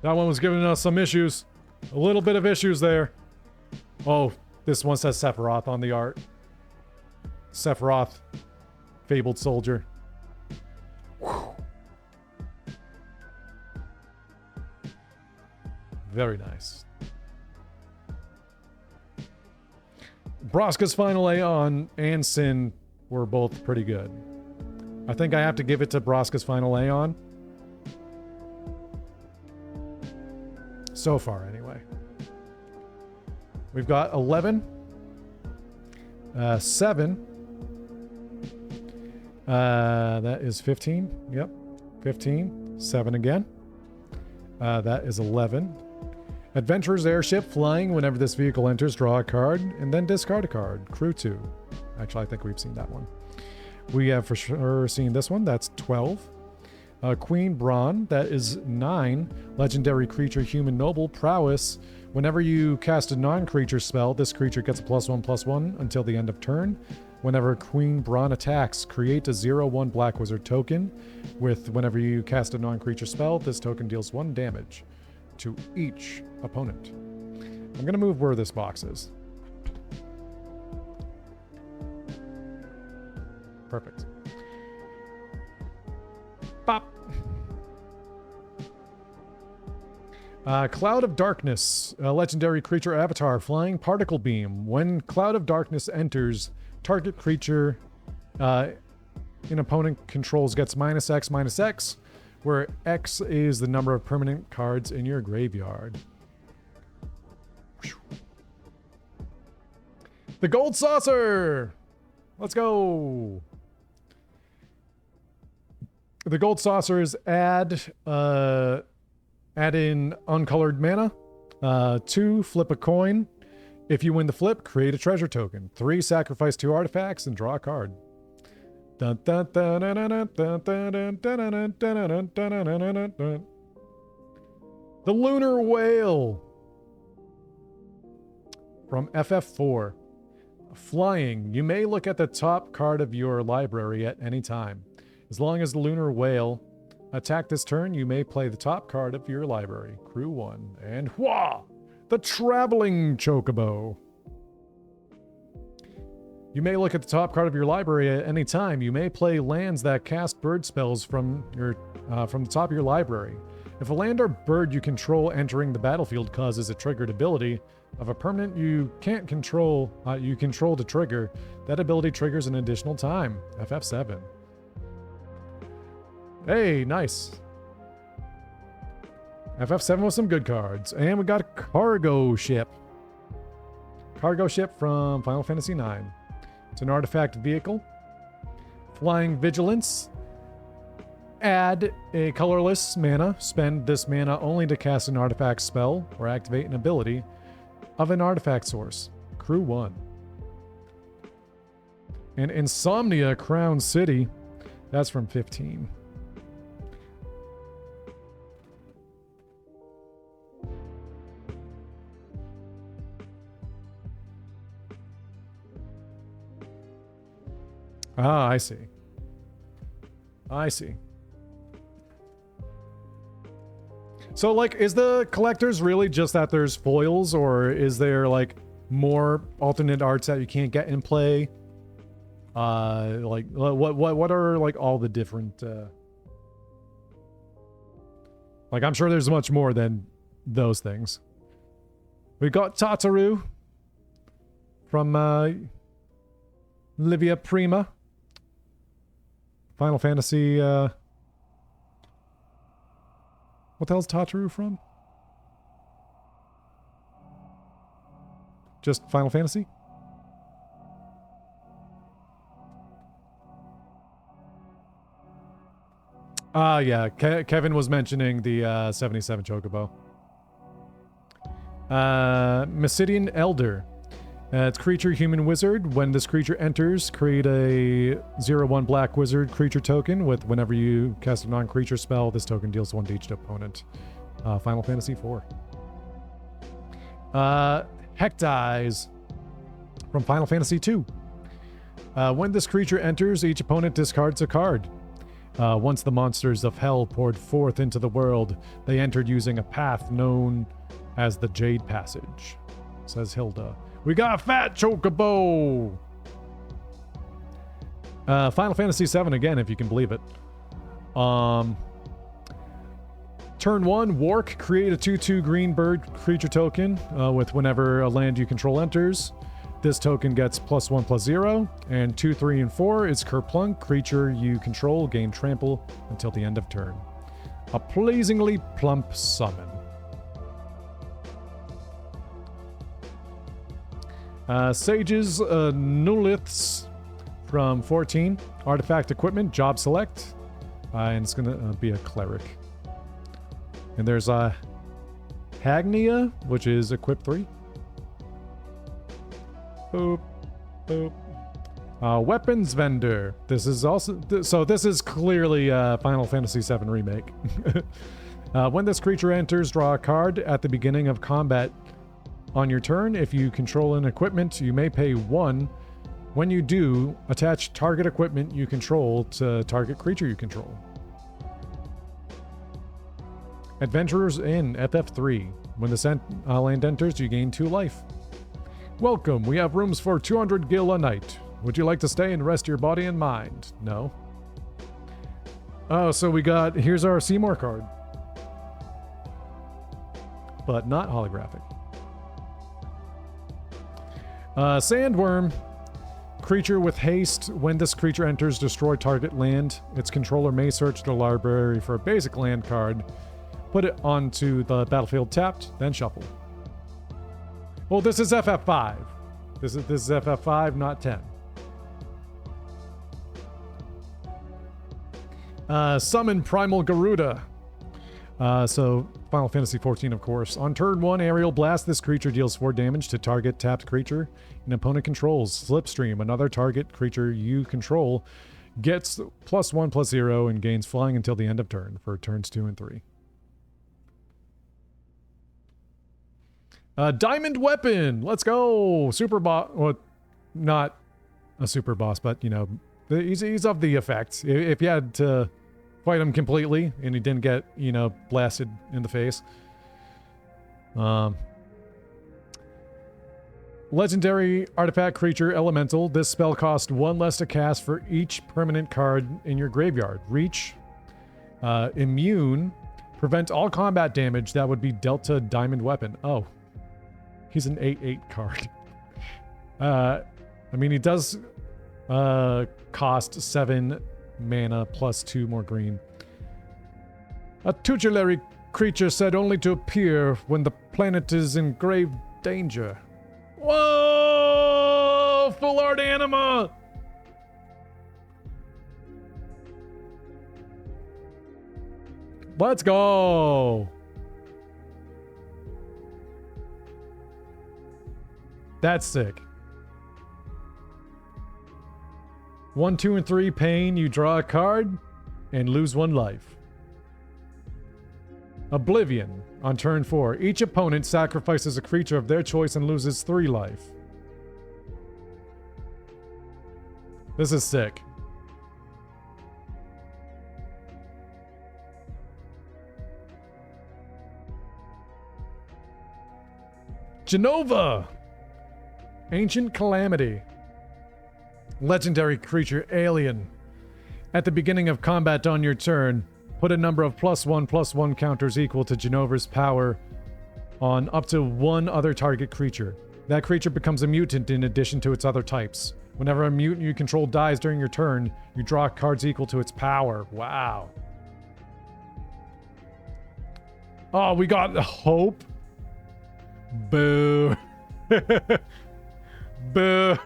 That one was giving us some issues. A little bit of issues there. Oh, this one says Sephiroth on the art. Sephiroth. Fabled soldier. Whew. Very nice. Braska's Final Aeon and Sin were both pretty good. I think I have to give it to Braska's Final Aeon. So far, anyway. We've got 11. 7. That is 15. Yep. 15. 7 again. That is 11. Adventurer's Airship, flying. Whenever this vehicle enters, draw a card, and then discard a card. Crew 2. Actually, I think we've seen that one. We have for sure seen this one. That's 12. Queen Brawn, that is 9. Legendary creature, human noble, prowess. Whenever you cast a non-creature spell, this creature gets a +1/+1 until the end of turn. Whenever Queen Brawn attacks, create a 0/1 Black Wizard token. Whenever you cast a non-creature spell, this token deals 1 damage to each opponent. I'm going to move where this box is. Perfect. Bop. Cloud of Darkness, a legendary creature avatar, flying particle beam. When Cloud of Darkness enters, target creature an opponent controls gets -X/-X, where X is the number of permanent cards in your graveyard. The Gold Saucer! Let's go! The Gold Saucers add in uncolored mana. 2, flip a coin. If you win the flip, create a treasure token. 3, sacrifice 2 artifacts and draw a card. The Lunar Whale from FF4. Flying. You may look at the top card of your library at any time. As long as the Lunar Whale attack this turn, you may play the top card of your library. Crew 1. And wha! The Traveling Chocobo. You may look at the top card of your library at any time. You may play lands that cast bird spells from the top of your library. If a land or bird you control entering the battlefield causes a triggered ability of a permanent you can't control, you control to trigger, that ability triggers an additional time. FF7. Hey, nice. FF7 with some good cards. And we got a cargo ship. Cargo ship from Final Fantasy IX. It's an artifact vehicle. Flying Vigilance. Add a colorless mana. Spend this mana only to cast an artifact spell or activate an ability of an artifact source. Crew 1. And Insomnia Crown City. That's from 15. Ah, I see. I see. So, like, is the collectors really just that there's foils, or is there, like, more alternate arts that you can't get in play? Like, what are, like, all the different, Like, I'm sure there's much more than those things. We got Tataru from, Livia Prima. Final Fantasy, what the hell's Tataru from? Just Final Fantasy? Yeah, Kevin was mentioning the 77 Chocobo. Mysidian Elder. It's creature, human, wizard. When this creature enters, create a 0/1 black wizard creature token with whenever you cast a non-creature spell, this token deals 1 to each opponent. Final Fantasy IV. Hectize from Final Fantasy II. When this creature enters, each opponent discards a card. Once the monsters of hell poured forth into the world, they entered using a path known as the Jade Passage, says Hilda. We got a fat chocobo! Final Fantasy VII again, if you can believe it. Turn 1, Wark. Create a 2/2 green bird creature token with whenever a land you control enters. This token gets +1/+0. And 2, 3, and 4 is Kerplunk. Creature you control gain trample until the end of turn. A pleasingly plump summon. Sages Nuliths from 14. Artifact equipment, job select. And it's going to be a cleric. And there's a Hagnia, which is equip 3. Boop. Boop. Weapons vendor. This is also... So this is clearly a Final Fantasy VII remake. When this creature enters, draw a card at the beginning of combat. On your turn, if you control an equipment, you may pay 1. When you do, attach target equipment you control to target creature you control. Adventurers Inn, FF3. When the land enters, you gain 2 life. Welcome, we have rooms for 200 gil a night. Would you like to stay and rest your body and mind? No. Oh, so here's our Seymour card. But not holographic. Sandworm. Creature with haste. When this creature enters, destroy target land. Its controller may search the library for a basic land card. Put it onto the battlefield tapped, then shuffle. Well, this is FF5. This is FF5, not 10. Summon Primal Garuda. So, Final Fantasy XIV, of course. On turn 1, Aerial Blast. This creature deals 4 damage to target tapped creature an opponent controls. Slipstream. Another target creature you control gets +1/+0 and gains flying until the end of turn for turns 2 and 3. Diamond Weapon. Let's go. Super boss. Well, not a super boss, but, you know, he's of the effect. If you had to fight him completely and he didn't get, you know, blasted in the face. Legendary artifact creature elemental. This spell costs 1 less to cast for each permanent card in your graveyard. Reach. Immune. Prevent all combat damage that would be dealt to Diamond Weapon. Oh. He's an 8/8 card. I mean, he does cost 7 mana plus 2 more green. A tutelary creature said only to appear when the planet is in grave danger. Whoa! Full art anima! Let's go! That's sick. 1, 2, and 3 pain. You draw a card and lose 1 life. Oblivion. On turn 4, each opponent sacrifices a creature of their choice and loses 3 life. This is sick. Genova. Ancient Calamity. Legendary creature alien. At the beginning of combat on your turn, put a number of +1/+1 counters equal to Genova's power on up to 1 other target creature. That creature becomes a mutant in addition to its other types. Whenever a mutant you control dies during your turn, you draw cards equal to its power. Wow. Oh, we got Hope. Boo. Boo.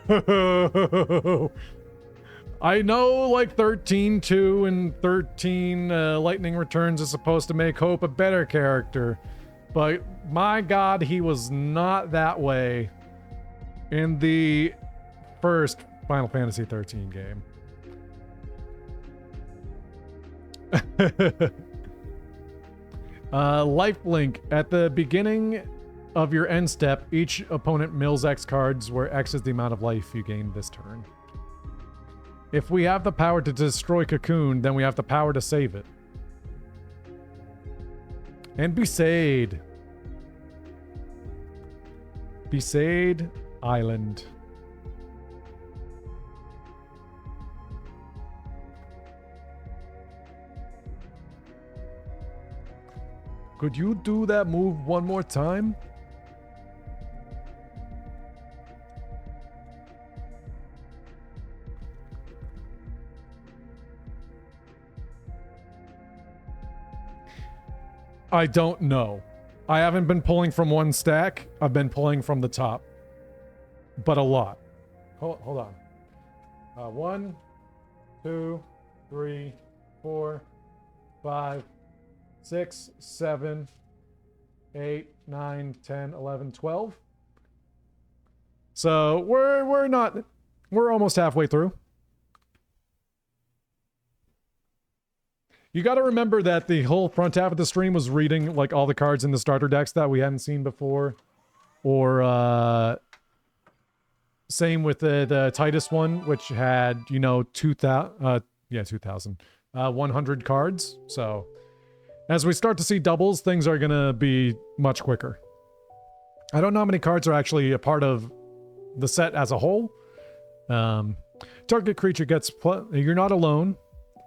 I know like 13-2 and 13 Lightning Returns is supposed to make Hope a better character, but my god, he was not that way in the first Final Fantasy 13 game. Lifelink. At the beginning of your end step, each opponent mills X cards, where X is the amount of life you gain this turn. If we have the power to destroy Cocoon, then we have the power to save it. And Besaid. Besaid Island. Could you do that move one more time? I don't know. I haven't been pulling from one stack. I've been pulling from the top. But a lot. Hold on. 1, 2, 3, 4, 5, 6, 7, 8, 9, 10, 11, 12. So we're almost halfway through. You got to remember that the whole front half of the stream was reading like all the cards in the starter decks that we hadn't seen before, or same with the Tidus one, which had 100 cards. So as we start to see doubles, things are gonna be much quicker. I don't know how many cards are actually a part of the set as a whole. Target creature gets you're not alone.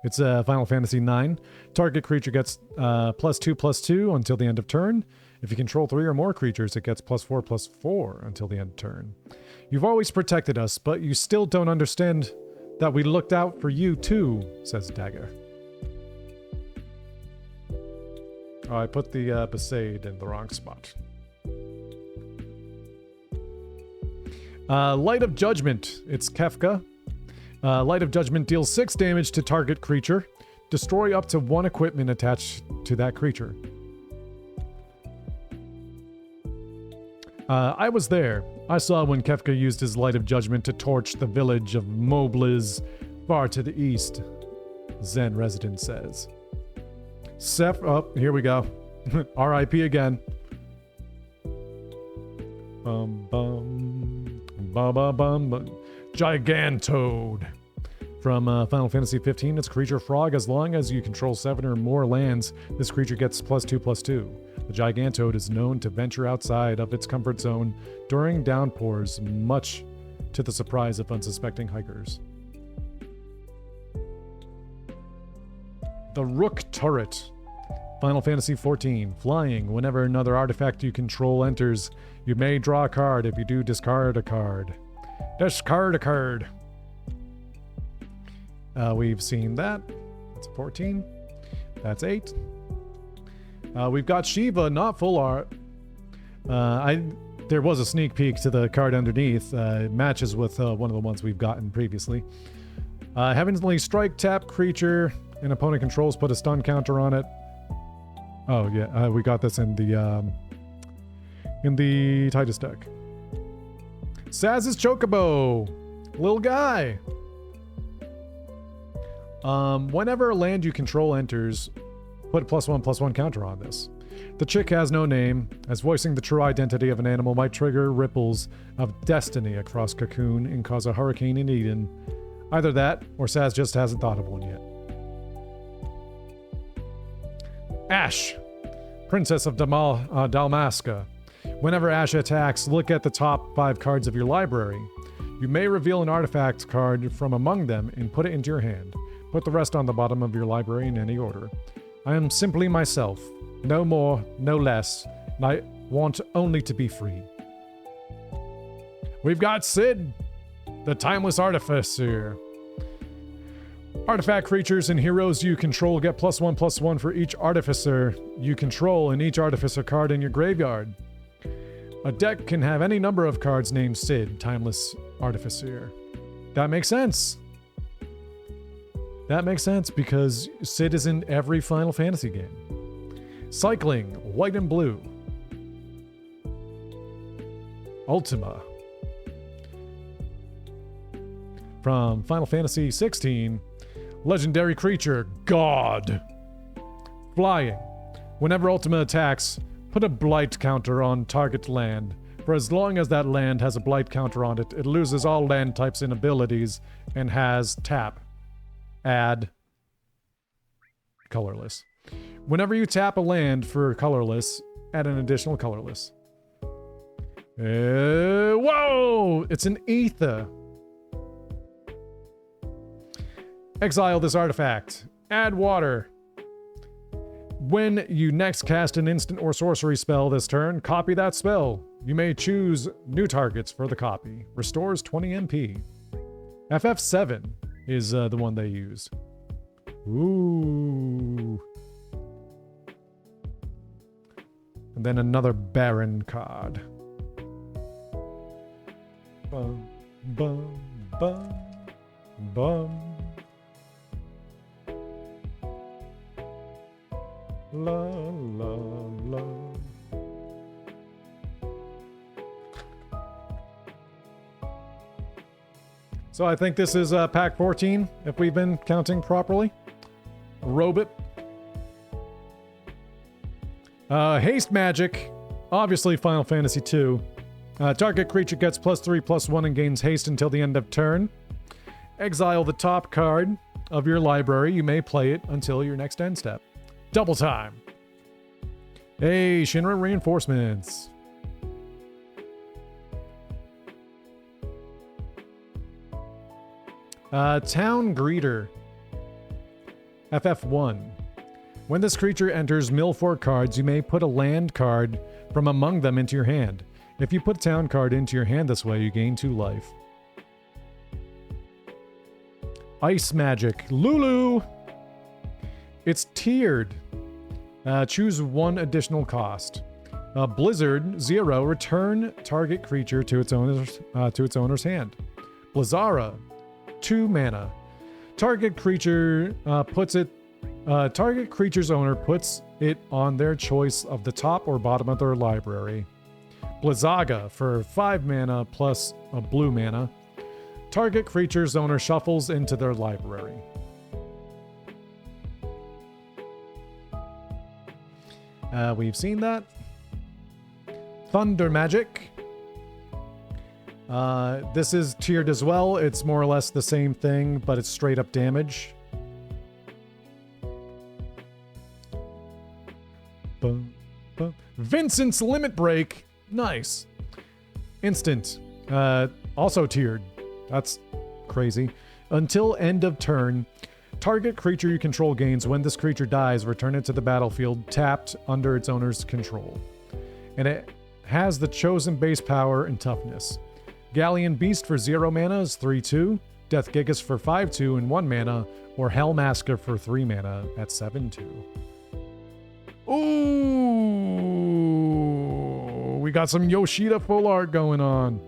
It's Final Fantasy IX. Target creature gets +2/+2 until the end of turn. If you control 3 or more creatures, it gets +4/+4 until the end of turn. You've always protected us, but you still don't understand that we looked out for you too, says Dagger. Oh, I put the Besaid in the wrong spot. Light of Judgment. It's Kefka. Light of Judgment deals 6 damage to target creature. Destroy up to 1 equipment attached to that creature. I was there. I saw when Kefka used his Light of Judgment to torch the village of Mobliz far to the east, Zen resident says. Here we go. R.I.P. again. Bum bum bum bum bum. Gigantode. From Final Fantasy 15, it's creature frog. As long as you control 7 or more lands, this creature gets +2/+2. The Gigantode is known to venture outside of its comfort zone during downpours, much to the surprise of unsuspecting hikers. The Rook Turret. Final Fantasy 14. Flying. Whenever another artifact you control enters, you may draw a card. If you do, discard a card. Discard a card. We've seen that. That's 14. That's 8. We've got Shiva, not full art. There was a sneak peek to the card underneath. It matches with one of the ones we've gotten previously. Heavenly Strike, tap creature an opponent controls, put a stun counter on it. Oh yeah, we got this in the Tidus deck. Saz's Chocobo, little guy. Whenever a land you control enters, put a +1/+1 counter on this. The chick has no name, as voicing the true identity of an animal might trigger ripples of destiny across Cocoon and cause a hurricane in Eden. Either that, or Saz just hasn't thought of one yet. Ash, Princess of Dalmasca. Whenever Ash attacks, look at the top 5 cards of your library. You may reveal an artifact card from among them and put it into your hand. Put the rest on the bottom of your library in any order. I am simply myself, no more, no less, and I want only to be free. We've got Sid, the Timeless Artificer. Artifact creatures and heroes you control get +1/+1 for each Artificer you control and each Artificer card in your graveyard. A deck can have any number of cards named Sid, Timeless Artificer. That makes sense. That makes sense because Sid is in every Final Fantasy game. Cycling, white and blue. Ultima. From Final Fantasy 16, legendary creature, God. Flying. Whenever Ultima attacks, put a blight counter on target land. For as long as that land has a blight counter on it, it loses all land types and abilities and has tap. Add colorless. Whenever you tap a land for colorless, add an additional colorless. Whoa! It's an ether. Exile this artifact. Add water. When you next cast an instant or sorcery spell this turn, copy that spell. You may choose new targets for the copy. Restores 20 MP. FF7 is the one they use. Ooh. And then another Baron card. Bum, bum, bum, bum. La, la, la. So I think this is pack 14, if we've been counting properly. Robot. Haste magic. Obviously Final Fantasy II. Target creature gets +3/+1 and gains haste until the end of turn. Exile the top card of your library. You may play it until your next end step. Double time. Hey, Shinra reinforcements. Town Greeter. FF1. When this creature enters mill 4 cards, you may put a land card from among them into your hand. If you put a town card into your hand this way, you gain 2 life. Ice Magic. Lulu! It's tiered. Choose 1 additional cost. Blizzard 0. Return target creature to its owner's hand. Blizzara 2 mana. Target creature's owner puts it on their choice of the top or bottom of their library. Blizzaga for 5 mana plus a blue mana. Target creature's owner shuffles into their library. We've seen that. Thunder Magic. This is tiered as well. It's more or less the same thing, but it's straight up damage. Boom, boom. Vincent's Limit Break. Nice. Instant. Also tiered. That's crazy. Until end of turn, target creature you control gains. When this creature dies, return it to the battlefield tapped under its owner's control. And it has the chosen base power and toughness. Galleon Beast for 0 mana is 3/2. Death Gigas for 5/2 and 1 mana. Or Hellmasker for 3 mana at 7/2. Ooh! We got some Yoshida full art going on.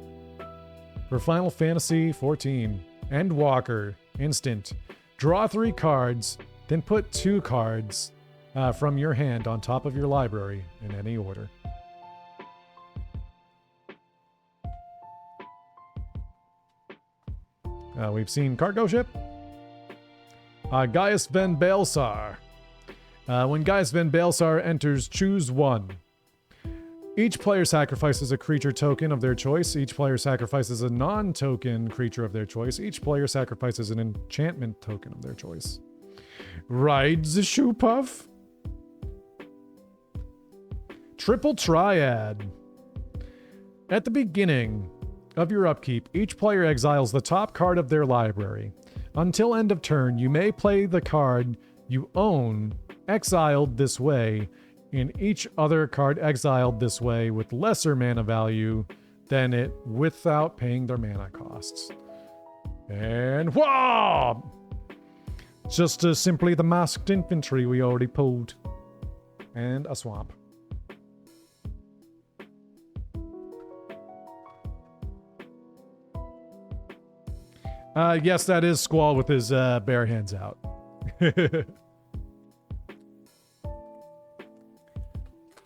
For Final Fantasy 14. Endwalker. Instant. Draw 3 cards, then put 2 cards from your hand on top of your library in any order. We've seen Cargo Ship. Gaius Van Baelsar. When Gaius Van Baelsar enters, choose 1. Each player sacrifices a creature token of their choice. Each player sacrifices a non-token creature of their choice. Each player sacrifices an enchantment token of their choice. Rides the Shoe Puff. Triple Triad. At the beginning of your upkeep, each player exiles the top card of their library. Until end of turn, you may play the card you own exiled this way, and each other card exiled this way with lesser mana value then it without paying their mana costs. And whoa! Just simply the masked infantry we already pulled. And a swamp. Yes, that is Squall with his bare hands out. We've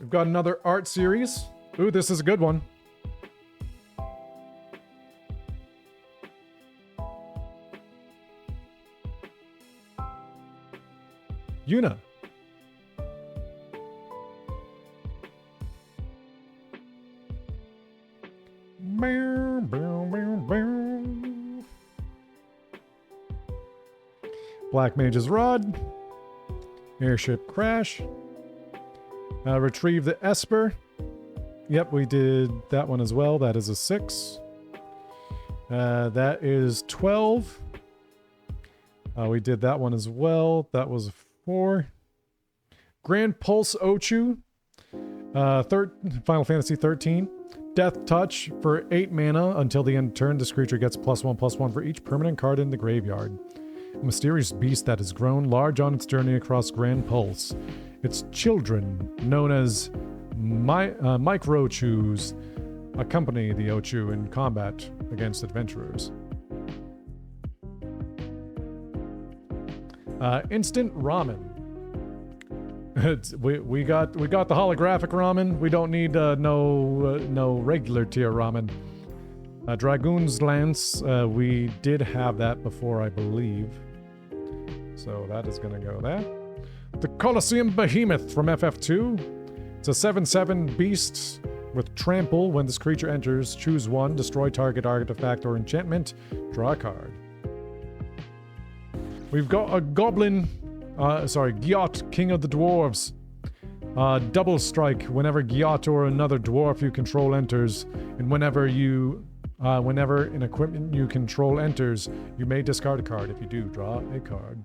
got another art series. Ooh, this is a good one. Yuna. Black Mage's Rod. Airship Crash. Retrieve the Esper. Yep, we did that one as well. That is a 6. That is 12. We did that one as well. That was a 4. Grand Pulse Ochu. Final Fantasy 13. Death Touch for 8 mana until the end of turn. This creature gets +1/+1 for each permanent card in the graveyard. A mysterious beast that has grown large on its journey across Grand Pulse. Its children, known as Micro-Chus, accompany the Ochu in combat against adventurers. Instant Ramen. we got the holographic ramen. We don't need no regular tier ramen. Dragoon's Lance, we did have that before, I believe. So that is going to go there. The Colosseum Behemoth from FF2. It's a 7/7 beast with trample. When this creature enters, choose one, destroy target artifact or enchantment, draw a card. We've got a Goblin, Gyot, King of the Dwarves. Double strike whenever Gyot or another dwarf you control enters, and whenever an equipment you control enters, you may discard a card. If you do, draw a card.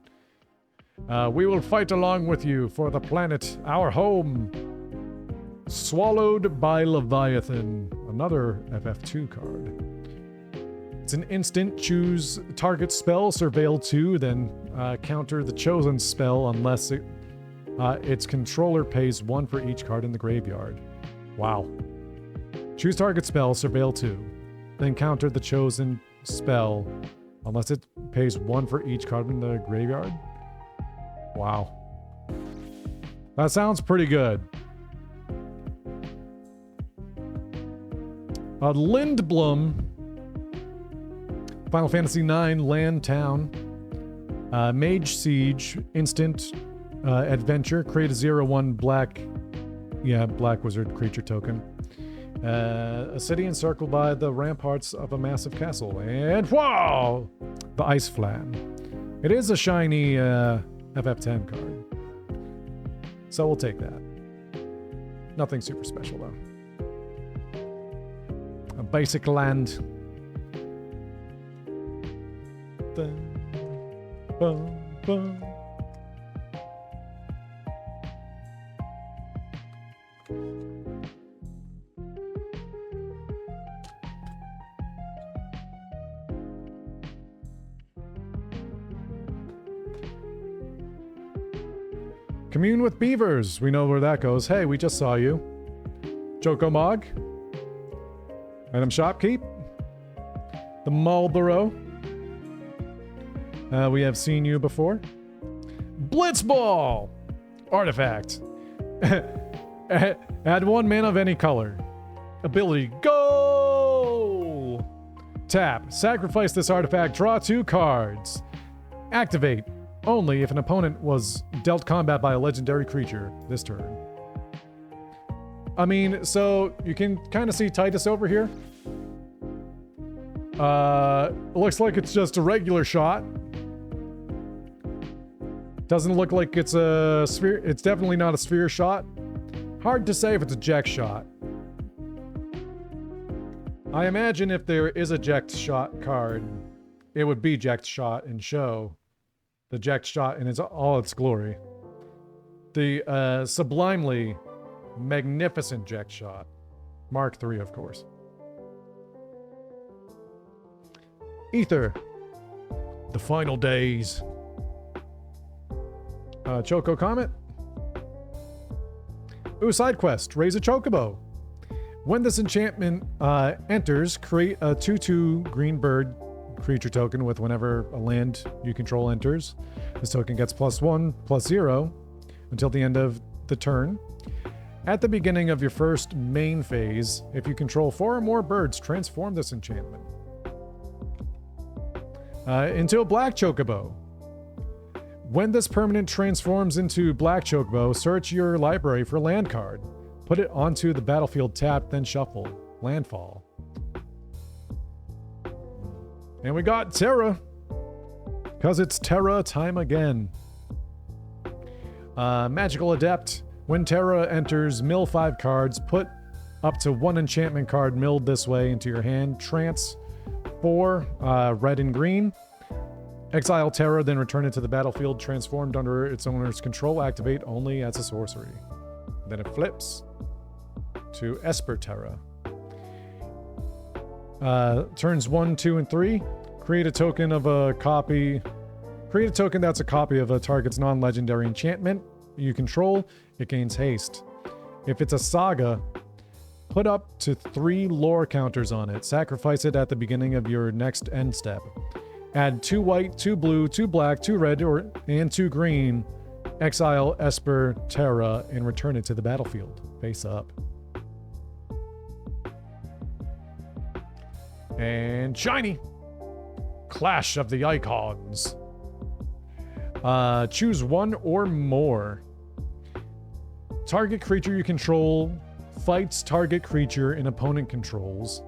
We will fight along with you for the planet, our home. Swallowed by Leviathan, another FF2 card. It's an instant, choose target spell, surveil 2, then counter the chosen spell unless its controller pays 1 for each card in the graveyard. Wow. Choose target spell, surveil 2. Then counter the chosen spell unless it pays 1 for each card in the graveyard. Wow. That sounds pretty good. Lindblom. Final Fantasy IX, Land Town. Mage Siege, instant adventure. Create a 0/1 black wizard creature token. A city encircled by the ramparts of a massive castle. And whoa! The Ice Flam. It is a shiny FF10 card. So we'll take that. Nothing super special though. A basic land. Dun, bum, bum. Commune with beavers. We know where that goes. Hey, we just saw you. Joko Mog. Item Shopkeep. The Marlboro. We have seen you before. Blitzball! Artifact. Add 1 mana of any color. Ability, go! Tap. Sacrifice this artifact. Draw 2 cards. Activate. Only if an opponent was dealt combat by a legendary creature this turn. I mean, so you can kind of see Tidus over here. Looks like it's just a regular shot. Doesn't look like it's a sphere. It's definitely not a sphere shot. Hard to say if it's a Jex shot. I imagine if there is a Jex shot card, it would be Jex shot and show the Jex shot in all its glory. The sublimely magnificent Jex shot. Mark III, of course. Ether. The final days. Choco Comet. Ooh, side quest. Raise a Chocobo. When this enchantment enters, create a 2/2 green bird creature token with whenever a land you control enters. This token gets +1/+0 until the end of the turn. At the beginning of your first main phase, if you control 4 or more birds, transform this enchantment into a black Chocobo. When this permanent transforms into black Chocobo, search your library for land card. Put it onto the battlefield tapped, then shuffle. Landfall. And we got Terra. Because it's Terra time again. Magical Adept. When Terra enters, mill 5 cards. Put up to 1 enchantment card milled this way into your hand. Trance 4, red and green. Exile Terra, then return it to the battlefield. Transformed under its owner's control. Activate only as a sorcery. Then it flips to Esper Terra. Turns 1, 2, and 3. Create a token of a copy. Create a token that's a copy of a target's non-legendary enchantment you control. It gains haste. If it's a saga, put up to 3 lore counters on it. Sacrifice it at the beginning of your next end step. Add 2 white, 2 blue, 2 black, 2 red, and 2 green. Exile Esper Terra and return it to the battlefield. Face up. And shiny. Clash of the Icons. Choose 1 or more. Target creature you control fights target creature an opponent controls.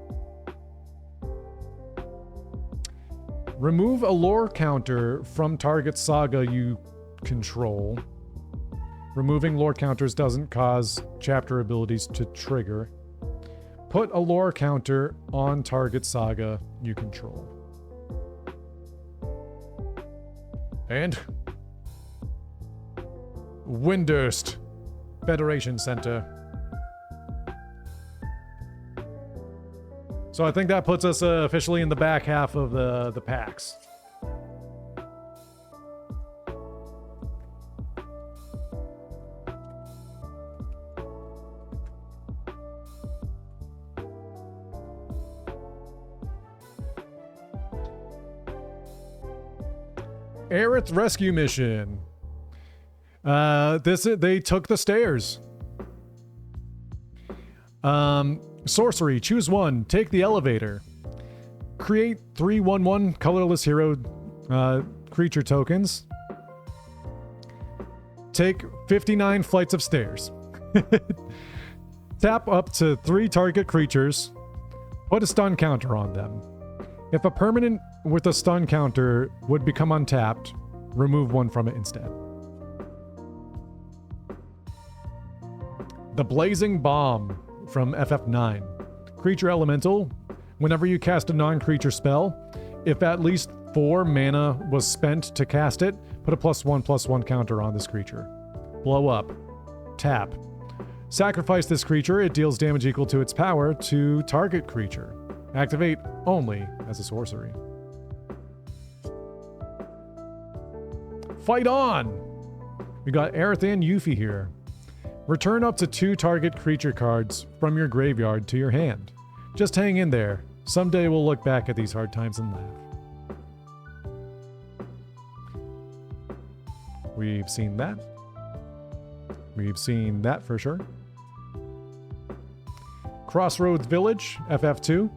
Remove a lore counter from target saga you control. Removing lore counters doesn't cause chapter abilities to trigger. Put a lore counter on target saga you control. And Windurst Federation Center. So I think that puts us officially in the back half of the packs. Aerith Rescue Mission. They took the stairs. Sorcery. Choose 1. Take the elevator. Create 3 1/1 colorless hero creature tokens. Take 59 flights of stairs. Tap up to 3 target creatures. Put a stun counter on them. If a permanent with a stun counter would become untapped, remove 1 from it instead. The Blazing Bomb from FF9. Creature Elemental. Whenever you cast a non-creature spell, if at least 4 mana was spent to cast it, put a +1/+1 counter on this creature. Blow up. Tap. Sacrifice this creature. It deals damage equal to its power to target creature. Activate only as a sorcery. Fight on! We got Aerith and Yuffie here. Return up to 2 target creature cards from your graveyard to your hand. Just hang in there. Someday we'll look back at these hard times and laugh. We've seen that. We've seen that for sure. Crossroads Village, FF2.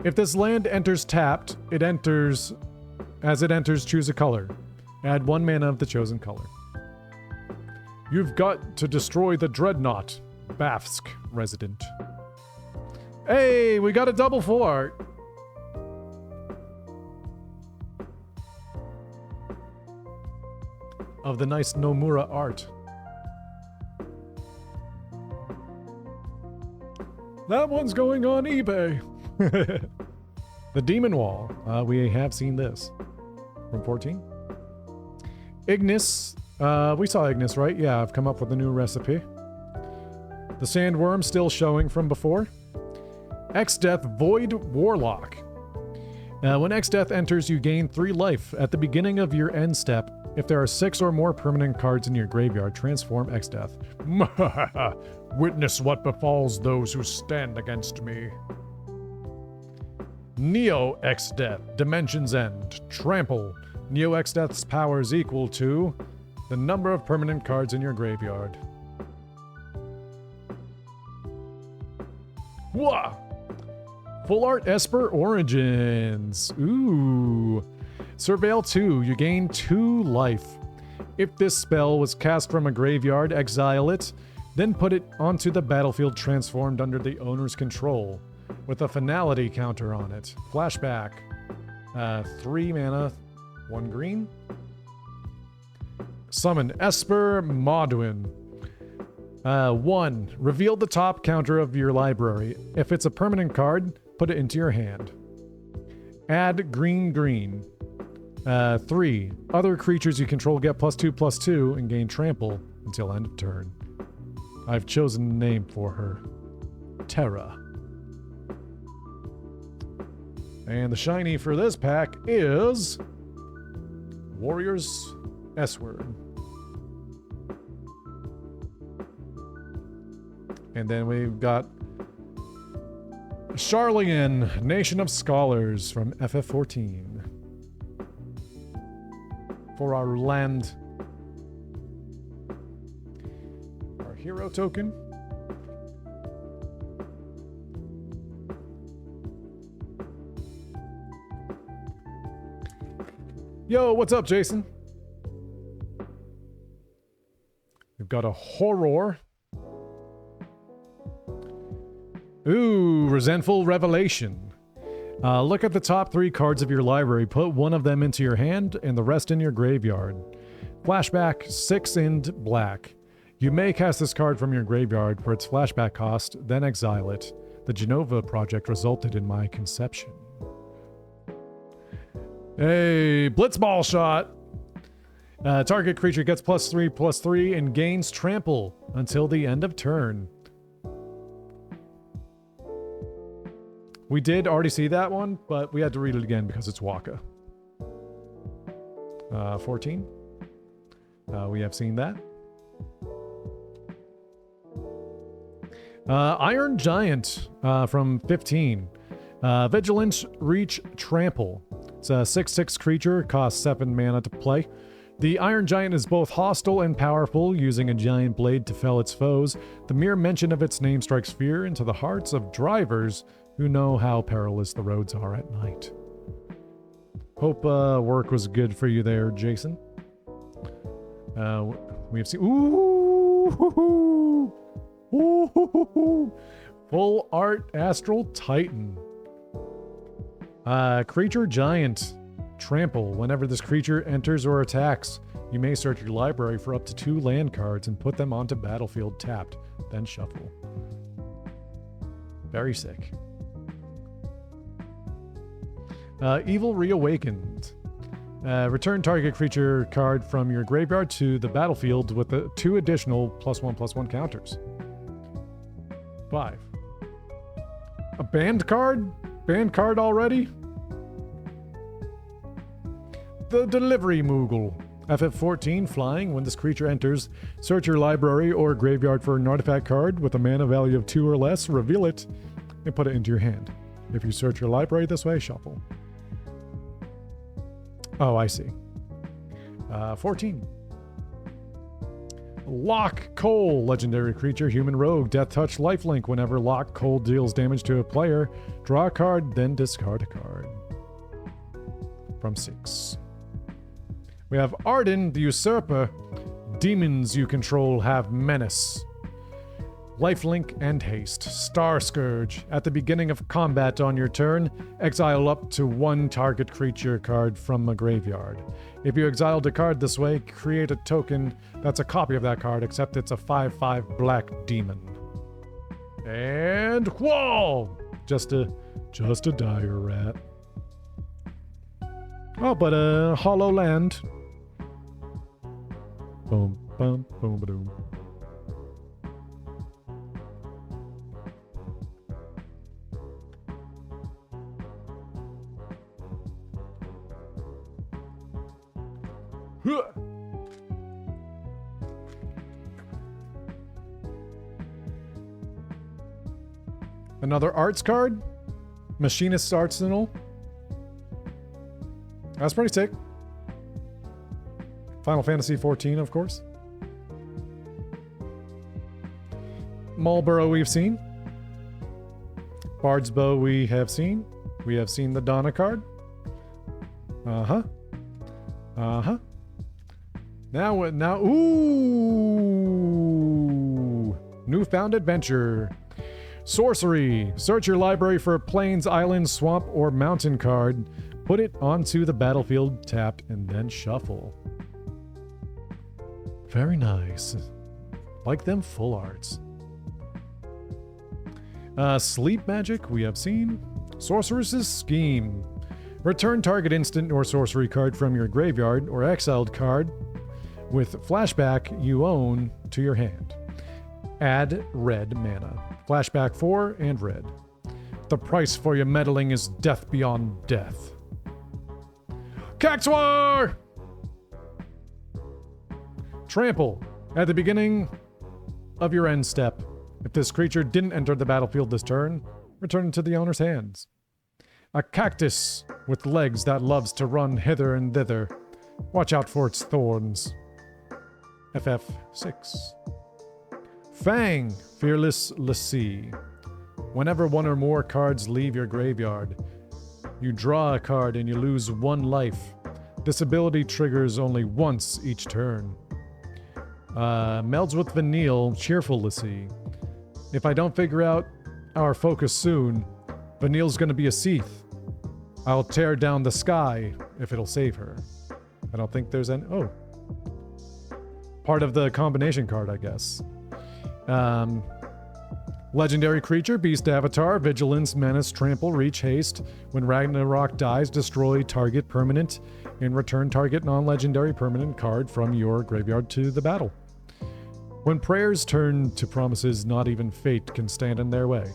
If this land enters tapped, as it enters, choose a color. Add 1 mana of the chosen color. You've got to destroy the Dreadnought, Bafsk resident. Hey, we got a double full art. Of the nice Nomura art. That one's going on eBay. The Demon Wall. We have seen this. From 14. Ignis. We saw Ignis, right? Yeah, I've come up with a new recipe. The Sandworm still showing from before. X-Death Void Warlock. When X-Death enters, you gain 3 life. At the beginning of your end step, if there are 6 or more permanent cards in your graveyard, transform X-Death. Witness what befalls those who stand against me. Neo X-Death, Dimension's End, Trample. Neo X-Death's power is equal to the number of permanent cards in your graveyard. Wah! Full Art Esper Origins. Ooh. Surveil 2, you gain 2 life. If this spell was cast from a graveyard, exile it, then put it onto the battlefield transformed under the owner's control, with a finality counter on it. Flashback. 3 mana, 1 green. Summon Esper Modwin. 1. Reveal the top counter of your library. If it's a permanent card, put it into your hand. Add green. 3. Other creatures you control get +2/+2 and gain trample until end of turn. I've chosen a name for her. Terra. And the shiny for this pack is Warriors S-Word. And then we've got Charlian, Nation of Scholars from FF14. For our land. Our hero token. Yo, what's up, Jason? We've got a horror. Ooh, Resentful Revelation. Look at the top 3 cards of your library. Put one of them into your hand and the rest in your graveyard. Flashback 6 and black. You may cast this card from your graveyard for its flashback cost, then exile it. The Genova project resulted in my conception. Hey, Blitzball shot. Target creature gets +3/+3 and gains trample until the end of turn. We did already see that one, but we had to read it again because it's Waka. 14. We have seen that. Iron Giant from 15. Vigilance, Reach, Trample. It's a 6/6 creature, costs 7 mana to play. The Iron Giant is both hostile and powerful, using a giant blade to fell its foes. The mere mention of its name strikes fear into the hearts of drivers who know how perilous the roads are at night. Hope work was good for you there, Jason. We have seen... Ooh! Ooh! Full Art Astral Titan. Creature Giant. Trample. Whenever this creature enters or attacks, you may search your library for up to 2 land cards and put them onto battlefield tapped, then shuffle. Very sick. Evil Reawakened. Return target creature card from your graveyard to the battlefield with the 2 additional +1/+1 counters. 5. A banned card? Banned card already? The Delivery Moogle. FF14 flying. When this creature enters, search your library or graveyard for an artifact card with a mana value of 2 or less, reveal it, and put it into your hand. If you search your library this way, shuffle. Oh, I see. 14. Lock Cole, legendary creature, human rogue, death touch, lifelink. Whenever Lock Cole deals damage to a player, draw a card, then discard a card. From 6. We have Arden, the Usurper. Demons you control have menace, lifelink, and haste. Star Scourge. At the beginning of combat on your turn, exile up to 1 target creature card from a graveyard. If you exiled a card this way, create a token that's a copy of that card, except it's a 5/5 black demon. And whoa! Just a dire rat. Oh, but a hollow land. Boom, boom, boom, boom. Another arts card. Machinist's Arsenal. That's pretty sick. Final Fantasy XIV, of course. Marlborough we've seen. Bard's Bow we have seen. We have seen the Donna card. Uh-huh. Uh-huh. Now, ooh! Newfound Adventure. Sorcery. Search your library for a plains, island, swamp, or mountain card. Put it onto the battlefield tapped and then shuffle. Very nice. Like them full arts. Sleep Magic, we have seen. Sorceress's Scheme. Return target instant or sorcery card from your graveyard or exiled card with flashback you own to your hand. Add red mana. Flashback 4 and red. The price for your meddling is death beyond death. Caxwar! Trample. At the beginning of your end step. If this creature didn't enter the battlefield this turn, return it to the owner's hands. A cactus with legs that loves to run hither and thither. Watch out for its thorns. FF6. Fang, Fearless Lassie. Whenever one or more cards leave your graveyard, you draw a card and you lose 1 life. This ability triggers only once each turn. Melds with Vanille, Cheerful Lassie. If I don't figure out our focus soon, Vanille's gonna be a Seath. I'll tear down the sky if it'll save her. I don't think there's any... Oh. Part of the combination card, I guess. Legendary creature, Beast Avatar, Vigilance, Menace, Trample, Reach, Haste. When Ragnarok dies, destroy target permanent and return target non-legendary permanent card from your graveyard to the battle. When prayers turn to promises, not even fate can stand in their way.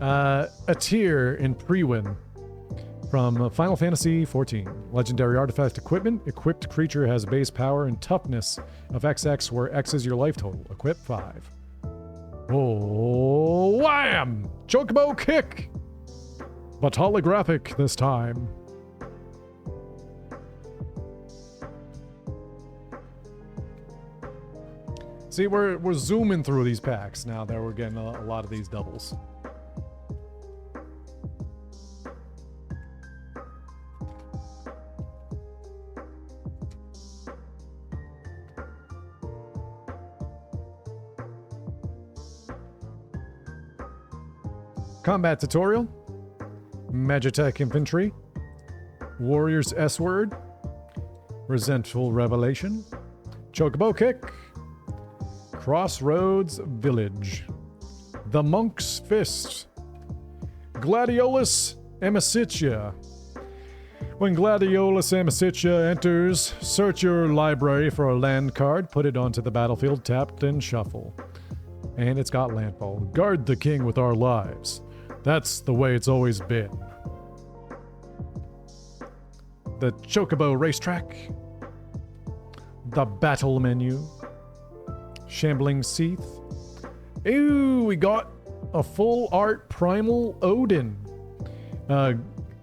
A tier in pre-win from Final Fantasy XIV. Legendary artifact equipment. Equipped creature has base power and toughness of XX, where X is your life total. Equip 5. Oh, wham! Chocobo kick! But holographic this time. See, we're zooming through these packs now that we're getting a lot of these doubles. Combat Tutorial, Magitech Infantry, Warrior's S-Word, Resentful Revelation, Chocobo Kick, Crossroads Village, The Monk's Fist, Gladiolus Amicitia. When Gladiolus Amicitia enters, search your library for a land card, put it onto the battlefield, tapped, and shuffle. And it's got landfall. Guard the king with our lives. That's the way it's always been. The Chocobo Racetrack. The Battle Menu. Shambling Seath. Ooh, we got a full art Primal Odin.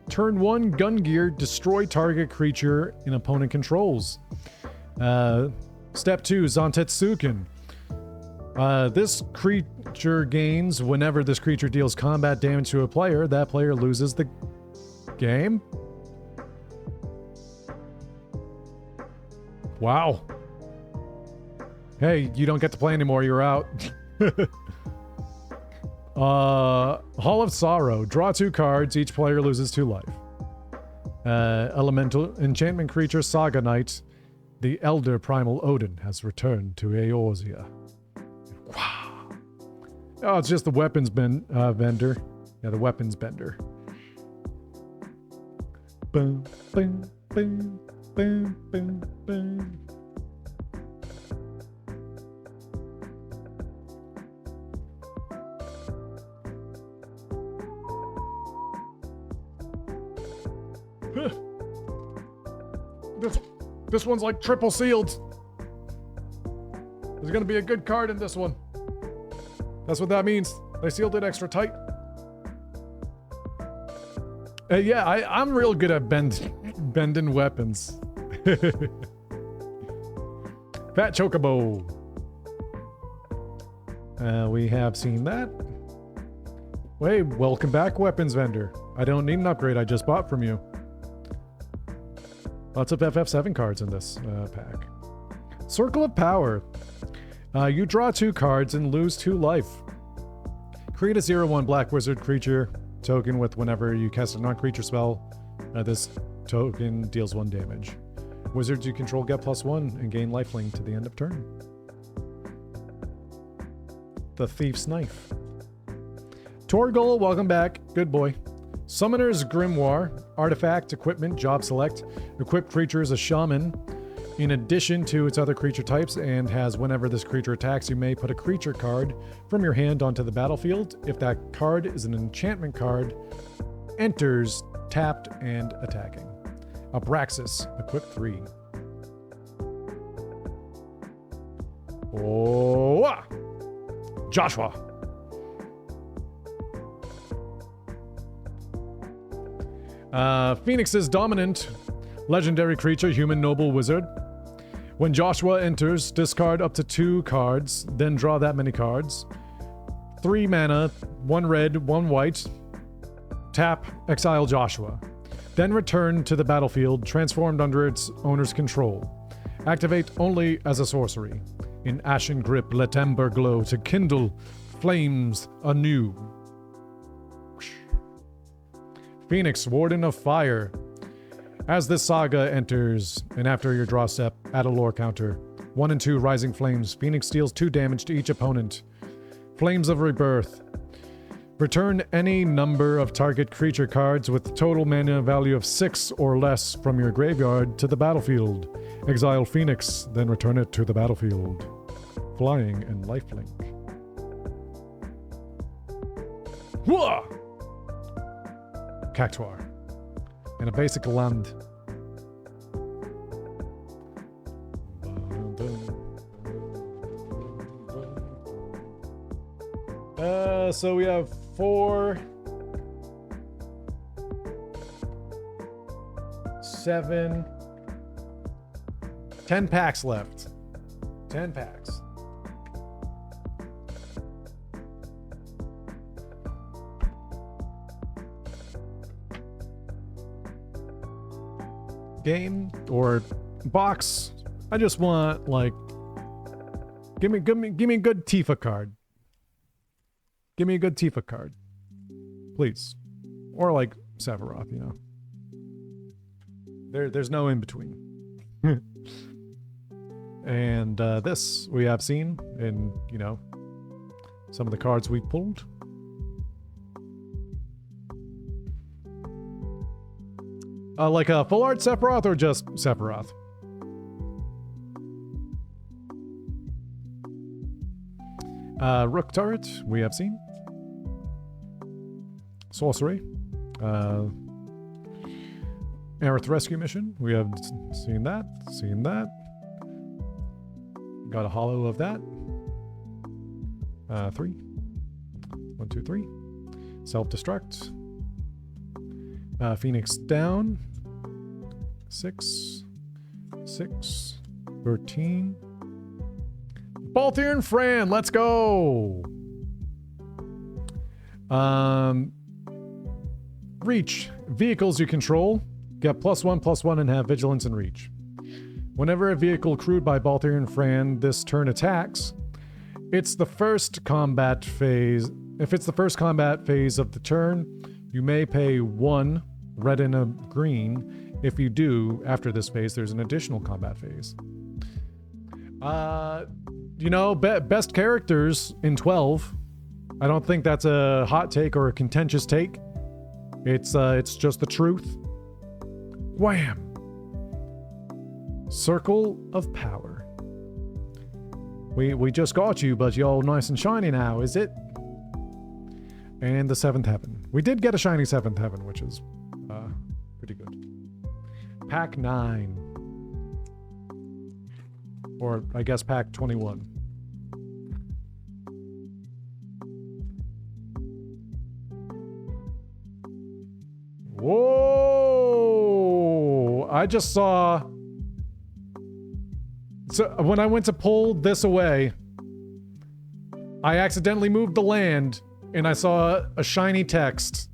Turn 1 gun gear, destroy target creature in opponent controls. Step 2, Zantetsuken. This creature gains whenever this creature deals combat damage to a player, that player loses the game. Wow. Hey, you don't get to play anymore, you're out. Hall of Sorrow. Draw 2 cards, each player loses 2 life. Elemental enchantment creature Saga Knight. The Elder Primal Odin has returned to Eorzea. Wow. Oh, it's just the weapons vendor. Yeah, the weapons bender. Boom, boom, boom, boom, boom, boom. This one's like triple sealed. There's gonna be a good card in this one. That's what that means. They sealed it extra tight. Yeah, I'm real good at bending weapons. Fat Chocobo. We have seen that. Wait, welcome back, weapons vendor. I don't need an upgrade I just bought from you. Lots of FF7 cards in this pack. Circle of Power. You draw 2 cards and lose 2 life. Create a 0/1 black wizard creature token with whenever you cast a non-creature spell. This token deals 1 damage. Wizards you control get +1 and gain lifelink to the end of turn. The Thief's Knife. Torgal, welcome back. Good boy. Summoner's Grimoire. Artifact, equipment, job select. Equipped creature is a shaman. In addition to its other creature types, and has whenever this creature attacks, you may put a creature card from your hand onto the battlefield. If that card is an enchantment card, enters tapped and attacking. Abraxas, equip 3. Oh, Joshua. Phoenix's Dominant. Legendary creature, human noble wizard. When Joshua enters, discard up to 2 cards, then draw that many cards. 3 mana, 1 red, 1 white. Tap, exile Joshua. Then return to the battlefield, transformed under its owner's control. Activate only as a sorcery. In Ashen Grip, let ember glow to kindle flames anew. Phoenix, Warden of Fire. As this saga enters, and after your draw step, add a lore counter. 1 and 2 Rising Flames. Phoenix deals 2 damage to each opponent. Flames of Rebirth. Return any number of target creature cards with total mana value of 6 or less from your graveyard to the battlefield. Exile Phoenix, then return it to the battlefield. Flying and lifelink. Whoa! Cactuar. And a basic land. So we have 4, 7, 10 packs left. 10 packs. Game or box. I just want like give me a good Tifa card. Give me a good Tifa card. Please. Or like Sephiroth, you know. There's no in between. And this we have seen in, you know, some of the cards we pulled. Like a full art Sephiroth or just Sephiroth? Rook Turret, we have seen. Sorcery. Aerith Rescue Mission, we have seen that. Seen that. Got a hollow of that. 3. 1, 2, 3. Self-destruct. Phoenix down. 6. 6. 13. Balthier Fran, let's go! Reach. Vehicles you control get +1/+1 and have vigilance and reach. Whenever a vehicle crewed by Balthier Fran this turn attacks, it's the first combat phase. If it's the first combat phase of the turn, you may pay 1 red and a green. If you do, after this phase, there's an additional combat phase. You know, best characters in 12. I don't think that's a hot take or a contentious take. It's just the truth. Wham! Circle of Power. We just got you, but you're all nice and shiny now, is it? And the 7th Heaven. We did get a shiny 7th Heaven, which is pretty good. pack 9. Or, I guess, pack 21. Whoa! I just saw... So, when I went to pull this away, I accidentally moved the land, and I saw a shiny text.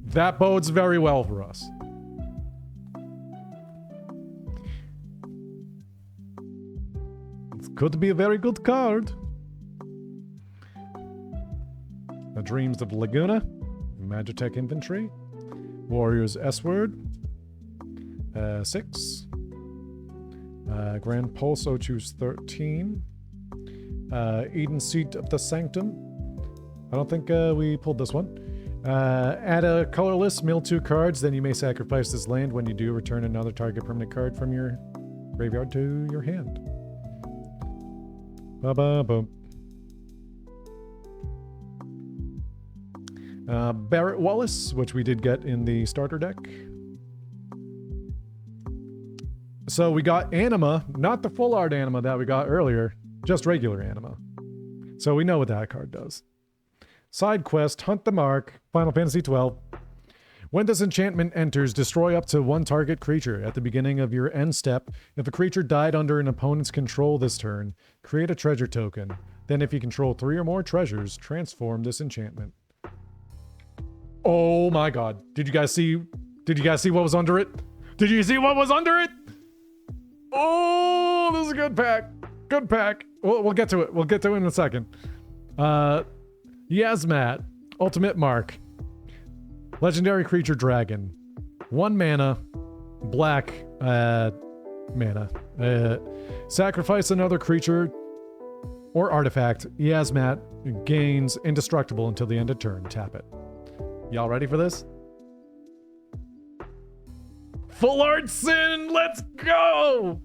That bodes very well for us. It could be a very good card. The Dreams of Laguna, Magitech Infantry, Warriors S-Word, 6, Grand Pulse Ochu's 13, Eden Seat of the Sanctum. I don't think we pulled this one. Add a colorless, mill 2 cards, then you may sacrifice this land. When you do, return another target permanent card from your graveyard to your hand. Ba-ba-boom. Barrett Wallace, which we did get in the starter deck. So we got Anima, not the full art Anima that we got earlier, just regular Anima. So we know what that card does. Side quest, Hunt the Mark, Final Fantasy XII. When this enchantment enters, destroy up to 1 target creature. At the beginning of your end step, if a creature died under an opponent's control this turn, create a treasure token. Then if you control 3 or more treasures, transform this enchantment. Oh my god. Did you guys see what was under it? Did you see what was under it? Oh, this is a good pack. Good pack. We'll get to it. We'll get to it in a second. Yasmat, Ultimate Mark. Legendary creature dragon. 1 mana. Black mana. Sacrifice another creature or artifact. Yasmat gains indestructible until the end of turn. Tap it. Y'all ready for this? Full Art Sin, let's go!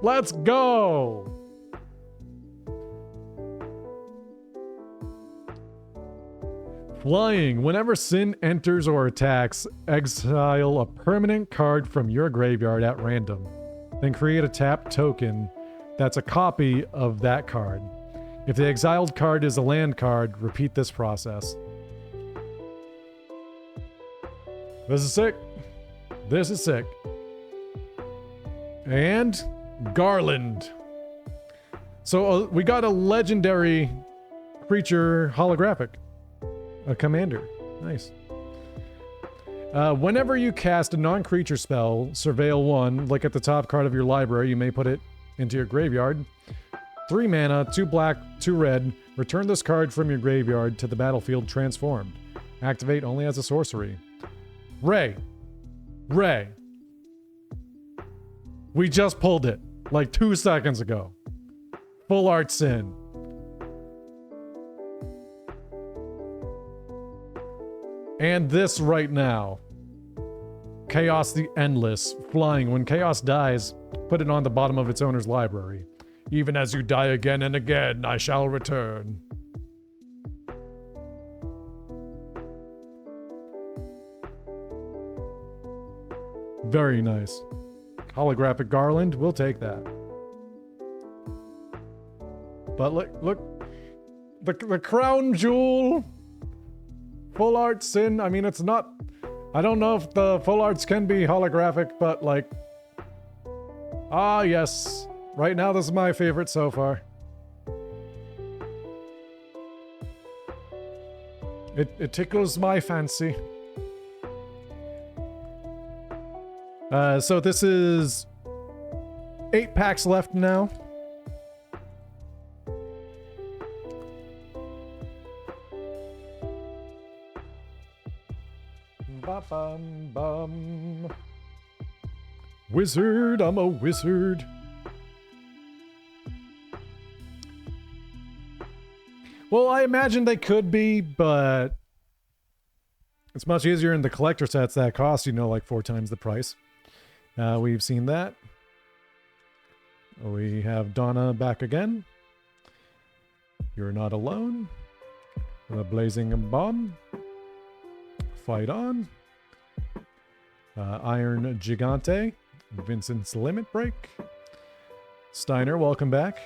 Let's go! Flying. Whenever Sin enters or attacks, exile a permanent card from your graveyard at random. Then create a tap token that's a copy of that card. If the exiled card is a land card, repeat this process. This is sick. This is sick. And Garland. So we got a legendary creature holographic. A commander. Nice. Whenever you cast a non-creature spell, Surveil 1, like at the top card of your library, you may put it into your graveyard. 3 mana, 2 black, 2 red. Return this card from your graveyard to the battlefield transformed. Activate only as a sorcery. Ray. We just pulled it like 2 seconds ago. Full Art Sin. And this right now. Chaos the Endless. Flying. When Chaos dies, put it on the bottom of its owner's library. Even as you die again and again, I shall return. Very nice. Holographic Garland, we'll take that. But look, the crown jewel. Full Art Sin, I mean, it's not... I don't know if the full arts can be holographic, but like... Ah, yes. Right now, this is my favorite so far. It tickles my fancy. So this is 8 packs left now. Ba-bum-bum. Wizard, I'm a wizard. Well, I imagine they could be, but it's much easier in the collector sets that cost, like 4 times the price. We've seen that. We have Donna back again. You're not alone. The Blazing Bomb. Fight on. Iron Gigante. Vincent's Limit Break. Steiner, welcome back.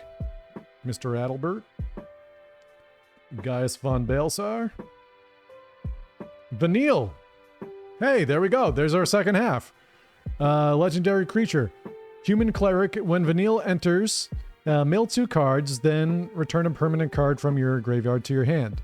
Mr. Adelbert. Gaius von Balsar. Vanille. Hey, there we go. There's our second half. Legendary creature. Human Cleric. When Vanille enters, mill 2 cards, then return a permanent card from your graveyard to your hand.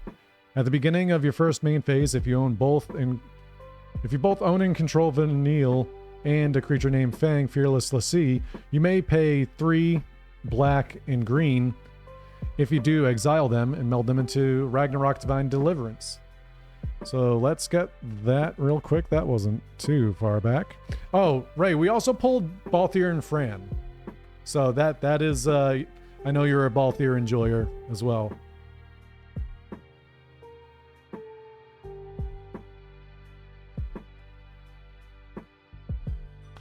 At the beginning of your first main phase, if you both own and control Vanille and a creature named Fang, Fearless Lassie, you may pay 3 black and green. If you do, exile them and meld them into Ragnarok Divine Deliverance. So let's get that real quick. That wasn't too far back. Oh, Ray, we also pulled Balthier and Fran. So that is, I know you're a Balthier enjoyer as well.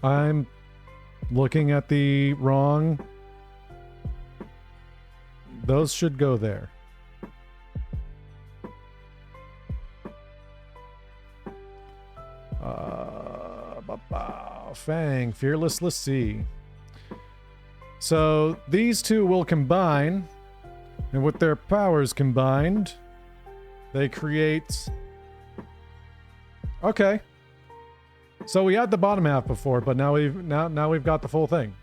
I'm looking at the wrong... Those should go there. Fang, Fearless Lassie. So these two will combine, and with their powers combined, they create... Okay. So we had the bottom half before, but now we've got the full thing.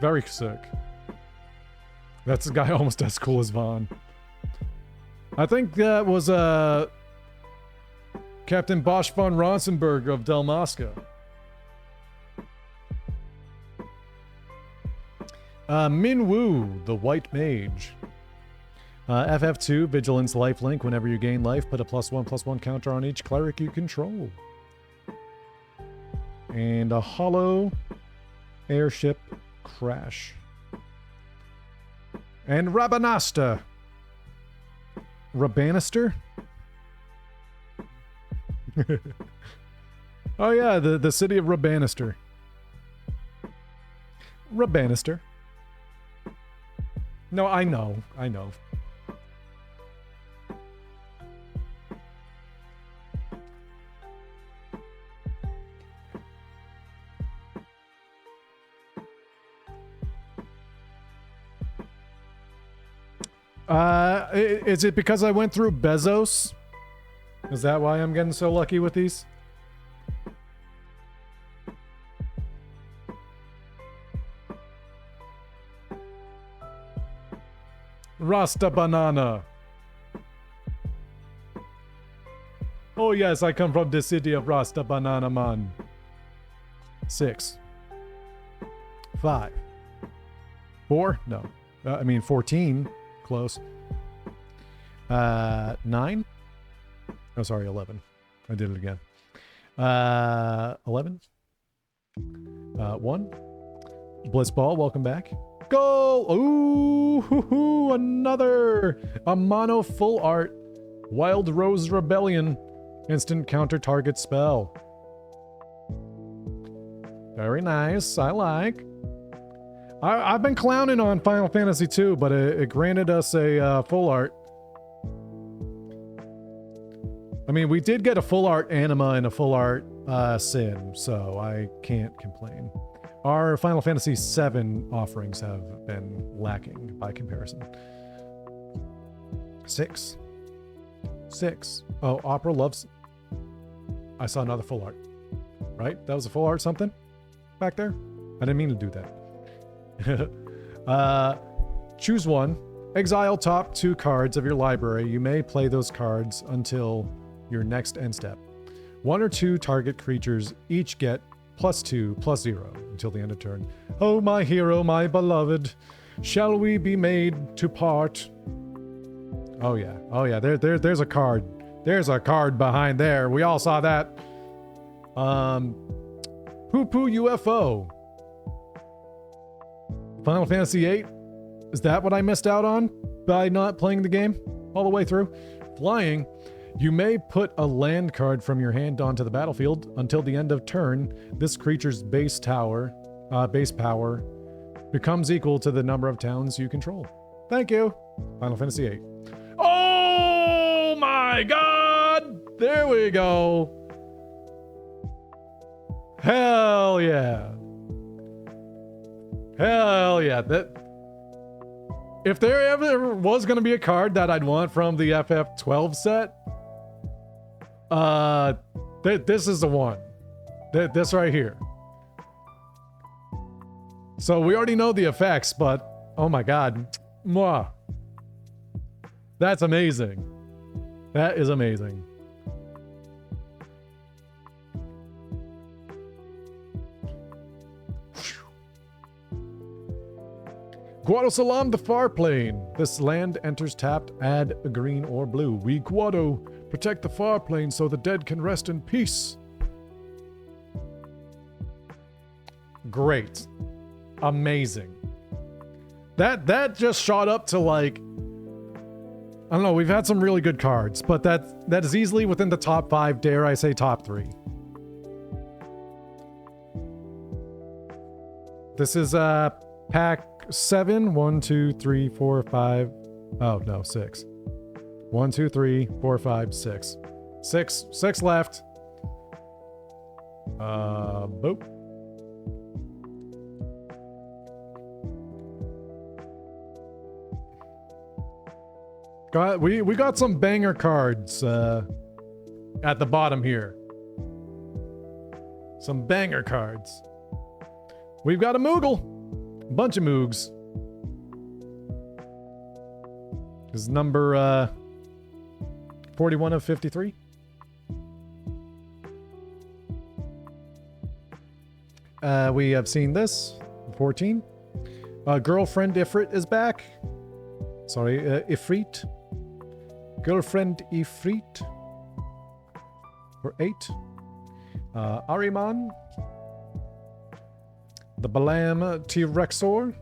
Very sick. That's a guy almost as cool as Vaughn. I think that was Captain Bosch von Ronsenberg of Del Mosca. Min Wu, the White Mage. FF2, Vigilance Lifelink. Whenever you gain life, put a +1/+1 counter on each cleric you control. And a Hollow Airship Crash. And Rabanasta. Rabanister? Oh yeah, the city of Rabanister. Rabanister. No, I know. Is it because I went through Bezos? Is that why I'm getting so lucky with these? Rasta Banana. Oh yes, I come from the city of Rasta Banana Man. 6. 5. 4? No. 14. Close. 9? Oh, sorry, 11. I did it again. 11? 1? Blitzball, welcome back. Goal! Ooh, hoo-hoo, another! A mono full art. Wild Rose Rebellion. Instant counter target spell. Very nice. I like. I've been clowning on Final Fantasy II, but it granted us a full art. I mean, we did get a full art Anima and a full art Sin, so I can't complain. Our Final Fantasy VII offerings have been lacking by comparison. 6. Oh, Opera loves... I saw another full art. Right? That was a full art something? Back there? I didn't mean to do that. Choose one. Exile top 2 cards of your library. You may play those cards until your next end step. 1 or 2 target creatures each get +2/+0 until the end of turn. Oh, my hero, my beloved, shall we be made to part? Oh yeah. There's a card. There's a card behind there. We all saw that. Poo Poo UFO. Final Fantasy VIII? Is that what I missed out on by not playing the game all the way through? Flying. You may put a land card from your hand onto the battlefield until the end of turn. This creature's base power becomes equal to the number of towns you control. Thank you. Final Fantasy VIII. Oh my god! There we go. Hell yeah. Hell yeah. If there ever was going to be a card that I'd want from the FF12 set, this is the one. This right here. So we already know the effects, but oh my god. Mwah. That's amazing. That is amazing. Guado Salam, the far plane. This land enters tapped, add a green or blue. We Guado protect the far plane so the dead can rest in peace. Great. Amazing. That just shot up to like, I don't know, we've had some really good cards, but that is easily within the top 5, dare I say top 3. This is pack 7. 1, 2, 3, 4, 5. Oh no, 6. 1, 2, 3, 4, 5, 6. 6 left. Boop. We got some banger cards at the bottom here. Some banger cards. We've got a Moogle. A bunch of Moogs. This is number 41 of 53. We have seen this. 14. Girlfriend Ifrit is back. Sorry, Ifrit. Girlfriend Ifrit. For 8. Ariman. The Balam T-Rexor.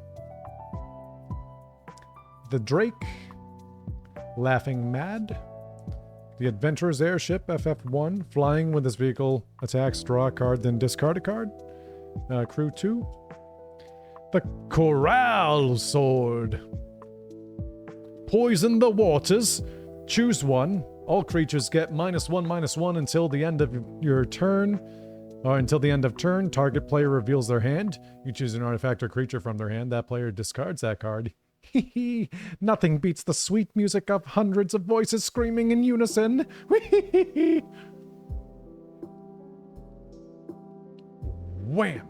The Drake. Laughing Mad. The Adventurer's Airship FF1. Flying with this vehicle. Attacks, draw a card, then discard a card. Crew 2. The Corral Sword. Poison the waters. Choose one. All creatures get -1/-1 until the end of your turn. Or until the end of turn, target player reveals their hand. You choose an artifact or creature from their hand. That player discards that card. Hee. Nothing beats the sweet music of hundreds of voices screaming in unison. Wham!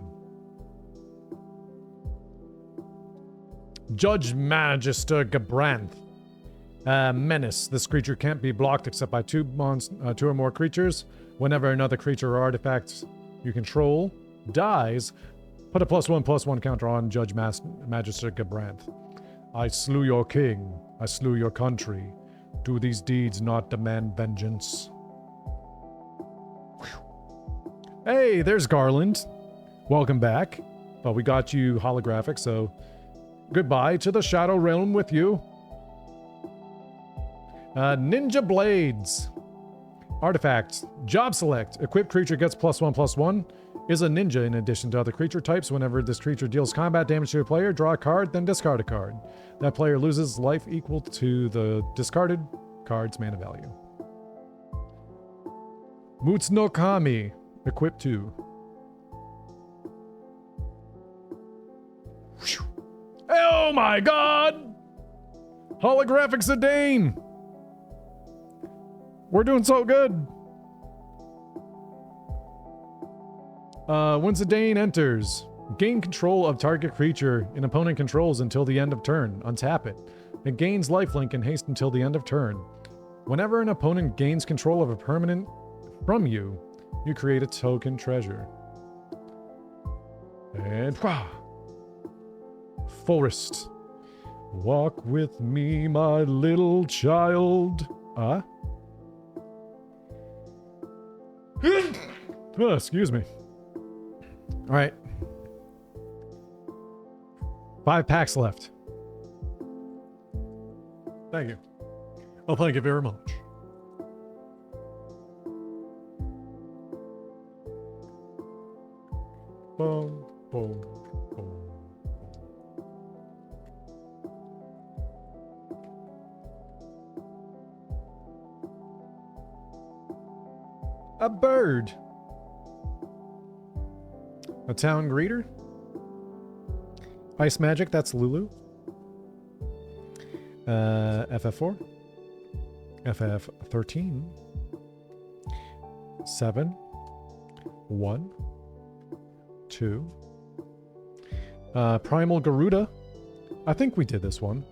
Judge Magister Gabranth. Menace. This creature can't be blocked except by two or more creatures. Whenever another creature or artifact you control dies, put a +1/+1 counter on Judge Magister Gabranth. I slew your king. I slew your country. Do these deeds not demand vengeance? Whew. Hey, there's Garland. Welcome back. Well, we got you holographic, so goodbye to the Shadow Realm with you. Ninja Blades. Artifact. Job select. Equipped creature gets +1/+1. Is a ninja in addition to other creature types. Whenever this creature deals combat damage to a player, draw a card, then discard a card. That player loses life equal to the discarded card's mana value. Mutsuno Kami. Equipped 2. Oh my god! Holographic Zidane! We're doing so good! When Zidane enters, gain control of target creature an opponent controls until the end of turn. Untap it. It gains lifelink and haste until the end of turn. Whenever an opponent gains control of a permanent from you, you create a token treasure. And Forest. Walk with me, my little child. Excuse me. All right. 5 packs left. Thank you. Well, thank you very much. Boom, boom, boom. A bird. A town greeter. Ice magic, that's Lulu. FF4. FF13. 7. 1. 2. Primal Garuda. I think we did this one.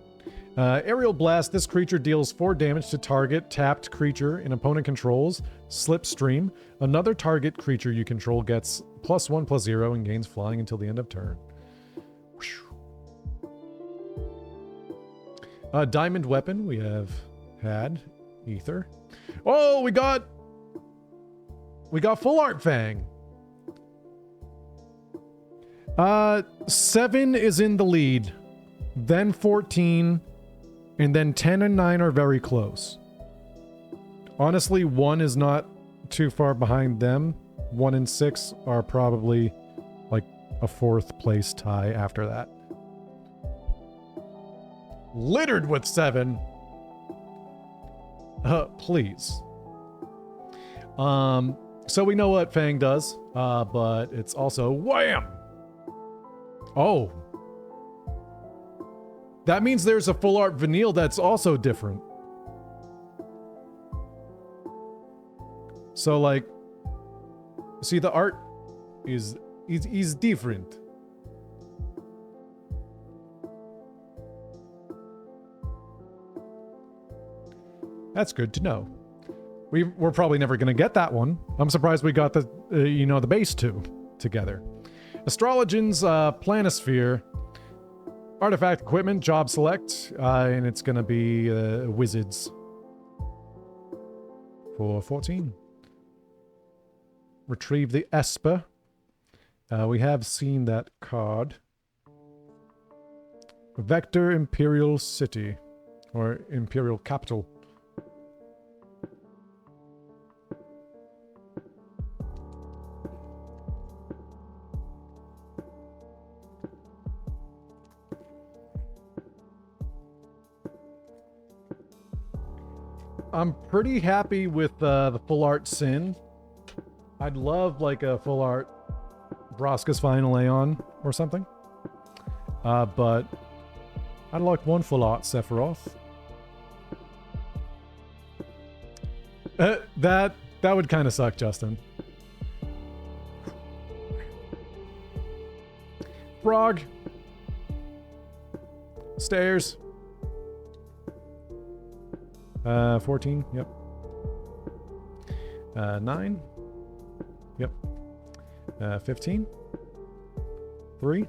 Aerial Blast. This creature deals 4 damage to target tapped creature in opponent controls. Slipstream. Another target creature you control gets +1/+0 and gains flying until the end of turn. Diamond Weapon. We have had Ether. Oh, we got Full Art Fang. 7 is in the lead. Then 14. And then 10 and 9 are very close. Honestly, 1 is not too far behind them. 1 and 6 are probably like a 4th place tie after that. Littered with 7. Please. So we know what Fang does, but it's also wham! Oh. That means there's a full art Vanille that's also different. So like, see, the art is different. That's good to know. We're probably never going to get that one. I'm surprised we got the, the base 2 together. Astrologian's Planisphere. Artifact equipment, job select, and it's going to be Wizards for 14. Retrieve the Esper. We have seen that card. Vector Imperial City, or Imperial Capital. I'm pretty happy with the full art Sin. I'd love like a full art Vraska's Final Aeon or something. But I'd like one full art Sephiroth. That would kind of suck, Justin. Frog. Stairs. 14, yep. 9, yep. 15, 3.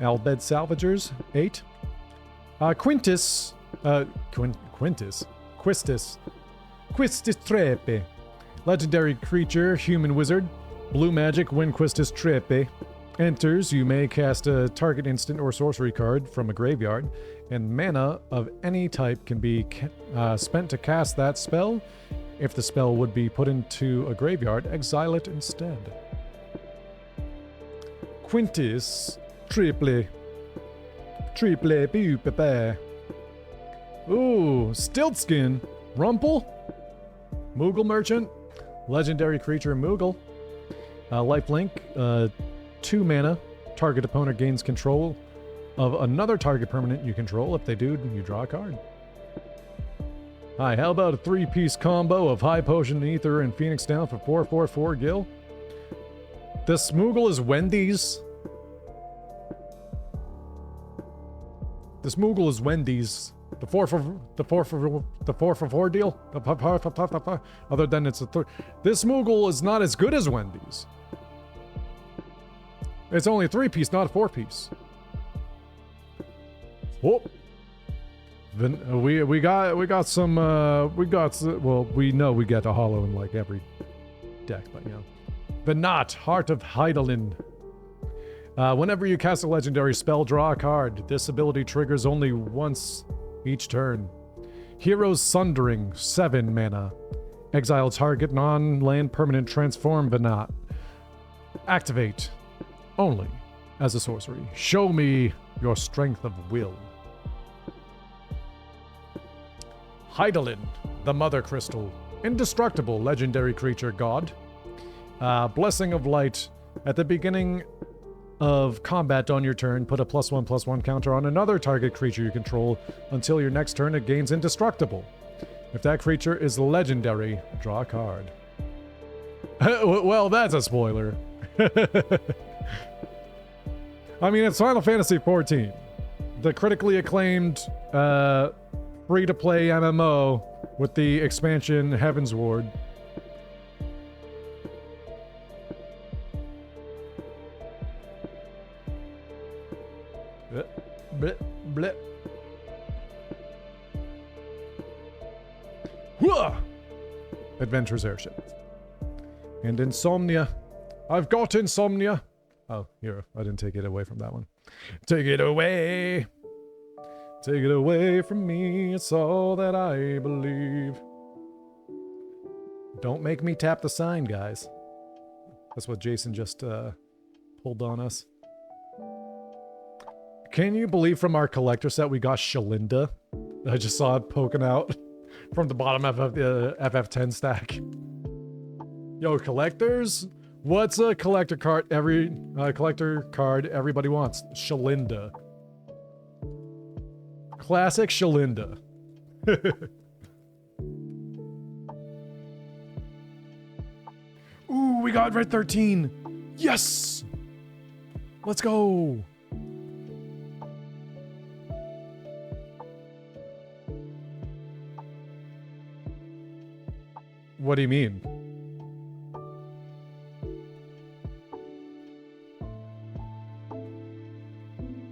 Albed Salvagers, 8. Quistis Trepe. Legendary creature, human wizard. Blue magic when Quistis Trepe enters, you may cast a target instant or sorcery card from a graveyard, and mana of any type can be spent to cast that spell. If the spell would be put into a graveyard, exile it instead. Quintus Triple Pepe. Ooh, Stiltskin, Rumple, Moogle Merchant, legendary creature Moogle. Lifelink, 2 mana. Target opponent gains control of another target permanent you control. If they do, you draw a card. Hi, how about a 3-piece combo of High Potion, Ether, and Phoenix Down for 4/4/4 Gil? The Smoogle is Wendy's. The Smoogle is Wendy's. The 4/4 deal. Other than it's a this Smoogle is not as good as Wendy's. It's only a 3-piece, not a 4-piece. Whoop. We got some well, we know we get a hollow in like every deck, but Venat, Heart of Hydaelyn. Whenever you cast a legendary spell, draw a card. This ability triggers only once each turn. Hero's Sundering, 7 mana. Exile target non-land permanent, transform Venat. Activate. Only as a sorcery. Show me your strength of will. Hydaelyn, the Mother Crystal. Indestructible legendary creature god. Blessing of Light. At the beginning of combat on your turn, put a +1/+1 counter on another target creature you control until your next turn it gains Indestructible. If that creature is legendary, draw a card. Well, that's a spoiler. I mean, it's Final Fantasy XIV. The critically acclaimed free-to-play MMO with the expansion Heaven's Ward. Bleh, bleh. Whoa! Adventurer's Airship. And Insomnia. I've got Insomnia. Oh, here. I didn't take it away from that one. Take it away. Take it away from me. It's all that I believe. Don't make me tap the sign, guys. That's what Jason just pulled on us. Can you believe from our collector set we got Shalinda? I just saw it poking out from the bottom of the FF10 stack. Yo, collectors? What's a collector card everybody wants? Shalinda. Classic Shalinda. Ooh, we got red 13. Yes! Let's go. What do you mean?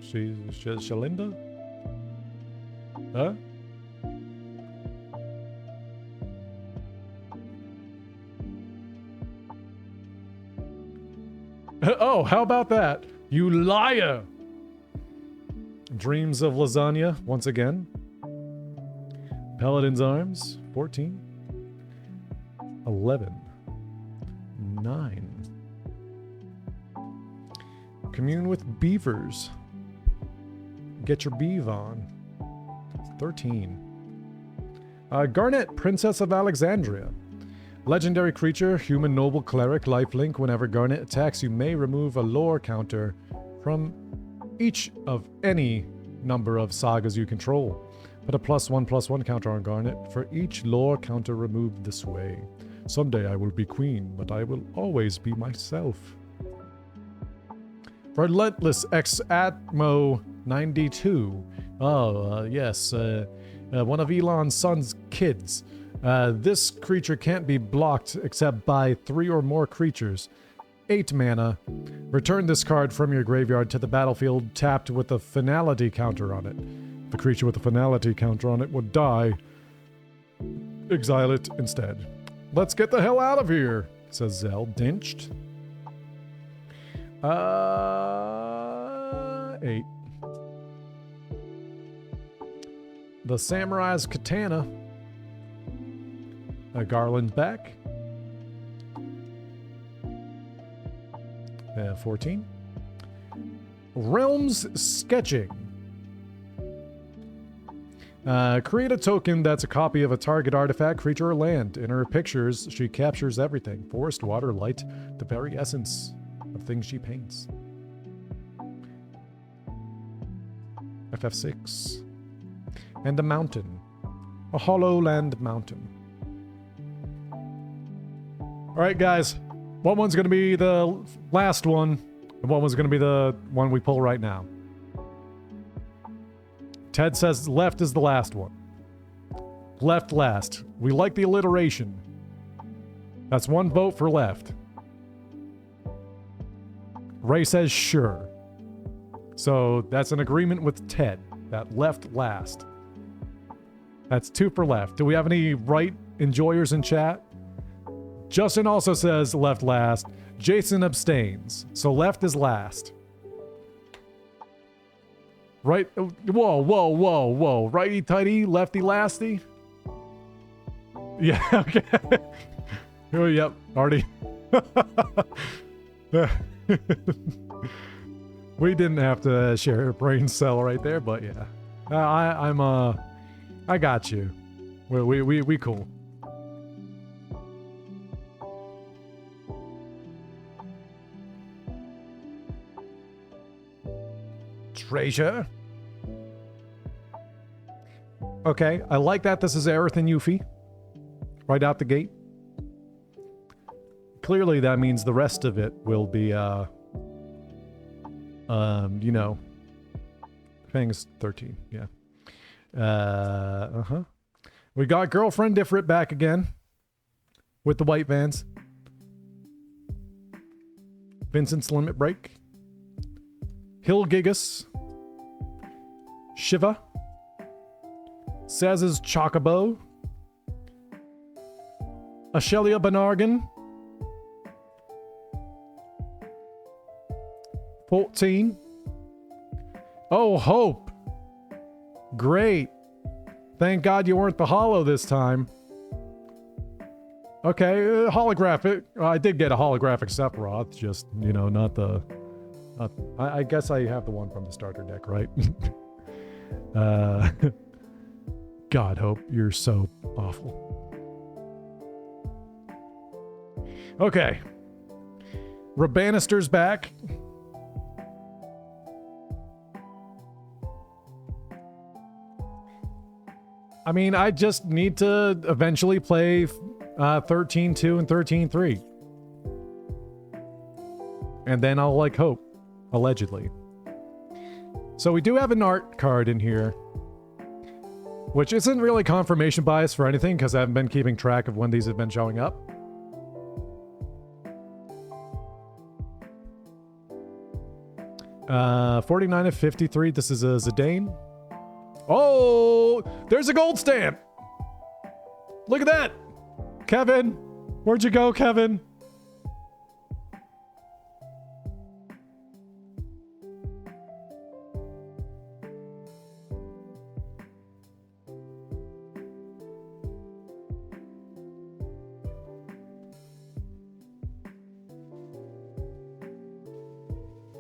She's Shalinda? Huh? Oh, how about that? You liar! Dreams of Lasagna, once again. Paladin's Arms, 14. 11. 9. Commune with Beavers. Get your beav on. 13. Garnet, Princess of Alexandria. Legendary creature, human noble cleric, lifelink. Whenever Garnet attacks, you may remove a lore counter from each of any number of sagas you control. Put a +1/+1 counter on Garnet for each lore counter removed this way. Someday I will be queen, but I will always be myself. Relentless X Atmo 92. Oh, yes. One of Elon's son's kids. This creature can't be blocked except by 3 or more creatures. 8 mana. Return this card from your graveyard to the battlefield tapped with a finality counter on it. The creature with a finality counter on it would die. Exile it instead. Let's get the hell out of here, says Zell, dinched. 8. The Samurai's Katana. A Garland back. 14. Realms Sketching. Create a token that's a copy of a target artifact, creature, or land. In her pictures, she captures everything. Forest, water, light, the very essence of things she paints. FF6. And a mountain. A hollow land mountain. Alright, guys. What one's going to be the last one? And what one's going to be the one we pull right now? Ted says left is the last one. Left last. We like the alliteration. That's one vote for left. Ray says sure. So that's an agreement with Ted. That left last. That's 2 for left. Do we have any right enjoyers in chat? Justin also says left last. Jason abstains. So left is last. Right? Whoa, whoa, whoa, whoa. Righty tighty, lefty lasty? Yeah, okay. Oh, yep, already. We didn't have to share a brain cell right there, but yeah. I got you. We cool. treasure. Okay, I like that this is Aerith and Yuffie. Right out the gate. Clearly that means the rest of it will be, you know, Fang's 13, yeah. We got Girlfriend Ifrit back again with the white vans. Vincent's Limit Break. Hill Gigas. Shiva. Saz's Chocobo. Ashelia Banargan. 14. Oh, Hope. Great. Thank God you weren't the holo this time. Okay, holographic. I did get a holographic Sephiroth, just, you know, not the... I guess I have the one from the starter deck, right? God, Hope, you're so awful. Okay. Rabanister's back. I mean, I just need to eventually play 13-2 and 13-3. And then I'll, like, hope. Allegedly. So we do have an art card in here. Which isn't really confirmation bias for anything, because I haven't been keeping track of when these have been showing up. Uh, 49 of 53. This is a Zidane. Oh, there's a gold stamp. Look at that. Kevin, where'd you go, Kevin?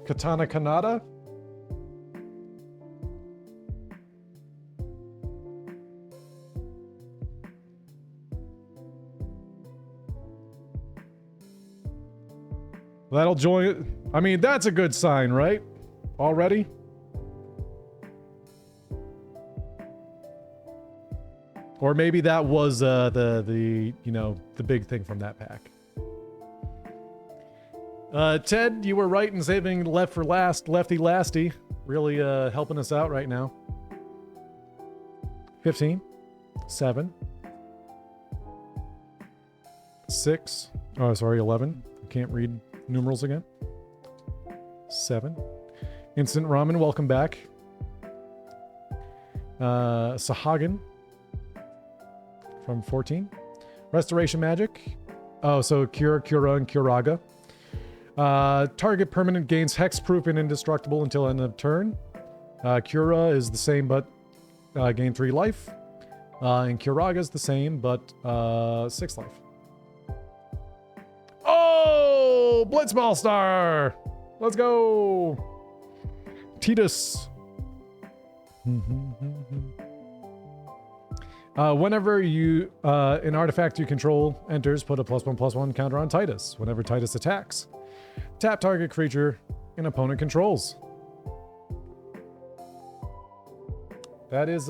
Katana Kanata? That'll join it. I mean, that's a good sign, right? Already? Or maybe that was the you know, the big thing from that pack. Ted, you were right in saving Left for Last, Lefty Lasty. Really helping us out right now. 15. 7. 6. Oh, sorry, 11. I can't read numerals again. 7. Instant Ramen, welcome back. Sahagin from 14. Restoration Magic. Oh, so Cura, and Curaga. Target permanent gains hexproof and indestructible until end of turn. Cura is the same, but gain 3 life. And Curaga is the same, but 6 life. Oh! Blitzball Star! Let's go! Tidus. Whenever an artifact you control enters, put a +1/+1 counter on Tidus. Whenever Tidus attacks, tap target creature an opponent controls. That is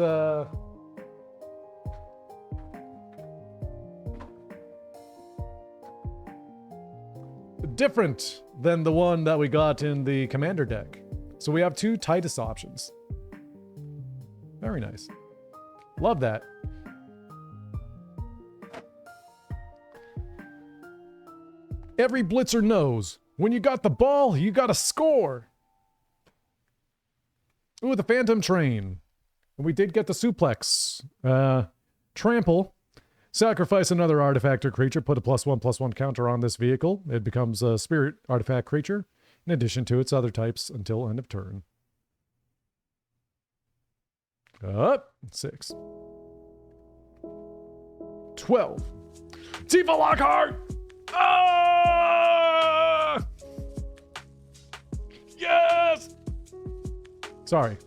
different than the one that we got in the commander deck. So we have 2 Tidus options. Very nice. Love that. Every blitzer knows, when you got the ball, you gotta score. Ooh, the Phantom Train. We did get the suplex. Trample. Sacrifice another artifact or creature. Put a +1/+1 counter on this vehicle. It becomes a spirit artifact creature, in addition to its other types until end of turn. Up. 6. 12. Tifa Lockhart! Ah! Yes! Sorry.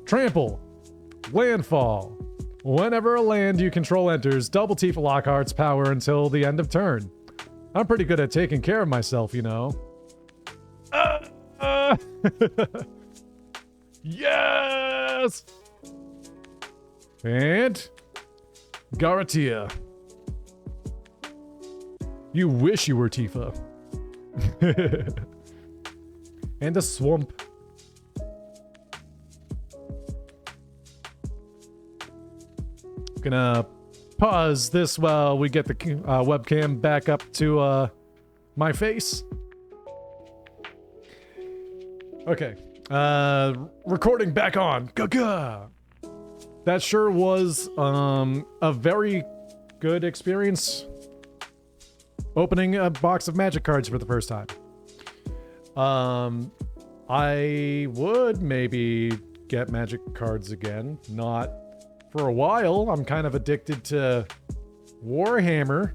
Trample. Landfall. Whenever a land you control enters, double Tifa Lockhart's power until the end of turn. I'm pretty good at taking care of myself, you know. Yeah! Yes! And Garatia. You wish you were Tifa. And a swamp. Gonna pause this while we get the webcam back up to my face. Okay. Recording back on. Gaga. That sure was a very good experience opening a box of Magic cards for the first time. I would maybe get Magic cards again. Not for a while. I'm kind of addicted to Warhammer.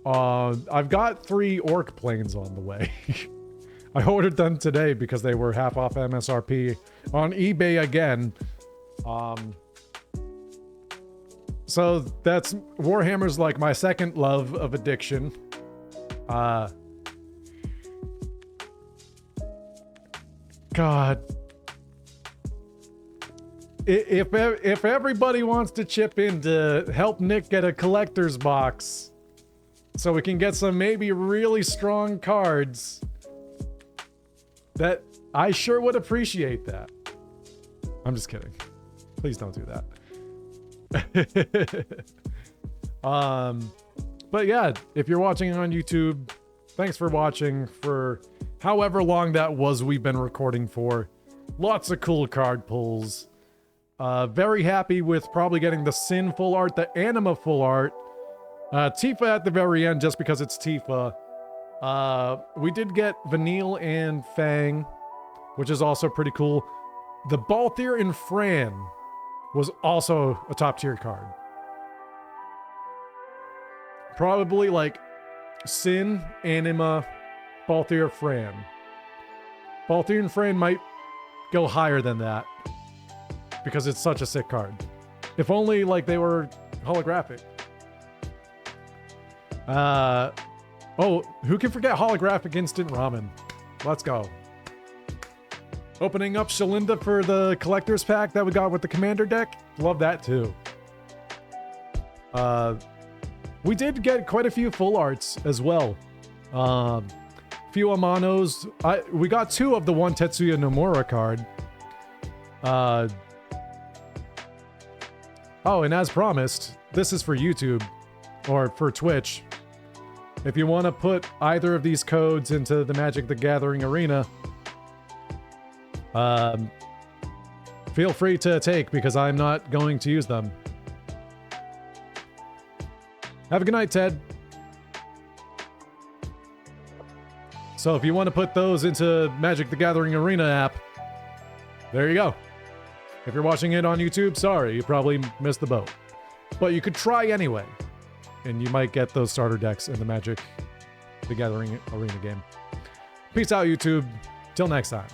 I've got 3 Orc planes on the way. I ordered them today because they were half off MSRP on eBay again. So that's Warhammer's like my second love of addiction. God. If everybody wants to chip in to help Nick get a collector's box so we can get some maybe really strong cards, that I sure would appreciate that. I'm just kidding. Please don't do that. But yeah, if you're watching on YouTube, thanks for watching for however long that was we've been recording for. Lots of cool card pulls. Very happy with probably getting the Sin full art, the Anima full art. Tifa at the very end just because it's Tifa. We did get Vanille and Fang, which is also pretty cool. The Balthier and Fran was also a top tier card. Probably like Sin, Anima, Balthier, Fran. Balthier and Fran might go higher than that because it's such a sick card. If only like they were holographic. Oh, who can forget holographic instant ramen? Let's go. Opening up Shalinda for the collector's pack that we got with the commander deck. Love that too. We did get quite a few full arts as well. Few Amanos. We got 2 of the one Tetsuya Nomura card. Oh, and as promised, this is for YouTube or for Twitch. If you want to put either of these codes into the Magic the Gathering arena, feel free to take because I'm not going to use them. Have a good night, Ted. So if you want to put those into Magic the Gathering arena app, there you go. If you're watching it on YouTube, sorry, you probably missed the boat. But you could try anyway. And you might get those starter decks in the Magic the Gathering arena game. Peace out, YouTube. Till next time.